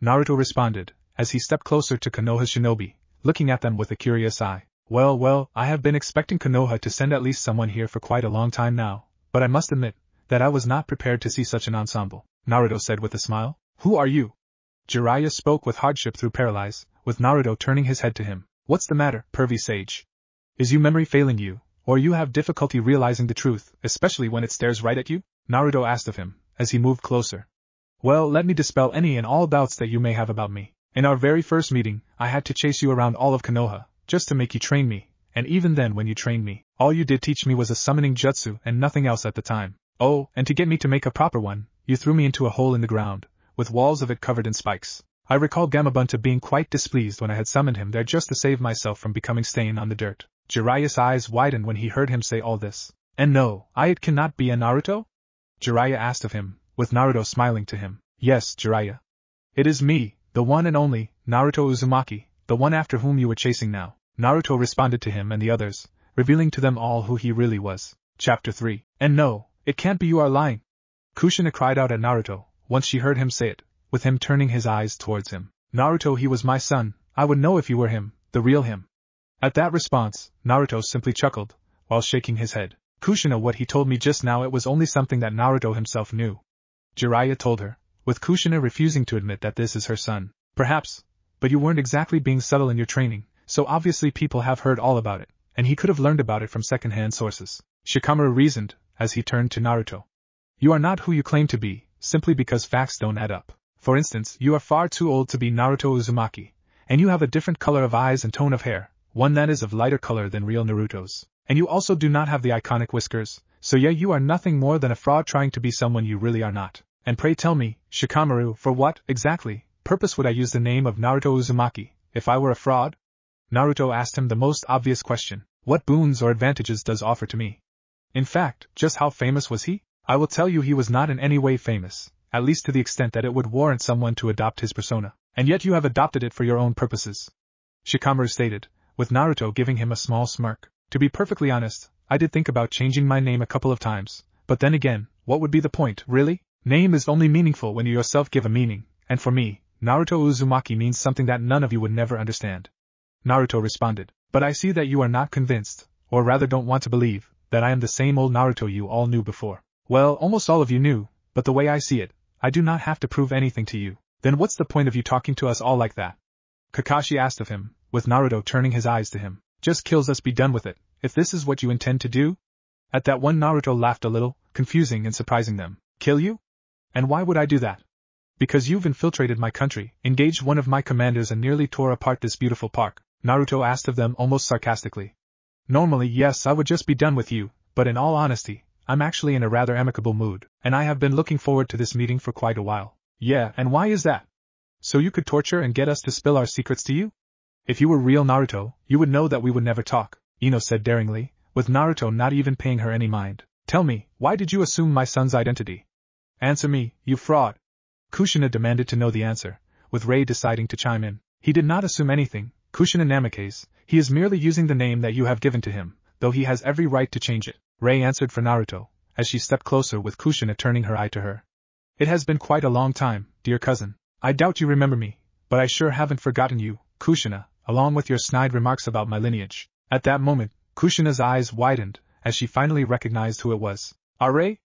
Naruto responded, as he stepped closer to Konoha's shinobi, looking at them with a curious eye. Well, I have been expecting Konoha to send at least someone here for quite a long time now, but I must admit that I was not prepared to see such an ensemble, Naruto said with a smile. Who are you? Jiraiya spoke with hardship through paralyze, with Naruto turning his head to him. What's the matter, pervy sage? Is your memory failing you, or you have difficulty realizing the truth, especially when it stares right at you? Naruto asked of him, as he moved closer. Well, let me dispel any and all doubts that you may have about me. In our very first meeting, I had to chase you around all of Konoha, just to make you train me, and even then when you trained me, all you did teach me was a summoning jutsu and nothing else at the time. Oh, and to get me to make a proper one, you threw me into a hole in the ground, with walls of it covered in spikes. I recall Gamabunta being quite displeased when I had summoned him there just to save myself from becoming stain on the dirt. Jiraiya's eyes widened when he heard him say all this. And no, it cannot be a Naruto? Jiraiya asked of him, with Naruto smiling to him. Yes, Jiraiya. It is me, the one and only, Naruto Uzumaki, the one after whom you were chasing now. Naruto responded to him and the others, revealing to them all who he really was. Chapter 3. And no, it can't be, you are lying. Kushina cried out at Naruto, once she heard him say it, with him turning his eyes towards him. Naruto, he was my son, I would know if you were him, the real him. At that response, Naruto simply chuckled, while shaking his head. Kushina, what he told me just now, it was only something that Naruto himself knew. Jiraiya told her, with Kushina refusing to admit that this is her son. Perhaps, but you weren't exactly being subtle in your training, so obviously people have heard all about it, and he could have learned about it from second-hand sources. Shikamaru reasoned, as he turned to Naruto. You are not who you claim to be, simply because facts don't add up. For instance, you are far too old to be Naruto Uzumaki, and you have a different color of eyes and tone of hair, one that is of lighter color than real Naruto's. And you also do not have the iconic whiskers, so yeah, you are nothing more than a fraud trying to be someone you really are not. And pray tell me, Shikamaru, for what, exactly, purpose would I use the name of Naruto Uzumaki, if I were a fraud? Naruto asked him the most obvious question. What boons or advantages does offer to me? In fact, just how famous was he? I will tell you, he was not in any way famous, at least to the extent that it would warrant someone to adopt his persona. And yet you have adopted it for your own purposes. Shikamaru stated, with Naruto giving him a small smirk. To be perfectly honest, I did think about changing my name a couple of times, but then again, what would be the point, really? Name is only meaningful when you yourself give a meaning, and for me, Naruto Uzumaki means something that none of you would never understand. Naruto responded, but I see that you are not convinced, or rather don't want to believe, that I am the same old Naruto you all knew before. Well, almost all of you knew, but the way I see it, I do not have to prove anything to you. Then what's the point of you talking to us all like that? Kakashi asked of him, with Naruto turning his eyes to him. Just kills us, be done with it, if this is what you intend to do? At that one, Naruto laughed a little, confusing and surprising them. Kill you? And why would I do that? Because you've infiltrated my country, engaged one of my commanders and nearly tore apart this beautiful park, Naruto asked of them almost sarcastically. Normally, yes, I would just be done with you, but in all honesty, I'm actually in a rather amicable mood, and I have been looking forward to this meeting for quite a while. Yeah, and why is that? So you could torture and get us to spill our secrets to you? If you were real Naruto, you would know that we would never talk, Ino said daringly, with Naruto not even paying her any mind. Tell me, why did you assume my son's identity? Answer me, you fraud. Kushina demanded to know the answer, with Rei deciding to chime in. He did not assume anything, Kushina Namikaze, he is merely using the name that you have given to him, though he has every right to change it. Rei answered for Naruto, as she stepped closer with Kushina turning her eye to her. It has been quite a long time, dear cousin. I doubt you remember me, but I sure haven't forgotten you, Kushina, along with your snide remarks about my lineage. At that moment, Kushina's eyes widened, as she finally recognized who it was. Rei?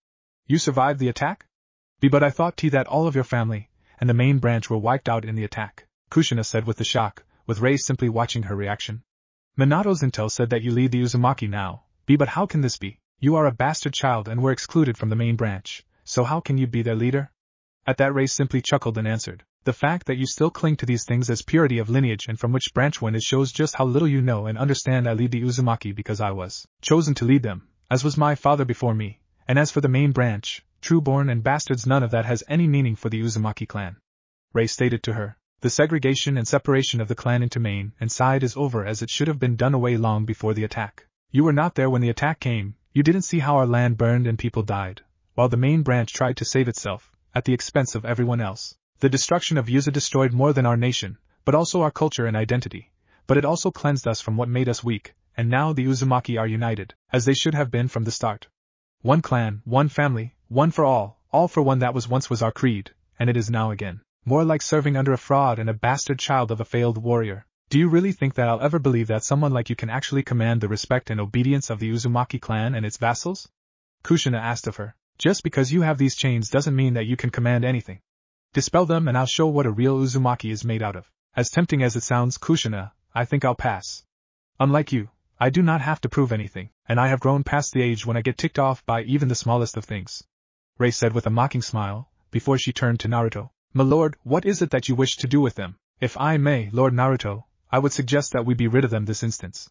You survived the attack? But I thought that all of your family, and the main branch were wiped out in the attack, Kushina said with a shock, with Rei simply watching her reaction. Minato's intel said that you lead the Uzumaki now, but how can this be? You are a bastard child and were excluded from the main branch, so how can you be their leader? At that, Rei simply chuckled and answered, the fact that you still cling to these things as purity of lineage and from which branch one is shows just how little you know and understand. I lead the Uzumaki because I was chosen to lead them, as was my father before me, and as for the main branch, true-born and bastards, none of that has any meaning for the Uzumaki clan. Rei stated to her. The segregation and separation of the clan into main and side is over, as it should have been done away long before the attack. You were not there when the attack came. You didn't see how our land burned and people died, while the main branch tried to save itself, at the expense of everyone else. The destruction of Yuza destroyed more than our nation, but also our culture and identity. But it also cleansed us from what made us weak, and now the Uzumaki are united, as they should have been from the start. One clan, one family, one for all for one. That was our creed, and it is now again. More like serving under a fraud and a bastard child of a failed warrior. Do you really think that I'll ever believe that someone like you can actually command the respect and obedience of the Uzumaki clan and its vassals? Kushina asked of her. Just because you have these chains doesn't mean that you can command anything. Dispel them and I'll show what a real Uzumaki is made out of. As tempting as it sounds, Kushina, I think I'll pass. Unlike you, I do not have to prove anything, and I have grown past the age when I get ticked off by even the smallest of things. Rei said with a mocking smile, before she turned to Naruto. My lord, what is it that you wish to do with them? If I may, Lord Naruto, I would suggest that we be rid of them this instance.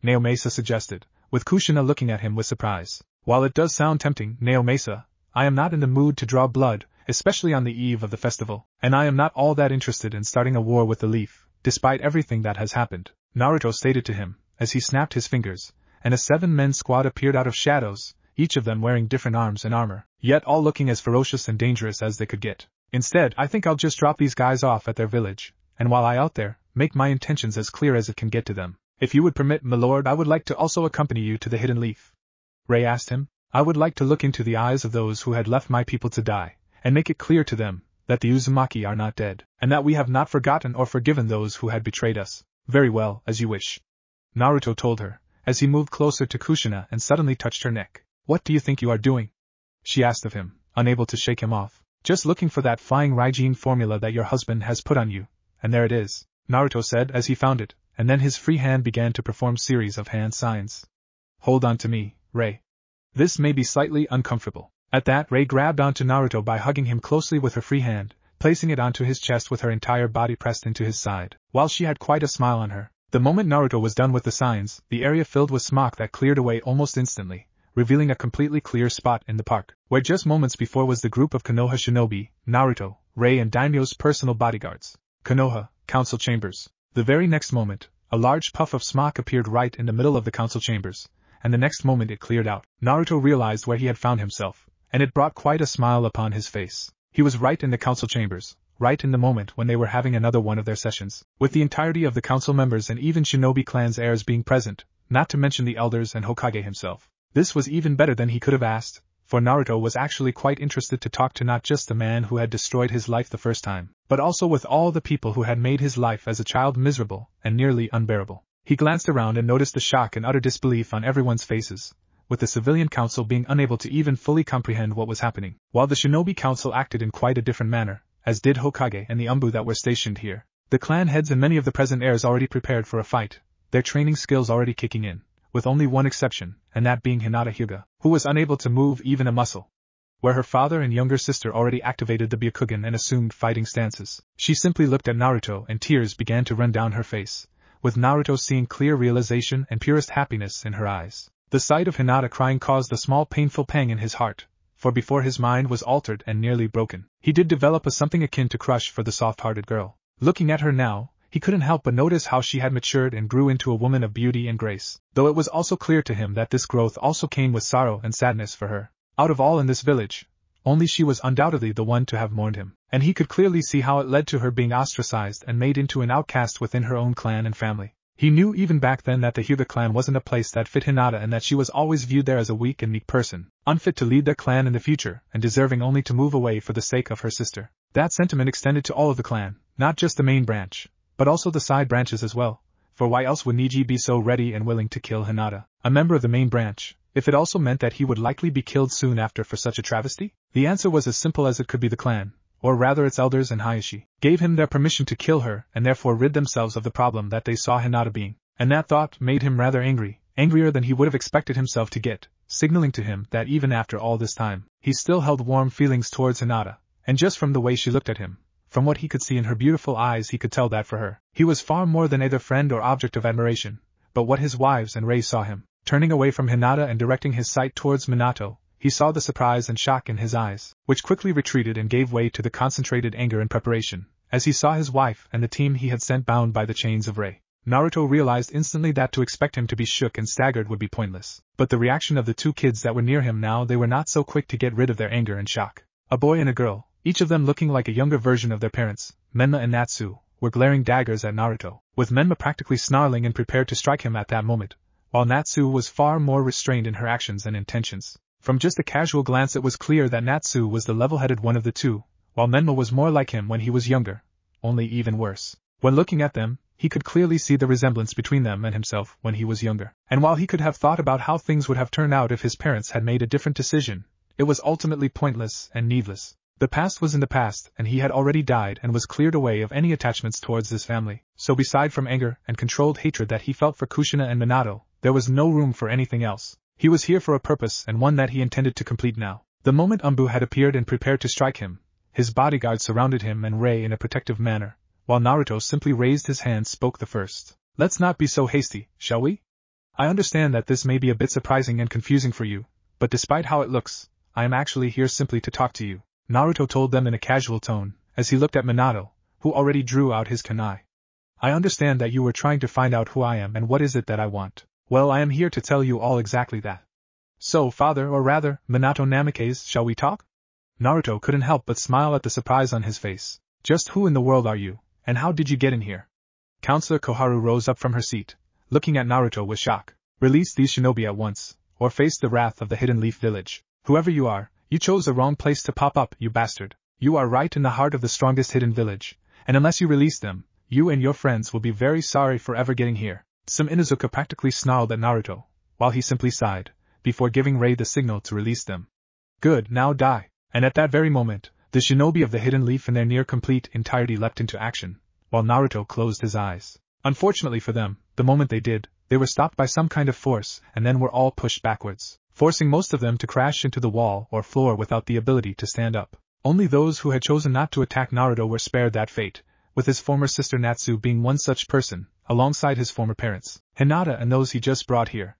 Naomasa suggested, with Kushina looking at him with surprise. While it does sound tempting, Naomasa, I am not in the mood to draw blood, especially on the eve of the festival, and I am not all that interested in starting a war with the leaf, despite everything that has happened, Naruto stated to him, as he snapped his fingers, and a 7-man squad appeared out of shadows, each of them wearing different arms and armor, yet all looking as ferocious and dangerous as they could get. Instead, I think I'll just drop these guys off at their village, and while I out there, make my intentions as clear as it can get to them. If you would permit, my lord, I would like to also accompany you to the Hidden Leaf. Rei asked him. I would like to look into the eyes of those who had left my people to die, and make it clear to them that the Uzumaki are not dead, and that we have not forgotten or forgiven those who had betrayed us. Very well, as you wish. Naruto told her, as he moved closer to Kushina and suddenly touched her neck. What do you think you are doing? She asked of him, unable to shake him off. Just looking for that flying Raijin formula that your husband has put on you, and there it is, Naruto said as he found it, and then his free hand began to perform series of hand signs. Hold on to me, Rei. This may be slightly uncomfortable. At that, Rei grabbed onto Naruto by hugging him closely with her free hand, placing it onto his chest with her entire body pressed into his side, while she had quite a smile on her. The moment Naruto was done with the signs, the area filled with smoke that cleared away almost instantly, revealing a completely clear spot in the park, where just moments before was the group of Konoha shinobi, Naruto, Rei and Daimyo's personal bodyguards. Konoha, council chambers. The very next moment, a large puff of smoke appeared right in the middle of the council chambers, and the next moment it cleared out. Naruto realized where he had found himself, and it brought quite a smile upon his face. He was right in the council chambers, right in the moment when they were having another one of their sessions, with the entirety of the council members and even shinobi clan's heirs being present, not to mention the elders and Hokage himself. This was even better than he could have asked, for Naruto was actually quite interested to talk to not just the man who had destroyed his life the first time, but also with all the people who had made his life as a child miserable and nearly unbearable. He glanced around and noticed the shock and utter disbelief on everyone's faces, with the civilian council being unable to even fully comprehend what was happening, while the shinobi council acted in quite a different manner, as did Hokage and the Umbu that were stationed here. The clan heads and many of the present heirs already prepared for a fight, their training skills already kicking in, with only one exception, and that being Hinata Hyuga, who was unable to move even a muscle. Where her father and younger sister already activated the Byakugan and assumed fighting stances, she simply looked at Naruto and tears began to run down her face, with Naruto seeing clear realization and purest happiness in her eyes. The sight of Hinata crying caused a small painful pang in his heart, for before his mind was altered and nearly broken, he did develop a something akin to crush for the soft-hearted girl. Looking at her now, he couldn't help but notice how she had matured and grew into a woman of beauty and grace, though it was also clear to him that this growth also came with sorrow and sadness for her. Out of all in this village, only she was undoubtedly the one to have mourned him, and he could clearly see how it led to her being ostracized and made into an outcast within her own clan and family. He knew even back then that the Hyuga clan wasn't a place that fit Hinata and that she was always viewed there as a weak and meek person, unfit to lead their clan in the future and deserving only to move away for the sake of her sister. That sentiment extended to all of the clan, not just the main branch, but also the side branches as well, for why else would Niji be so ready and willing to kill Hinata, a member of the main branch, if it also meant that he would likely be killed soon after for such a travesty? The answer was as simple as it could be: the clan, or rather its elders and Hayashi, gave him their permission to kill her and therefore rid themselves of the problem that they saw Hinata being, and that thought made him rather angry, angrier than he would have expected himself to get, signaling to him that even after all this time, he still held warm feelings towards Hinata, and just from the way she looked at him, from what he could see in her beautiful eyes, he could tell that for her, he was far more than either friend or object of admiration. But what his wives and Rei saw him, turning away from Hinata and directing his sight towards Minato, he saw the surprise and shock in his eyes, which quickly retreated and gave way to the concentrated anger and preparation, as he saw his wife and the team he had sent bound by the chains of Rei. Naruto realized instantly that to expect him to be shook and staggered would be pointless. But the reaction of the two kids that were near him now, they were not so quick to get rid of their anger and shock. A boy and a girl, each of them looking like a younger version of their parents, Menma and Natsu, were glaring daggers at Naruto, with Menma practically snarling and prepared to strike him at that moment, while Natsu was far more restrained in her actions and intentions. From just a casual glance it was clear that Natsu was the level-headed one of the two, while Menma was more like him when he was younger, only even worse. When looking at them, he could clearly see the resemblance between them and himself when he was younger. And while he could have thought about how things would have turned out if his parents had made a different decision, it was ultimately pointless and needless. The past was in the past, and he had already died and was cleared away of any attachments towards this family. So beside from anger and controlled hatred that he felt for Kushina and Minato, there was no room for anything else. He was here for a purpose and one that he intended to complete now. The moment Umbu had appeared and prepared to strike him, his bodyguard surrounded him and Rei in a protective manner, while Naruto simply raised his hand spoke the first. Let's not be so hasty, shall we? I understand that this may be a bit surprising and confusing for you, but despite how it looks, I am actually here simply to talk to you, Naruto told them in a casual tone, as he looked at Minato, who already drew out his kunai. I understand that you were trying to find out who I am and what is it that I want. Well, I am here to tell you all exactly that. So, father, or rather, Minato Namikaze, shall we talk? Naruto couldn't help but smile at the surprise on his face. Just who in the world are you, and how did you get in here? Counselor Koharu rose up from her seat, looking at Naruto with shock. Release these shinobi at once, or face the wrath of the Hidden Leaf Village. Whoever you are, you chose the wrong place to pop up, you bastard. You are right in the heart of the strongest hidden village, and unless you release them, you and your friends will be very sorry for ever getting here. Some Inuzuka practically snarled at Naruto, while he simply sighed, before giving Rei the signal to release them. Good, now die. And at that very moment, the shinobi of the Hidden Leaf in their near complete entirety leapt into action, while Naruto closed his eyes. Unfortunately for them, the moment they did, they were stopped by some kind of force and then were all pushed backwards, forcing most of them to crash into the wall or floor without the ability to stand up. Only those who had chosen not to attack Naruto were spared that fate, with his former sister Natsu being one such person, alongside his former parents, Hinata and those he just brought here.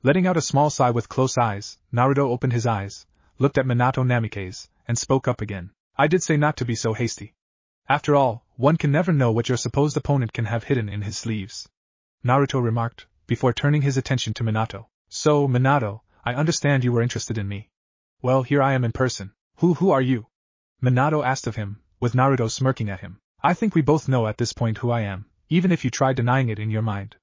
Letting out a small sigh with close eyes, Naruto opened his eyes, looked at Minato Namikaze, and spoke up again. I did say not to be so hasty. After all, one can never know what your supposed opponent can have hidden in his sleeves. Naruto remarked, before turning his attention to Minato. So, Minato, I understand you were interested in me. Well, here I am in person. Who are you? Minato asked of him, with Naruto smirking at him. I think we both know at this point who I am, even if you try denying it in your mind.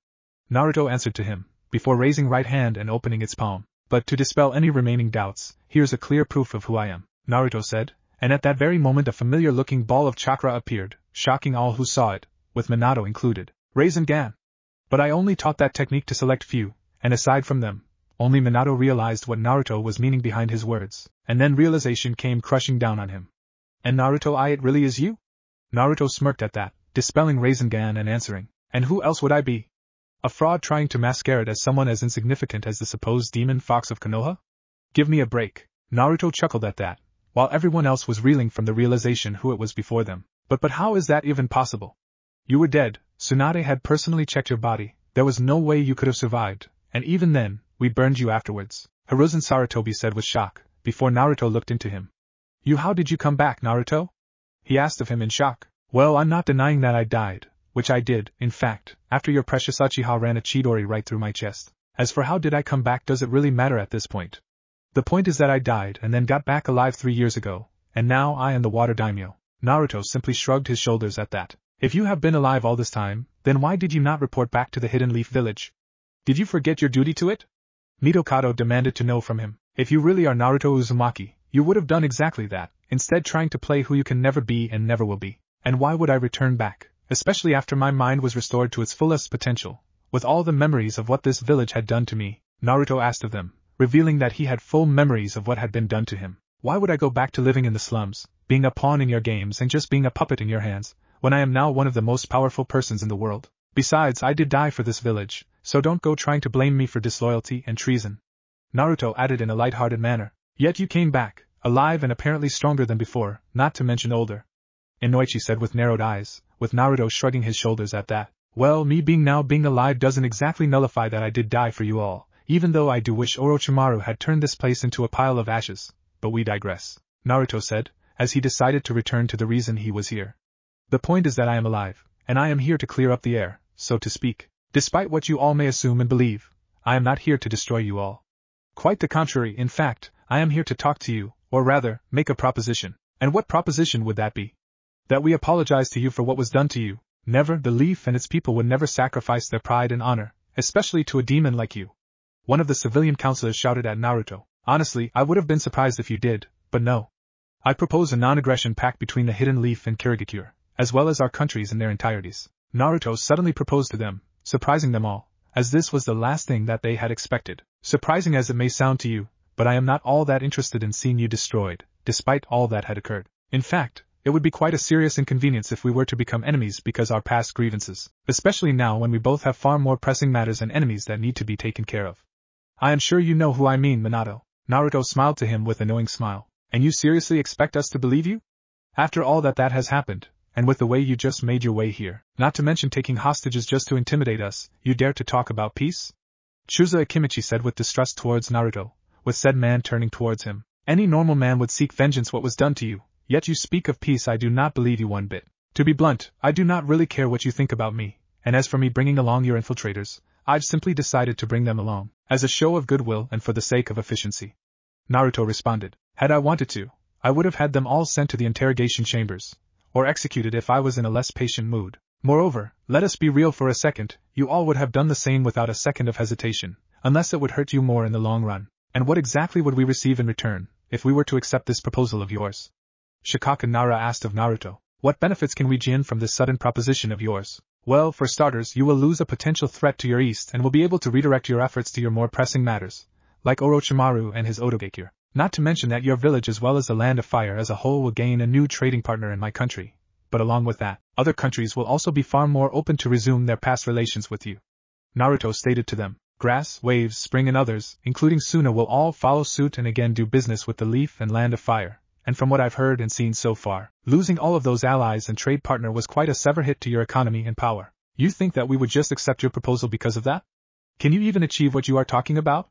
Naruto answered to him, before raising right hand and opening its palm. But to dispel any remaining doubts, here's a clear proof of who I am, Naruto said, and at that very moment a familiar-looking ball of chakra appeared, shocking all who saw it, with Minato included. Rasengan! But I only taught that technique to select few, and aside from them, only Minato realized what Naruto was meaning behind his words, and then realization came crushing down on him. And Naruto, it really is you? Naruto smirked at that, dispelling Rasengan and answering, and who else would I be? A fraud trying to masquerade as someone as insignificant as the supposed demon fox of Konoha? Give me a break. Naruto chuckled at that, while everyone else was reeling from the realization who it was before them. But how is that even possible? You were dead, Tsunade had personally checked your body, there was no way you could have survived, and even then, we burned you afterwards, Hiruzen Sarutobi said with shock, before Naruto looked into him. How did you come back, Naruto? He asked of him in shock. Well, I'm not denying that I died, which I did, in fact, after your precious Uchiha ran a Chidori right through my chest. As for how did I come back, does it really matter at this point? The point is that I died and then got back alive 3 years ago, and now I am the Water Daimyo. Naruto simply shrugged his shoulders at that. If you have been alive all this time, then why did you not report back to the Hidden Leaf Village? Did you forget your duty to it? Mitokado demanded to know from him. If you really are Naruto Uzumaki, you would have done exactly that, instead trying to play who you can never be and never will be. And why would I return back, especially after my mind was restored to its fullest potential, with all the memories of what this village had done to me? Naruto asked of them, revealing that he had full memories of what had been done to him. Why would I go back to living in the slums, being a pawn in your games and just being a puppet in your hands, when I am now one of the most powerful persons in the world? Besides, I did die for this village, so don't go trying to blame me for disloyalty and treason. Naruto added in a light-hearted manner. Yet you came back, alive and apparently stronger than before, not to mention older. Inoichi said with narrowed eyes, with Naruto shrugging his shoulders at that. Well, me being alive doesn't exactly nullify that I did die for you all, even though I do wish Orochimaru had turned this place into a pile of ashes, but we digress, Naruto said, as he decided to return to the reason he was here. The point is that I am alive, and I am here to clear up the air, so to speak. Despite what you all may assume and believe, I am not here to destroy you all. Quite the contrary, in fact, I am here to talk to you, or rather, make a proposition. And what proposition would that be? That we apologize to you for what was done to you. Never, the Leaf and its people would never sacrifice their pride and honor, especially to a demon like you. One of the civilian counselors shouted at Naruto. Honestly, I would have been surprised if you did, but no. I propose a non-aggression pact between the Hidden Leaf and Kirigakure, as well as our countries in their entireties. Naruto suddenly proposed to them, surprising them all, as this was the last thing that they had expected. Surprising as it may sound to you, but I am not all that interested in seeing you destroyed, despite all that had occurred. In fact, it would be quite a serious inconvenience if we were to become enemies because our past grievances, especially now when we both have far more pressing matters and enemies that need to be taken care of. I am sure you know who I mean, Minato. Naruto smiled to him with a knowing smile. And you seriously expect us to believe you? After all that has happened, and with the way you just made your way here, not to mention taking hostages just to intimidate us, you dare to talk about peace? Chusa Akimichi said with distrust towards Naruto, with said man turning towards him. Any normal man would seek vengeance what was done to you, yet you speak of peace. I do not believe you one bit. To be blunt, I do not really care what you think about me, and as for me bringing along your infiltrators, I've simply decided to bring them along, as a show of goodwill and for the sake of efficiency. Naruto responded. Had I wanted to, I would have had them all sent to the interrogation chambers, or executed if I was in a less patient mood. Moreover, let us be real for a second, you all would have done the same without a second of hesitation, unless it would hurt you more in the long run. And what exactly would we receive in return, if we were to accept this proposal of yours? Shikaka Nara asked of Naruto. What benefits can we gain from this sudden proposition of yours? Well, for starters, you will lose a potential threat to your east and will be able to redirect your efforts to your more pressing matters, like Orochimaru and his Odogakure. Not to mention that your village as well as the Land of Fire as a whole will gain a new trading partner in my country. But along with that, other countries will also be far more open to resume their past relations with you. Naruto stated to them. Grass, Waves, Spring and others, including Suna, will all follow suit and again do business with the Leaf and Land of Fire. And from what I've heard and seen so far, losing all of those allies and trade partner was quite a severe hit to your economy and power. You think that we would just accept your proposal because of that? Can you even achieve what you are talking about?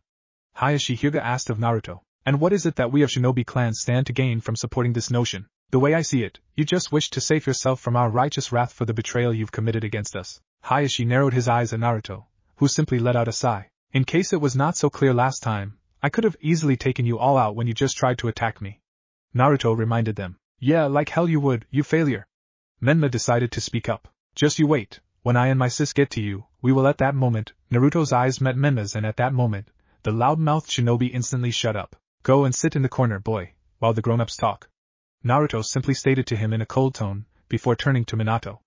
Hayashi Hyuga asked of Naruto. And what is it that we of Shinobi clans stand to gain from supporting this notion? The way I see it, you just wish to save yourself from our righteous wrath for the betrayal you've committed against us. Hayashi narrowed his eyes at Naruto, who simply let out a sigh. In case it was not so clear last time, I could have easily taken you all out when you just tried to attack me. Naruto reminded them. Yeah, like hell you would, you failure. Menma decided to speak up. Just you wait, when I and my sis get to you, we will. At that moment, Naruto's eyes met Menma's, and at that moment, the loudmouthed shinobi instantly shut up. Go and sit in the corner, boy, while the grown-ups talk. Naruto simply stated to him in a cold tone, before turning to Minato.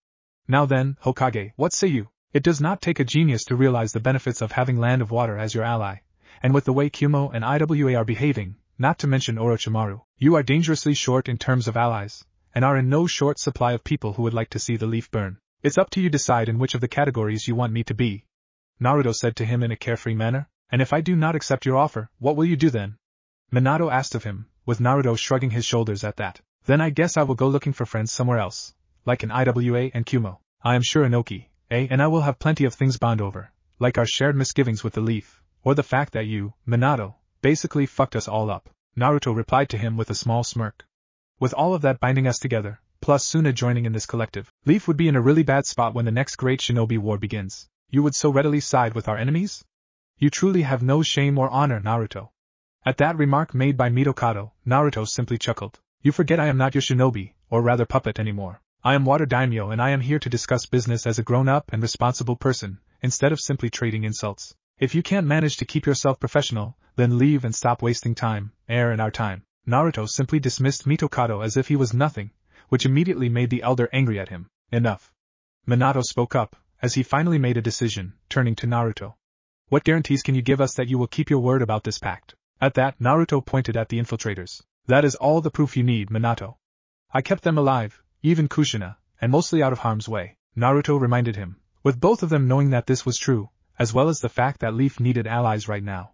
Now then, Hokage, what say you? It does not take a genius to realize the benefits of having Land of Water as your ally, and with the way Kumo and Iwa are behaving, not to mention Orochimaru, you are dangerously short in terms of allies, and are in no short supply of people who would like to see the Leaf burn. It's up to you to decide in which of the categories you want me to be. Naruto said to him in a carefree manner. And if I do not accept your offer, what will you do then? Minato asked of him, with Naruto shrugging his shoulders at that. Then I guess I will go looking for friends somewhere else, like in Iwa and Kumo. I am sure Inoki, and I will have plenty of things bond over, like our shared misgivings with the Leaf, or the fact that you, Minato, basically fucked us all up. Naruto replied to him with a small smirk. With all of that binding us together, plus Suna joining in this collective, Leaf would be in a really bad spot when the next great shinobi war begins. You would so readily side with our enemies? You truly have no shame or honor, Naruto. At that remark made by Mitokado, Naruto simply chuckled. You forget I am not your shinobi, or rather puppet anymore. I am Water Daimyo and I am here to discuss business as a grown-up and responsible person, instead of simply trading insults. If you can't manage to keep yourself professional, then leave and stop wasting time, air and our time. Naruto simply dismissed Mitokado as if he was nothing, which immediately made the elder angry at him. Enough. Minato spoke up, as he finally made a decision, turning to Naruto. What guarantees can you give us that you will keep your word about this pact? At that, Naruto pointed at the infiltrators. That is all the proof you need, Minato. I kept them alive, even Kushina, and mostly out of harm's way, Naruto reminded him, with both of them knowing that this was true, as well as the fact that Leaf needed allies right now.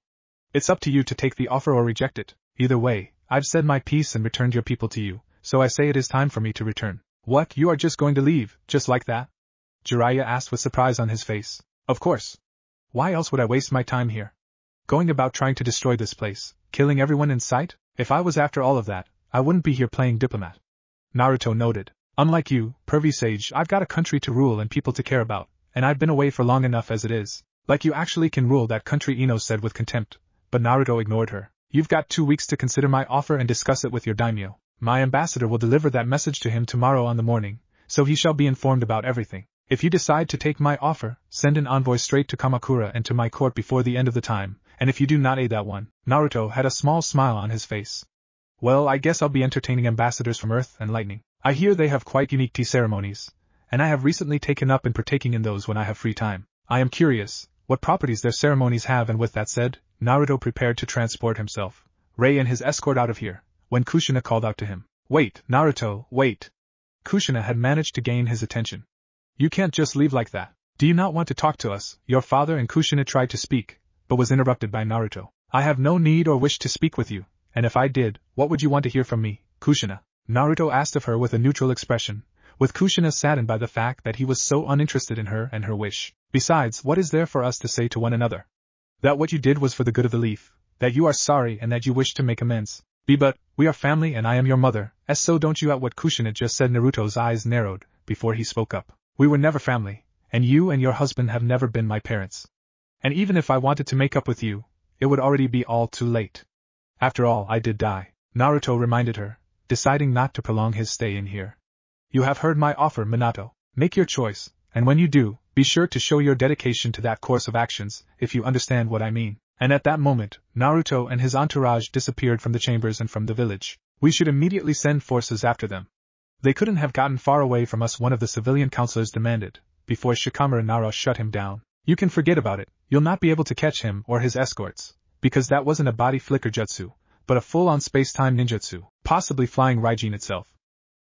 It's up to you to take the offer or reject it. Either way, I've said my piece and returned your people to you, so I say it is time for me to return. What, you are just going to leave, just like that? Jiraiya asked with surprise on his face. Of course. Why else would I waste my time here? Going about trying to destroy this place, killing everyone in sight? If I was after all of that, I wouldn't be here playing diplomat. Naruto noted. Unlike you, pervy sage, I've got a country to rule and people to care about, and I've been away for long enough as it is. Like you actually can rule that country, Ino said with contempt, but Naruto ignored her. You've got 2 weeks to consider my offer and discuss it with your daimyo. My ambassador will deliver that message to him tomorrow on the morning, so he shall be informed about everything. If you decide to take my offer, send an envoy straight to Kamakura and to my court before the end of the time, and if you do not aid that one, Naruto had a small smile on his face. Well, I guess I'll be entertaining ambassadors from Earth and Lightning. I hear they have quite unique tea ceremonies, and I have recently taken up in partaking in those when I have free time. I am curious what properties their ceremonies have, and with that said, Naruto prepared to transport himself, Rei and his escort out of here, when Kushina called out to him. Wait, Naruto, wait. Kushina had managed to gain his attention. You can't just leave like that. Do you not want to talk to us? Your father and Kushina tried to speak, but was interrupted by Naruto. I have no need or wish to speak with you, and if I did, what would you want to hear from me, Kushina? Naruto asked of her with a neutral expression, with Kushina saddened by the fact that he was so uninterested in her and her wish. Besides, what is there for us to say to one another? That what you did was for the good of the leaf, that you are sorry and that you wish to make amends. But, we are family and I am your mother, so don't you? At what Kushina just said, Naruto's eyes narrowed, before he spoke up. We were never family, and you and your husband have never been my parents. And even if I wanted to make up with you, it would already be all too late. After all, I did die, Naruto reminded her, deciding not to prolong his stay in here. You have heard my offer, Minato. Make your choice, and when you do, be sure to show your dedication to that course of actions, if you understand what I mean. And at that moment, Naruto and his entourage disappeared from the chambers and from the village. We should immediately send forces after them. They couldn't have gotten far away from us, one of the civilian counselors demanded, before Shikamaru Nara shut him down. You can forget about it, you'll not be able to catch him or his escorts, because that wasn't a body flicker jutsu, but a full-on space-time ninjutsu, possibly flying Raijin itself.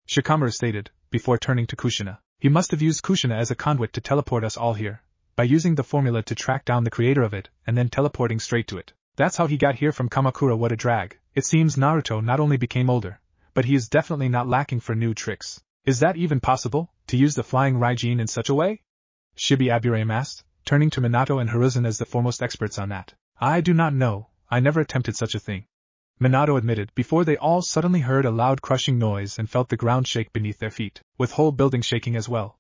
Shikamaru stated, before turning to Kushina. He must have used Kushina as a conduit to teleport us all here, by using the formula to track down the creator of it and then teleporting straight to it. That's how he got here from Kamakura. What a drag. It seems Naruto not only became older, but he is definitely not lacking for new tricks. Is that even possible, to use the flying Raijin in such a way? Shibi Aburame asked, turning to Minato and Hiruzen as the foremost experts on that. I do not know, I never attempted such a thing, Minato admitted, before they all suddenly heard a loud crushing noise and felt the ground shake beneath their feet, with whole building shaking as well.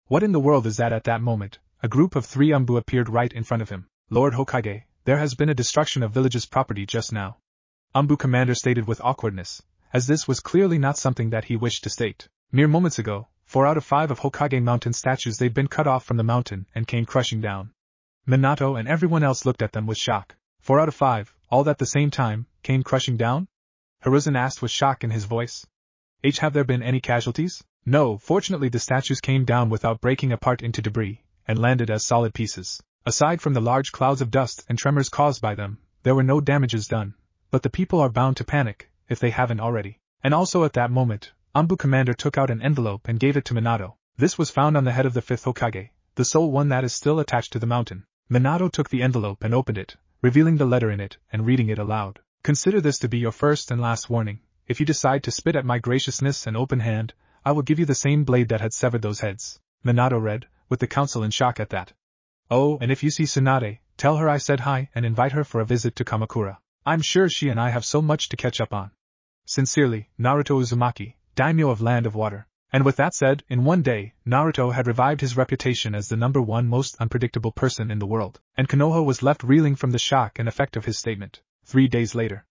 What in the world is that? At that moment, a group of 3 Umbu appeared right in front of him. Lord Hokage, there has been a destruction of village's property just now, Umbu commander stated with awkwardness, as this was clearly not something that he wished to state. Mere moments ago, 4 out of 5 of Hokage mountain statues they'd been cut off from the mountain and came crushing down. Minato and everyone else looked at them with shock. 4 out of 5, all at the same time, came crushing down? Hiruzen asked with shock in his voice. Have there been any casualties? No, fortunately the statues came down without breaking apart into debris, and landed as solid pieces. Aside from the large clouds of dust and tremors caused by them, there were no damages done, but the people are bound to panic, if they haven't already. And also at that moment, Umbu commander took out an envelope and gave it to Minato. This was found on the head of the 5th Hokage, the sole one that is still attached to the mountain. Minato took the envelope and opened it, revealing the letter in it and reading it aloud. Consider this to be your first and last warning. If you decide to spit at my graciousness and open hand, I will give you the same blade that had severed those heads. Minato read, with the council in shock at that. Oh, and if you see Tsunade, tell her I said hi and invite her for a visit to Kamakura. I'm sure she and I have so much to catch up on. Sincerely, Naruto Uzumaki, daimyo of Land of Water. And with that said, in one day, Naruto had revived his reputation as the #1 most unpredictable person in the world, and Konoha was left reeling from the shock and effect of his statement. 3 days later.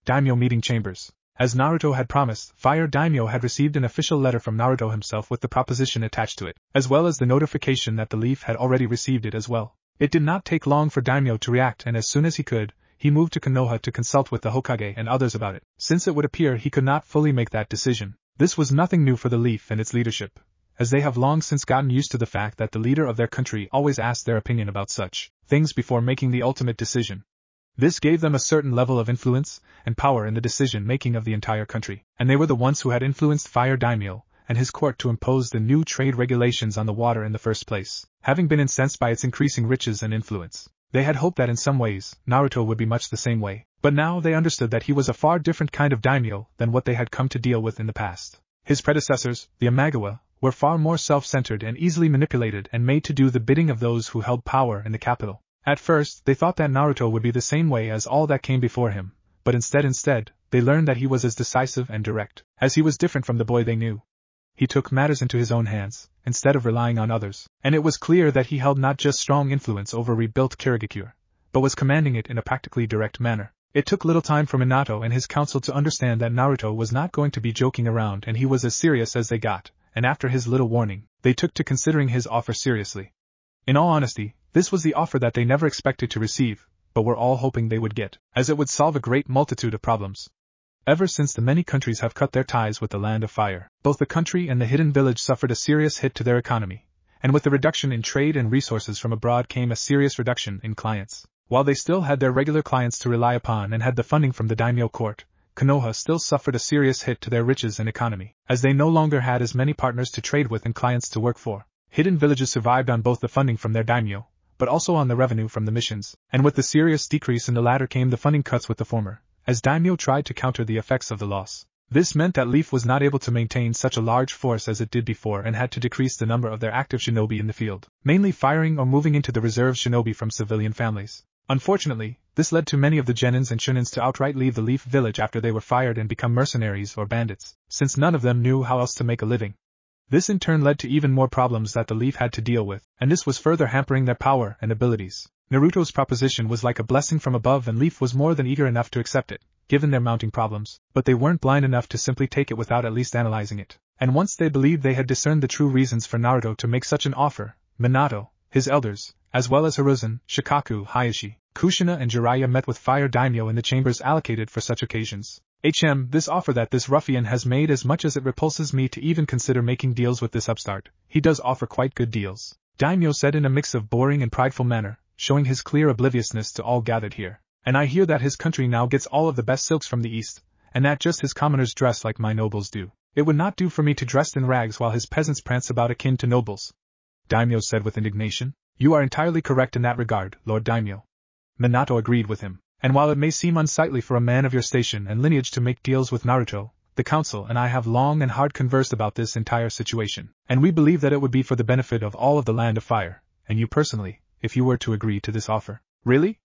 Daimyo meeting chambers. As Naruto had promised, Fire Daimyo had received an official letter from Naruto himself with the proposition attached to it, as well as the notification that the leaf had already received it as well. It did not take long for Daimyo to react, and as soon as he could, he moved to Konoha to consult with the Hokage and others about it, since it would appear he could not fully make that decision. This was nothing new for the leaf and its leadership, as they have long since gotten used to the fact that the leader of their country always asked their opinion about such things before making the ultimate decision. This gave them a certain level of influence and power in the decision-making of the entire country, and they were the ones who had influenced Fire Daimyo and his court to impose the new trade regulations on the water in the first place, having been incensed by its increasing riches and influence. They had hoped that in some ways, Naruto would be much the same way, but now they understood that he was a far different kind of daimyo than what they had come to deal with in the past. His predecessors, the Imagawa, were far more self-centered and easily manipulated and made to do the bidding of those who held power in the capital. At first, they thought that Naruto would be the same way as all that came before him, but instead, they learned that he was as decisive and direct as he was different from the boy they knew. he took matters into his own hands, instead of relying on others, and it was clear that he held not just strong influence over rebuilt Kirigakure, but was commanding it in a practically direct manner. It took little time for Minato and his council to understand that Naruto was not going to be joking around and he was as serious as they got, and after his little warning, they took to considering his offer seriously. In all honesty, this was the offer that they never expected to receive, but were all hoping they would get, as it would solve a great multitude of problems. Ever since the many countries have cut their ties with the Land of Fire, both the country and the hidden village suffered a serious hit to their economy, and with the reduction in trade and resources from abroad came a serious reduction in clients. While they still had their regular clients to rely upon and had the funding from the daimyo court, Konoha still suffered a serious hit to their riches and economy, as they no longer had as many partners to trade with and clients to work for. Hidden villages survived on both the funding from their daimyo, but also on the revenue from the missions, and with the serious decrease in the latter came the funding cuts with the former, as daimyo tried to counter the effects of the loss. This meant that Leaf was not able to maintain such a large force as it did before and had to decrease the number of their active shinobi in the field, mainly firing or moving into the reserve shinobi from civilian families. Unfortunately, this led to many of the genins and shunins to outright leave the Leaf village after they were fired and become mercenaries or bandits, since none of them knew how else to make a living. This in turn led to even more problems that the Leaf had to deal with, and this was further hampering their power and abilities. Naruto's proposition was like a blessing from above and Leaf was more than eager enough to accept it, given their mounting problems, but they weren't blind enough to simply take it without at least analyzing it. And once they believed they had discerned the true reasons for Naruto to make such an offer, Minato, his elders, as well as Hiruzen, Shikaku, Hayashi, Kushina and Jiraiya met with Fire Daimyo in the chambers allocated for such occasions. This offer that this ruffian has made, as much as it repulses me to even consider making deals with this upstart, he does offer quite good deals, Daimyo said in a mix of boring and prideful manner, showing his clear obliviousness to all gathered here. And I hear that his country now gets all of the best silks from the east, and that just his commoners dress like my nobles do. It would not do for me to dress in rags while his peasants prance about akin to nobles, Daimyo said with indignation. You are entirely correct in that regard, Lord Daimyo. Minato agreed with him, and while it may seem unsightly for a man of your station and lineage to make deals with Naruto, the council and I have long and hard conversed about this entire situation, and we believe that it would be for the benefit of all of the Land of Fire, and you personally, if you were to agree to this offer. Really?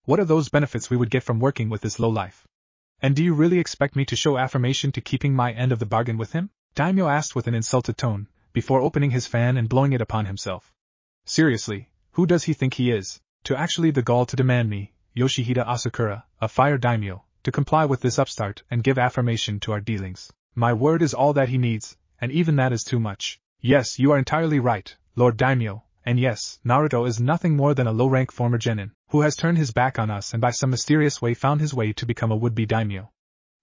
What are those benefits we would get from working with this lowlife? And do you really expect me to show affirmation to keeping my end of the bargain with him? Daimyo asked with an insulted tone, before opening his fan and blowing it upon himself. Seriously, who does he think he is, to actually the gall to demand me, Yoshihide Asakura, a Fire Daimyo, to comply with this upstart and give affirmation to our dealings? My word is all that he needs, and even that is too much. Yes, you are entirely right, Lord Daimyo, and yes, Naruto is nothing more than a low-rank former genin, who has turned his back on us and by some mysterious way found his way to become a would-be daimyo.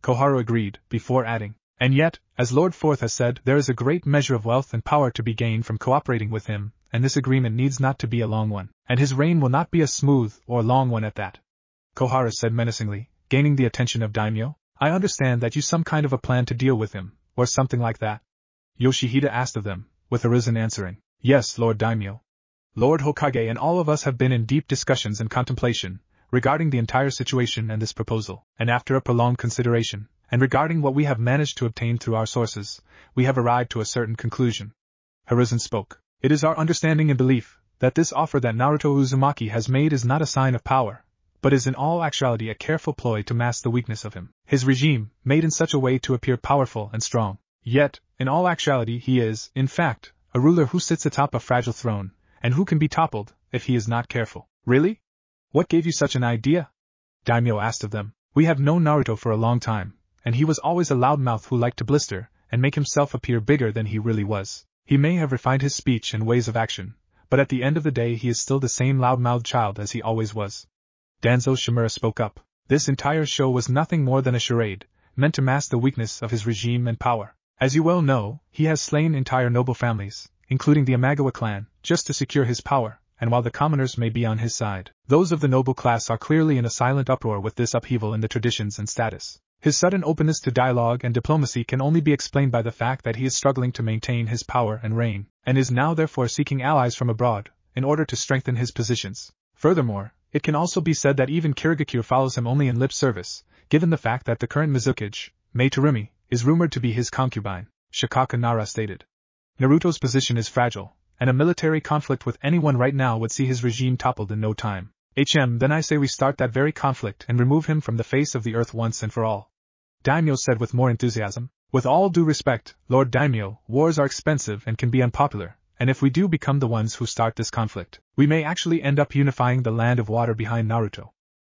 Koharu agreed, before adding, and yet, as Lord Forth has said, there is a great measure of wealth and power to be gained from cooperating with him, and this agreement needs not to be a long one, and his reign will not be a smooth or long one at that. Koharu said menacingly, gaining the attention of Daimyo. I understand that you some kind of a plan to deal with him, or something like that? Yoshihide asked of them, with Hiruzen answering, Yes, Lord Daimyo. Lord Hokage and all of us have been in deep discussions and contemplation, regarding the entire situation and this proposal, and after a prolonged consideration, and regarding what we have managed to obtain through our sources, we have arrived to a certain conclusion. Hiruzen spoke. It is our understanding and belief that this offer that Naruto Uzumaki has made is not a sign of power, but is in all actuality a careful ploy to mask the weakness of him, his regime, made in such a way to appear powerful and strong. Yet, in all actuality he is, in fact, a ruler who sits atop a fragile throne, and who can be toppled, if he is not careful. Really? What gave you such an idea? Daimyo asked of them. We have known Naruto for a long time, and he was always a loudmouth who liked to blister, and make himself appear bigger than he really was. He may have refined his speech and ways of action, but at the end of the day he is still the same loudmouthed child as he always was. Danzo Shimura spoke up. This entire show was nothing more than a charade, meant to mask the weakness of his regime and power. As you well know, he has slain entire noble families, including the Amagawa clan, just to secure his power, and while the commoners may be on his side, those of the noble class are clearly in a silent uproar with this upheaval in the traditions and status. His sudden openness to dialogue and diplomacy can only be explained by the fact that he is struggling to maintain his power and reign, and is now therefore seeking allies from abroad, in order to strengthen his positions. Furthermore, it can also be said that even Kirigakure follows him only in lip service, given the fact that the current Mizukage, Mei Terumi, is rumored to be his concubine, Shikaka Nara stated. Naruto's position is fragile, and a military conflict with anyone right now would see his regime toppled in no time. Then I say we start that very conflict and remove him from the face of the earth once and for all. Daimyo said with more enthusiasm. With all due respect, Lord Daimyo, wars are expensive and can be unpopular, and if we do become the ones who start this conflict, we may actually end up unifying the land of water behind Naruto.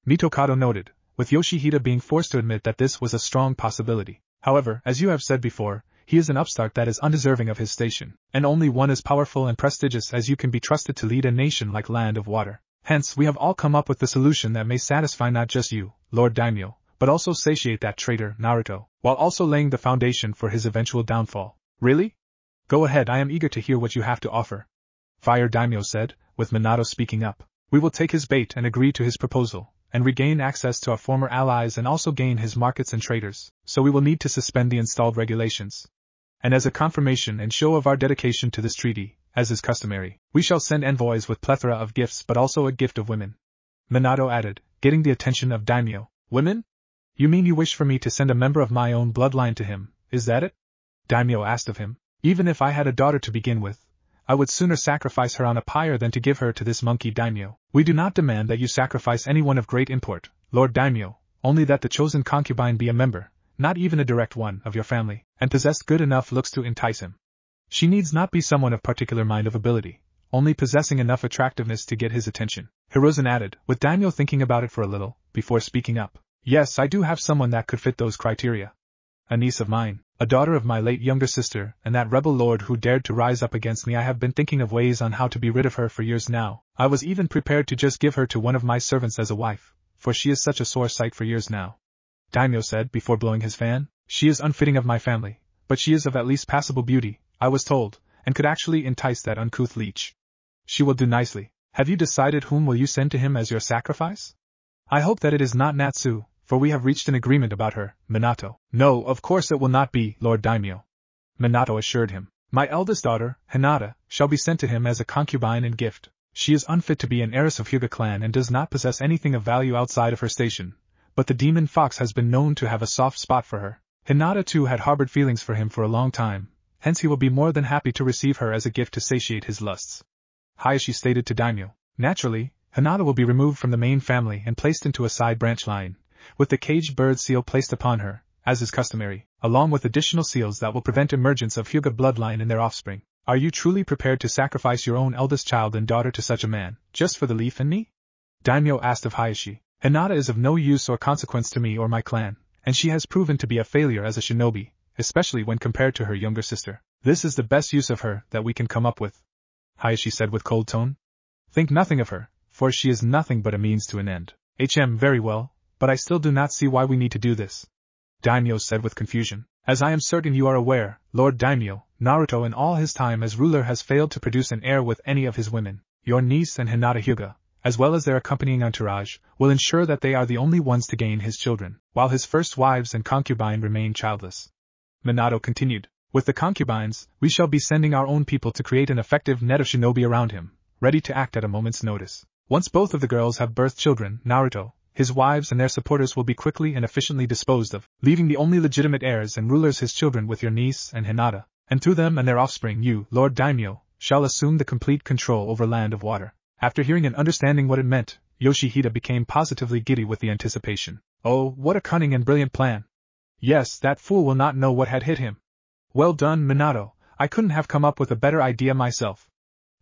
Mitokado noted, with Yoshihide being forced to admit that this was a strong possibility. However, as you have said before, he is an upstart that is undeserving of his station, and only one as powerful and prestigious as you can be trusted to lead a nation like Land of Water. Hence, we have all come up with the solution that may satisfy not just you, Lord Daimyo, but also satiate that traitor, Naruto, while also laying the foundation for his eventual downfall. Really? Go ahead, I am eager to hear what you have to offer. Fire Daimyo said, with Minato speaking up. We will take his bait and agree to his proposal, and regain access to our former allies and also gain his markets and traders, so we will need to suspend the installed regulations. And as a confirmation and show of our dedication to this treaty, as is customary, we shall send envoys with plethora of gifts but also a gift of women. Minato added, getting the attention of Daimyo. Women? You mean you wish for me to send a member of my own bloodline to him, is that it? Daimyo asked of him. Even if I had a daughter to begin with, I would sooner sacrifice her on a pyre than to give her to this monkey Daimyo. We do not demand that you sacrifice anyone of great import, Lord Daimyo, only that the chosen concubine be a member, not even a direct one, of your family, and possess good enough looks to entice him. She needs not be someone of particular mind of ability, only possessing enough attractiveness to get his attention, Hiruzen added, with Daimyo thinking about it for a little, before speaking up. Yes, I do have someone that could fit those criteria. A niece of mine, a daughter of my late younger sister, and that rebel lord who dared to rise up against me. I have been thinking of ways on how to be rid of her for years now. I was even prepared to just give her to one of my servants as a wife, for she is such a sore sight for years now. Daimyo said before blowing his fan. She is unfitting of my family, but she is of at least passable beauty, I was told, and could actually entice that uncouth leech. She will do nicely. Have you decided whom will you send to him as your sacrifice? I hope that it is not Natsu, for we have reached an agreement about her, Minato. No, of course it will not be, Lord Daimyo. Minato assured him. My eldest daughter, Hinata, shall be sent to him as a concubine and gift. She is unfit to be an heiress of Hyuga clan and does not possess anything of value outside of her station, but the demon fox has been known to have a soft spot for her. Hinata too had harbored feelings for him for a long time, hence he will be more than happy to receive her as a gift to satiate his lusts. Hayashi stated to Daimyo. Naturally, Hinata will be removed from the main family and placed into a side branch line, with the caged bird seal placed upon her, as is customary, along with additional seals that will prevent emergence of Hyuga bloodline in their offspring. Are you truly prepared to sacrifice your own eldest child and daughter to such a man, just for the leaf and me? Daimyo asked of Hayashi. Hinata is of no use or consequence to me or my clan, and she has proven to be a failure as a shinobi, especially when compared to her younger sister. This is the best use of her that we can come up with, Hayashi said with cold tone. Think nothing of her, for she is nothing but a means to an end. Very well, but I still do not see why we need to do this, Daimyo said with confusion. As I am certain you are aware, Lord Daimyo, Naruto in all his time as ruler has failed to produce an heir with any of his women. Your niece and Hinata Hyuga, as well as their accompanying entourage, will ensure that they are the only ones to gain his children, while his first wives and concubine remain childless. Minato continued. With the concubines, we shall be sending our own people to create an effective net of shinobi around him, ready to act at a moment's notice. Once both of the girls have birthed children, Naruto, his wives and their supporters will be quickly and efficiently disposed of, leaving the only legitimate heirs and rulers his children with your niece and Hinata, and through them and their offspring you, Lord Daimyo, shall assume the complete control over Land of Water. After hearing and understanding what it meant, Yoshihide became positively giddy with the anticipation. Oh, what a cunning and brilliant plan! Yes, that fool will not know what had hit him. Well done, Minato, I couldn't have come up with a better idea myself.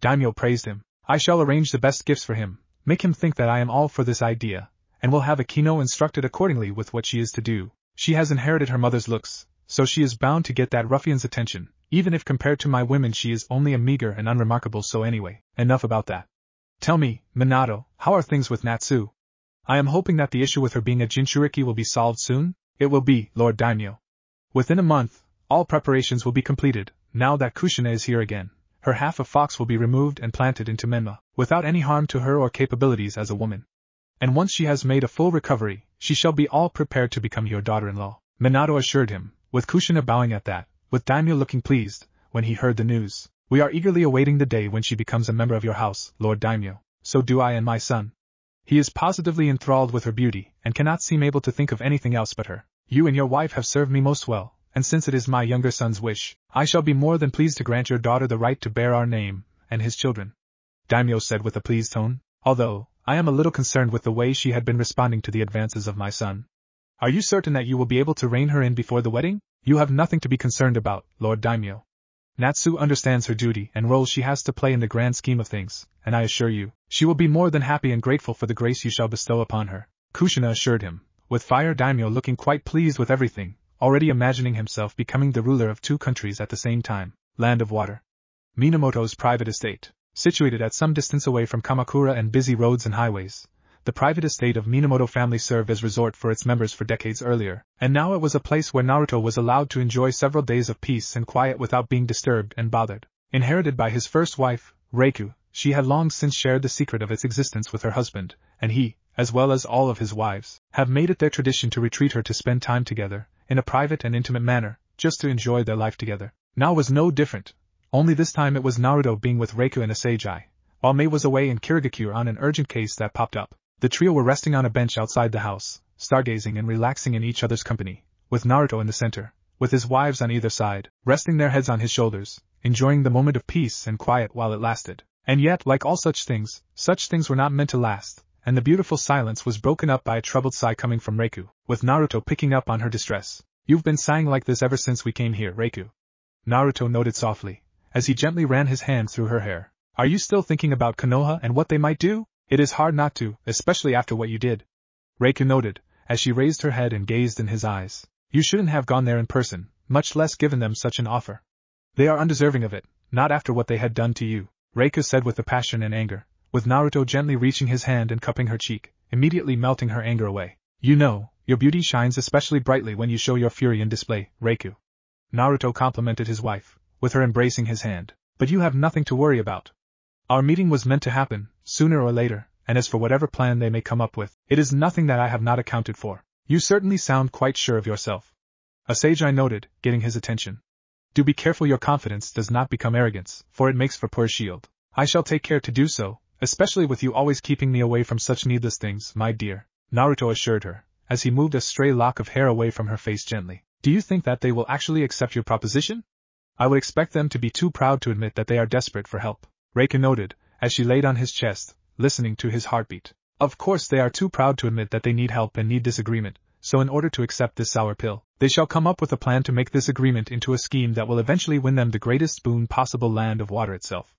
Daimyo praised him. I shall arrange the best gifts for him, make him think that I am all for this idea, and will have Akino instructed accordingly with what she is to do. She has inherited her mother's looks, so she is bound to get that ruffian's attention, even if compared to my women she is only a meager and unremarkable. So anyway, enough about that. Tell me, Minato, how are things with Natsu? I am hoping that the issue with her being a Jinchuriki will be solved soon. It will be, Lord Daimyo. Within a month, all preparations will be completed. Now that Kushina is here again, her half of fox will be removed and planted into Menma, without any harm to her or capabilities as a woman. And once she has made a full recovery, she shall be all prepared to become your daughter-in-law, Minato assured him, with Kushina bowing at that, with Daimyo looking pleased, when he heard the news. We are eagerly awaiting the day when she becomes a member of your house, Lord Daimyo. So do I and my son. He is positively enthralled with her beauty, and cannot seem able to think of anything else but her. You and your wife have served me most well, and since it is my younger son's wish, I shall be more than pleased to grant your daughter the right to bear our name, and his children. Daimyo said with a pleased tone, although I am a little concerned with the way she had been responding to the advances of my son. Are you certain that you will be able to rein her in before the wedding? You have nothing to be concerned about, Lord Daimyo. Natsu understands her duty and role she has to play in the grand scheme of things, and I assure you, she will be more than happy and grateful for the grace you shall bestow upon her, Kushina assured him, with Fire Daimyo looking quite pleased with everything, already imagining himself becoming the ruler of 2 countries at the same time. Land of Water. Minamoto's private estate. Situated at some distance away from Kamakura and busy roads and highways, the private estate of Minamoto family served as resort for its members for decades earlier, and now it was a place where Naruto was allowed to enjoy several days of peace and quiet without being disturbed and bothered. Inherited by his first wife, Reiku, she had long since shared the secret of its existence with her husband, and he, as well as all of his wives, have made it their tradition to retreat her to spend time together, in a private and intimate manner, just to enjoy their life together. Now was no different, only this time it was Naruto being with Reiku and Asagi, while Mei was away in Kirigakure on an urgent case that popped up. The trio were resting on a bench outside the house, stargazing and relaxing in each other's company, with Naruto in the center, with his wives on either side, resting their heads on his shoulders, enjoying the moment of peace and quiet while it lasted. And yet, like all such things were not meant to last, and the beautiful silence was broken up by a troubled sigh coming from Reiku, with Naruto picking up on her distress. You've been sighing like this ever since we came here, Reiku. Naruto noted softly, as he gently ran his hand through her hair. Are you still thinking about Konoha and what they might do? It is hard not to, especially after what you did. Reiku noted, as she raised her head and gazed in his eyes. You shouldn't have gone there in person, much less given them such an offer. They are undeserving of it, not after what they had done to you, Reiku said with passion and anger, with Naruto gently reaching his hand and cupping her cheek, immediately melting her anger away. You know, your beauty shines especially brightly when you show your fury in display, Reiku. Naruto complimented his wife, with her embracing his hand. But you have nothing to worry about. Our meeting was meant to happen, sooner or later, and as for whatever plan they may come up with, it is nothing that I have not accounted for. You certainly sound quite sure of yourself. Asagi noted, getting his attention. Do be careful your confidence does not become arrogance, for it makes for poor shield. I shall take care to do so, especially with you always keeping me away from such needless things, my dear, Naruto assured her, as he moved a stray lock of hair away from her face gently. Do you think that they will actually accept your proposition? I would expect them to be too proud to admit that they are desperate for help, Reiku noted, as she laid on his chest, listening to his heartbeat. Of course they are too proud to admit that they need help and need this agreement, so in order to accept this sour pill, they shall come up with a plan to make this agreement into a scheme that will eventually win them the greatest boon possible, Land of Water itself.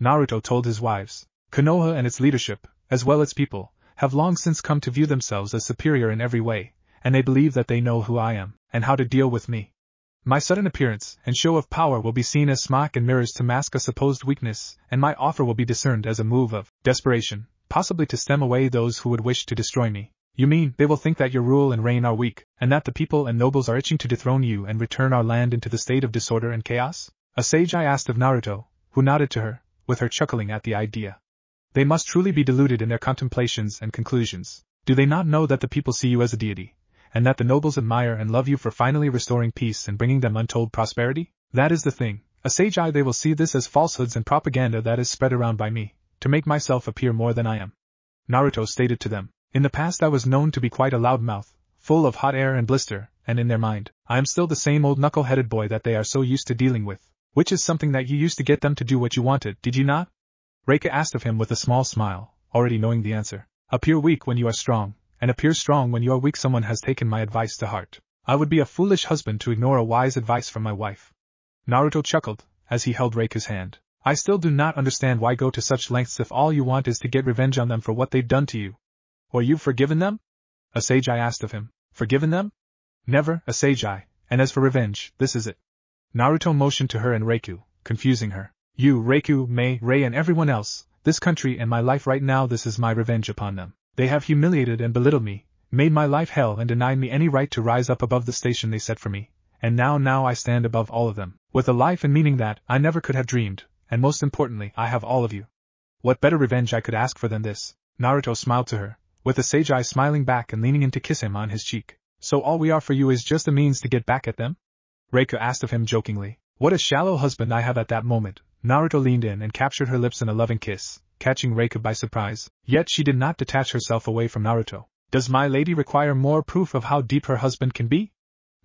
Naruto told his wives, Konoha and its leadership, as well as people, have long since come to view themselves as superior in every way, and they believe that they know who I am, and how to deal with me. My sudden appearance and show of power will be seen as smoke and mirrors to mask a supposed weakness, and my offer will be discerned as a move of desperation, possibly to stem away those who would wish to destroy me. You mean, they will think that your rule and reign are weak, and that the people and nobles are itching to dethrone you and return our land into the state of disorder and chaos? Asagi asked of Naruto, who nodded to her, with her chuckling at the idea. They must truly be deluded in their contemplations and conclusions. Do they not know that the people see you as a deity, and that the nobles admire and love you for finally restoring peace and bringing them untold prosperity? That is the thing, Asagi. They will see this as falsehoods and propaganda that is spread around by me, to make myself appear more than I am. Naruto stated to them, in the past I was known to be quite a loudmouth, full of hot air and blister, and in their mind, I am still the same old knuckle-headed boy that they are so used to dealing with, which is something that you used to get them to do what you wanted, did you not? Reiku asked of him with a small smile, already knowing the answer. Appear weak when you are strong, and appear strong when you are weak. Someone has taken my advice to heart. I would be a foolish husband to ignore a wise advice from my wife. Naruto chuckled, as he held Reiku's hand. I still do not understand why go to such lengths if all you want is to get revenge on them for what they've done to you. Or you've forgiven them? Asagi asked of him. Forgiven them? Never, Asagi, and as for revenge, this is it. Naruto motioned to her and Reiku, confusing her. You, Reiku, Mei, Rei and everyone else, this country and my life right now, this is my revenge upon them. They have humiliated and belittled me, made my life hell and denied me any right to rise up above the station they set for me, and now I stand above all of them, with a life and meaning that I never could have dreamed, and most importantly, I have all of you. What better revenge I could ask for than this? Naruto smiled to her, with Asagi smiling back and leaning in to kiss him on his cheek. So all we are for you is just a means to get back at them? Reiku asked of him jokingly. What a shallow husband I have. At that moment, Naruto leaned in and captured her lips in a loving kiss, catching Reiku by surprise, yet she did not detach herself away from Naruto. Does my lady require more proof of how deep her husband can be?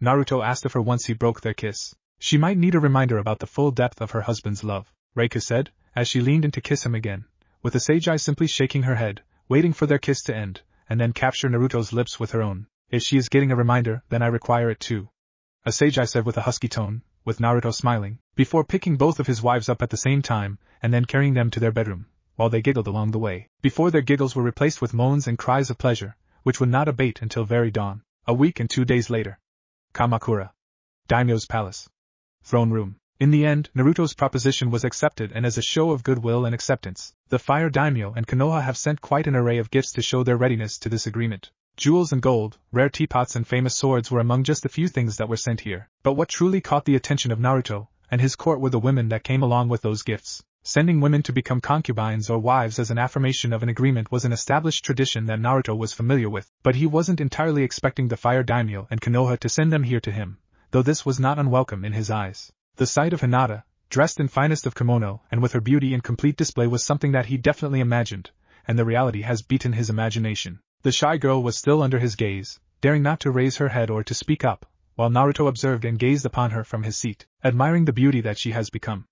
Naruto asked of her once he broke their kiss. She might need a reminder about the full depth of her husband's love, Reiku said, as she leaned in to kiss him again, with Asagi simply shaking her head, waiting for their kiss to end, and then capture Naruto's lips with her own. If she is getting a reminder, then I require it too. A sage, I said with a husky tone, with Naruto smiling, before picking both of his wives up at the same time, and then carrying them to their bedroom, while they giggled along the way. Before their giggles were replaced with moans and cries of pleasure, which would not abate until very dawn. A week and 2 days later. Kamakura. Daimyo's palace. Throne room. In the end, Naruto's proposition was accepted, and as a show of goodwill and acceptance, the Fire Daimyo and Konoha have sent quite an array of gifts to show their readiness to this agreement. Jewels and gold, rare teapots and famous swords were among just a few things that were sent here. But what truly caught the attention of Naruto and his court were the women that came along with those gifts. Sending women to become concubines or wives as an affirmation of an agreement was an established tradition that Naruto was familiar with, but he wasn't entirely expecting the Fire Daimyo and Konoha to send them here to him, though this was not unwelcome in his eyes. The sight of Hinata, dressed in finest of kimono and with her beauty in complete display, was something that he definitely imagined, and the reality has beaten his imagination. The shy girl was still under his gaze, daring not to raise her head or to speak up, while Naruto observed and gazed upon her from his seat, admiring the beauty that she has become.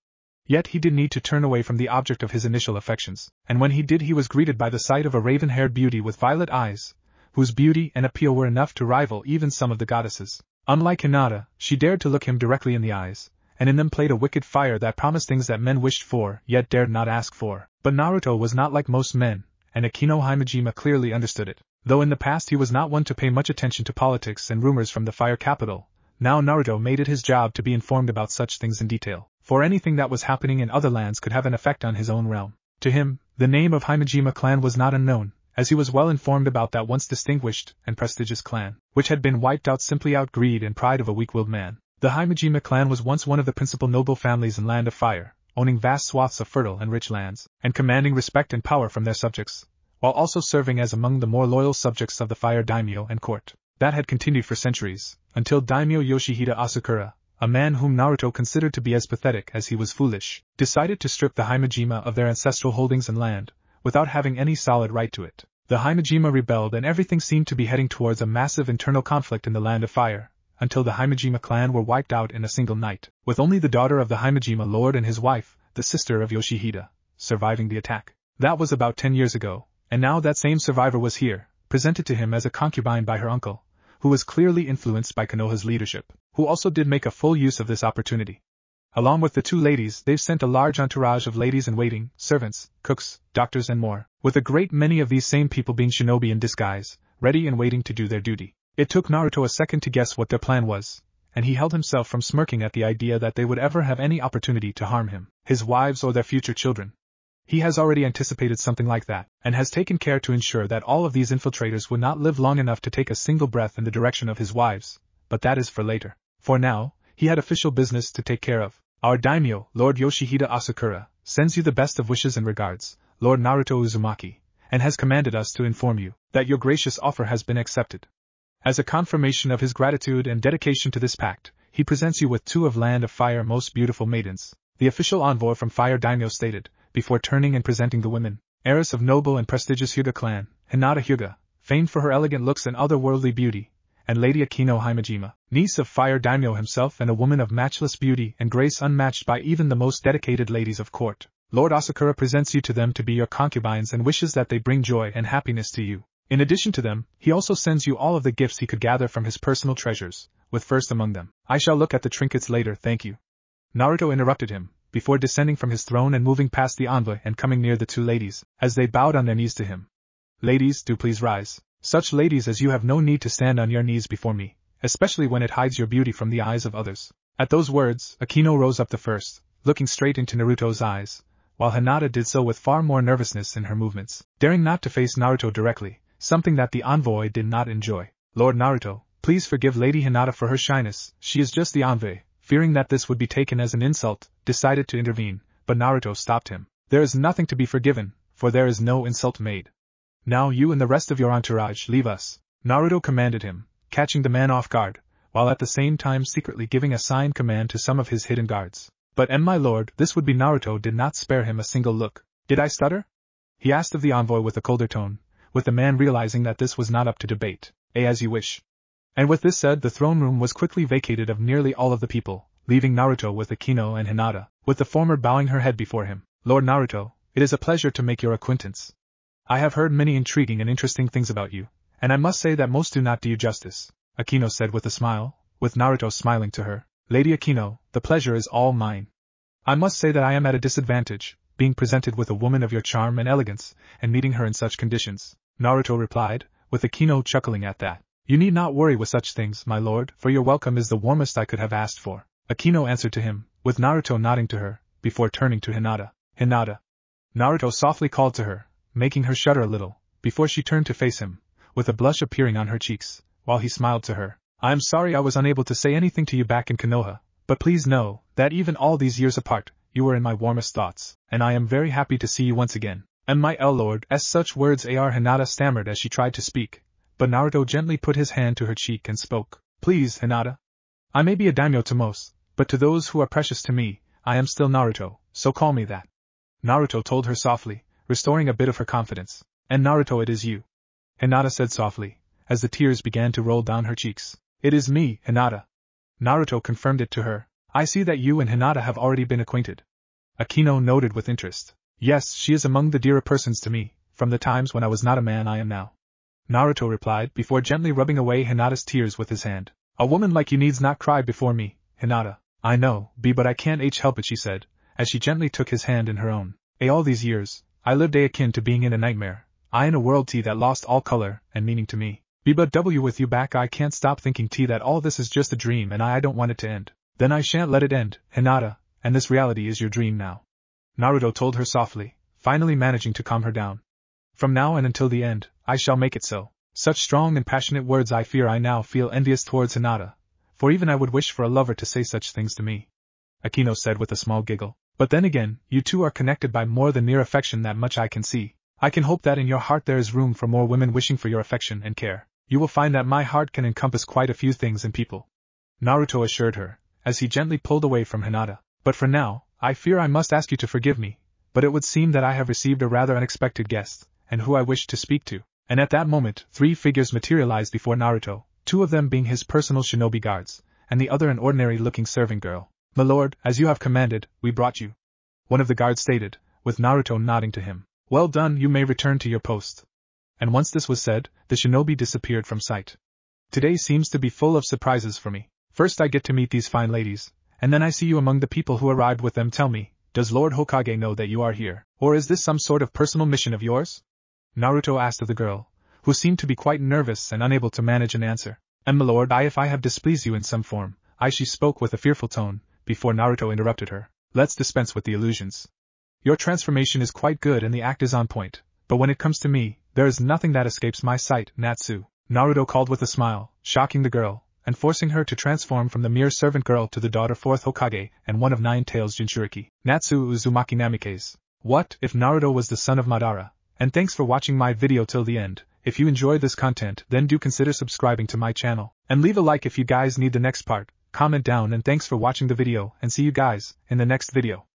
Yet he did need to turn away from the object of his initial affections, and when he did he was greeted by the sight of a raven-haired beauty with violet eyes, whose beauty and appeal were enough to rival even some of the goddesses. Unlike Hinata, she dared to look him directly in the eyes, and in them played a wicked fire that promised things that men wished for, yet dared not ask for. But Naruto was not like most men, and Akino Himejima clearly understood it. Though in the past he was not one to pay much attention to politics and rumors from the Fire Capital, now Naruto made it his job to be informed about such things in detail, for anything that was happening in other lands could have an effect on his own realm. To him, the name of Himejima clan was not unknown, as he was well informed about that once distinguished and prestigious clan, which had been wiped out simply out greed and pride of a weak-willed man. The Himejima clan was once one of the principal noble families in Land of Fire, owning vast swaths of fertile and rich lands, and commanding respect and power from their subjects, while also serving as among the more loyal subjects of the Fire Daimyo and court. That had continued for centuries, until Daimyo Yoshihide Asakura, a man whom Naruto considered to be as pathetic as he was foolish, decided to strip the Himejima of their ancestral holdings and land, without having any solid right to it. The Himejima rebelled and everything seemed to be heading towards a massive internal conflict in the Land of Fire, until the Himejima clan were wiped out in a single night, with only the daughter of the Himejima lord and his wife, the sister of Yoshihide, surviving the attack. That was about 10 years ago, and now that same survivor was here, presented to him as a concubine by her uncle, who was clearly influenced by Konoha's leadership, who also did make a full use of this opportunity. Along with the two ladies, they've sent a large entourage of ladies-in-waiting, servants, cooks, doctors and more, with a great many of these same people being shinobi in disguise, ready and waiting to do their duty. It took Naruto a second to guess what their plan was, and he held himself from smirking at the idea that they would ever have any opportunity to harm him, his wives or their future children. He has already anticipated something like that, and has taken care to ensure that all of these infiltrators would not live long enough to take a single breath in the direction of his wives, but that is for later. For now, he had official business to take care of. Our daimyo, Lord Yoshihide Asakura, sends you the best of wishes and regards, Lord Naruto Uzumaki, and has commanded us to inform you that your gracious offer has been accepted. As a confirmation of his gratitude and dedication to this pact, he presents you with 2 of Land of Fire most beautiful maidens, the official envoy from Fire Daimyo stated, before turning and presenting the women. Heiress of noble and prestigious Hyuga clan, Hinata Hyuga, famed for her elegant looks and otherworldly beauty, and Lady Akino Himejima, niece of Fire Daimyo himself and a woman of matchless beauty and grace unmatched by even the most dedicated ladies of court. Lord Asakura presents you to them to be your concubines and wishes that they bring joy and happiness to you. In addition to them, he also sends you all of the gifts he could gather from his personal treasures, with first among them. I shall look at the trinkets later, thank you. Naruto interrupted him, before descending from his throne and moving past the envoy and coming near the 2 ladies, as they bowed on their knees to him. Ladies, do please rise. Such ladies as you have no need to stand on your knees before me, especially when it hides your beauty from the eyes of others. At those words, Akino rose up the first, looking straight into Naruto's eyes, while Hinata did so with far more nervousness in her movements, daring not to face Naruto directly, something that the envoy did not enjoy. Lord Naruto, please forgive Lady Hinata for her shyness, she is just the envoy. Fearing that this would be taken as an insult, decided to intervene, but Naruto stopped him. There is nothing to be forgiven, for there is no insult made. Now you and the rest of your entourage leave us, Naruto commanded him, catching the man off guard, while at the same time secretly giving a signed command to some of his hidden guards. But my lord, this would be Naruto did not spare him a single look. Did I stutter? He asked of the envoy with a colder tone, with the man realizing that this was not up to debate. As you wish. And with this said, the throne room was quickly vacated of nearly all of the people, leaving Naruto with Akino and Hinata, with the former bowing her head before him. Lord Naruto, it is a pleasure to make your acquaintance. I have heard many intriguing and interesting things about you, and I must say that most do not do you justice, Akino said with a smile, with Naruto smiling to her. Lady Akino, the pleasure is all mine. I must say that I am at a disadvantage, being presented with a woman of your charm and elegance, and meeting her in such conditions. Naruto replied, with Akino chuckling at that. You need not worry with such things, my lord, for your welcome is the warmest I could have asked for. Akino answered to him, with Naruto nodding to her, before turning to Hinata. Hinata. Naruto softly called to her, making her shudder a little, before she turned to face him, with a blush appearing on her cheeks, while he smiled to her. I am sorry I was unable to say anything to you back in Konoha, but please know, that even all these years apart, you were in my warmest thoughts, and I am very happy to see you once again. And my Lord, as such words Hinata stammered as she tried to speak, but Naruto gently put his hand to her cheek and spoke. Please, Hinata. I may be a daimyo to most, but to those who are precious to me, I am still Naruto, so call me that. Naruto told her softly, restoring a bit of her confidence. And Naruto, it is you. Hinata said softly, as the tears began to roll down her cheeks. It is me, Hinata. Naruto confirmed it to her. I see that you and Hinata have already been acquainted. Akino noted with interest. Yes, she is among the dearer persons to me, from the times when I was not a man I am now. Naruto replied, before gently rubbing away Hinata's tears with his hand. A woman like you needs not cry before me, Hinata. I know, but I can't help it, she said, as she gently took his hand in her own. All these years, I lived akin to being in a nightmare, I in a world that lost all color and meaning to me. But with you back I can't stop thinking that all this is just a dream and I don't want it to end. Then I shan't let it end, Hinata, and this reality is your dream now. Naruto told her softly, finally managing to calm her down. From now and until the end, I shall make it so. Such strong and passionate words I fear I now feel envious towards Hinata, for even I would wish for a lover to say such things to me. Akino said with a small giggle. But then again, you two are connected by more than mere affection, that much I can see. I can hope that in your heart there is room for more women wishing for your affection and care. You will find that my heart can encompass quite a few things and people. Naruto assured her, as he gently pulled away from Hinata. But for now, I fear I must ask you to forgive me, but it would seem that I have received a rather unexpected guest, and who I wish to speak to. And at that moment, 3 figures materialized before Naruto, 2 of them being his personal shinobi guards, and the other an ordinary-looking serving girl. My lord, as you have commanded, we brought you. One of the guards stated, with Naruto nodding to him. Well done, you may return to your post. And once this was said, the shinobi disappeared from sight. Today seems to be full of surprises for me. First I get to meet these fine ladies, and then I see you among the people who arrived with them. Tell me, does Lord Hokage know that you are here, or is this some sort of personal mission of yours? Naruto asked of the girl, who seemed to be quite nervous and unable to manage an answer. And my lord, if I have displeased you in some form, she spoke with a fearful tone, before Naruto interrupted her. Let's dispense with the illusions. Your transformation is quite good and the act is on point, but when it comes to me, there is nothing that escapes my sight, Natsu. Naruto called with a smile, shocking the girl, and forcing her to transform from the mere servant girl to the daughter 4th Hokage and one of 9 tails Jinchuriki. Natsu Uzumaki Namikaze. What if Naruto was the son of Madara? And thanks for watching my video till the end. If you enjoyed this content, then do consider subscribing to my channel, and leave a like if you guys need the next part. Comment down, and thanks for watching the video, and see you guys in the next video.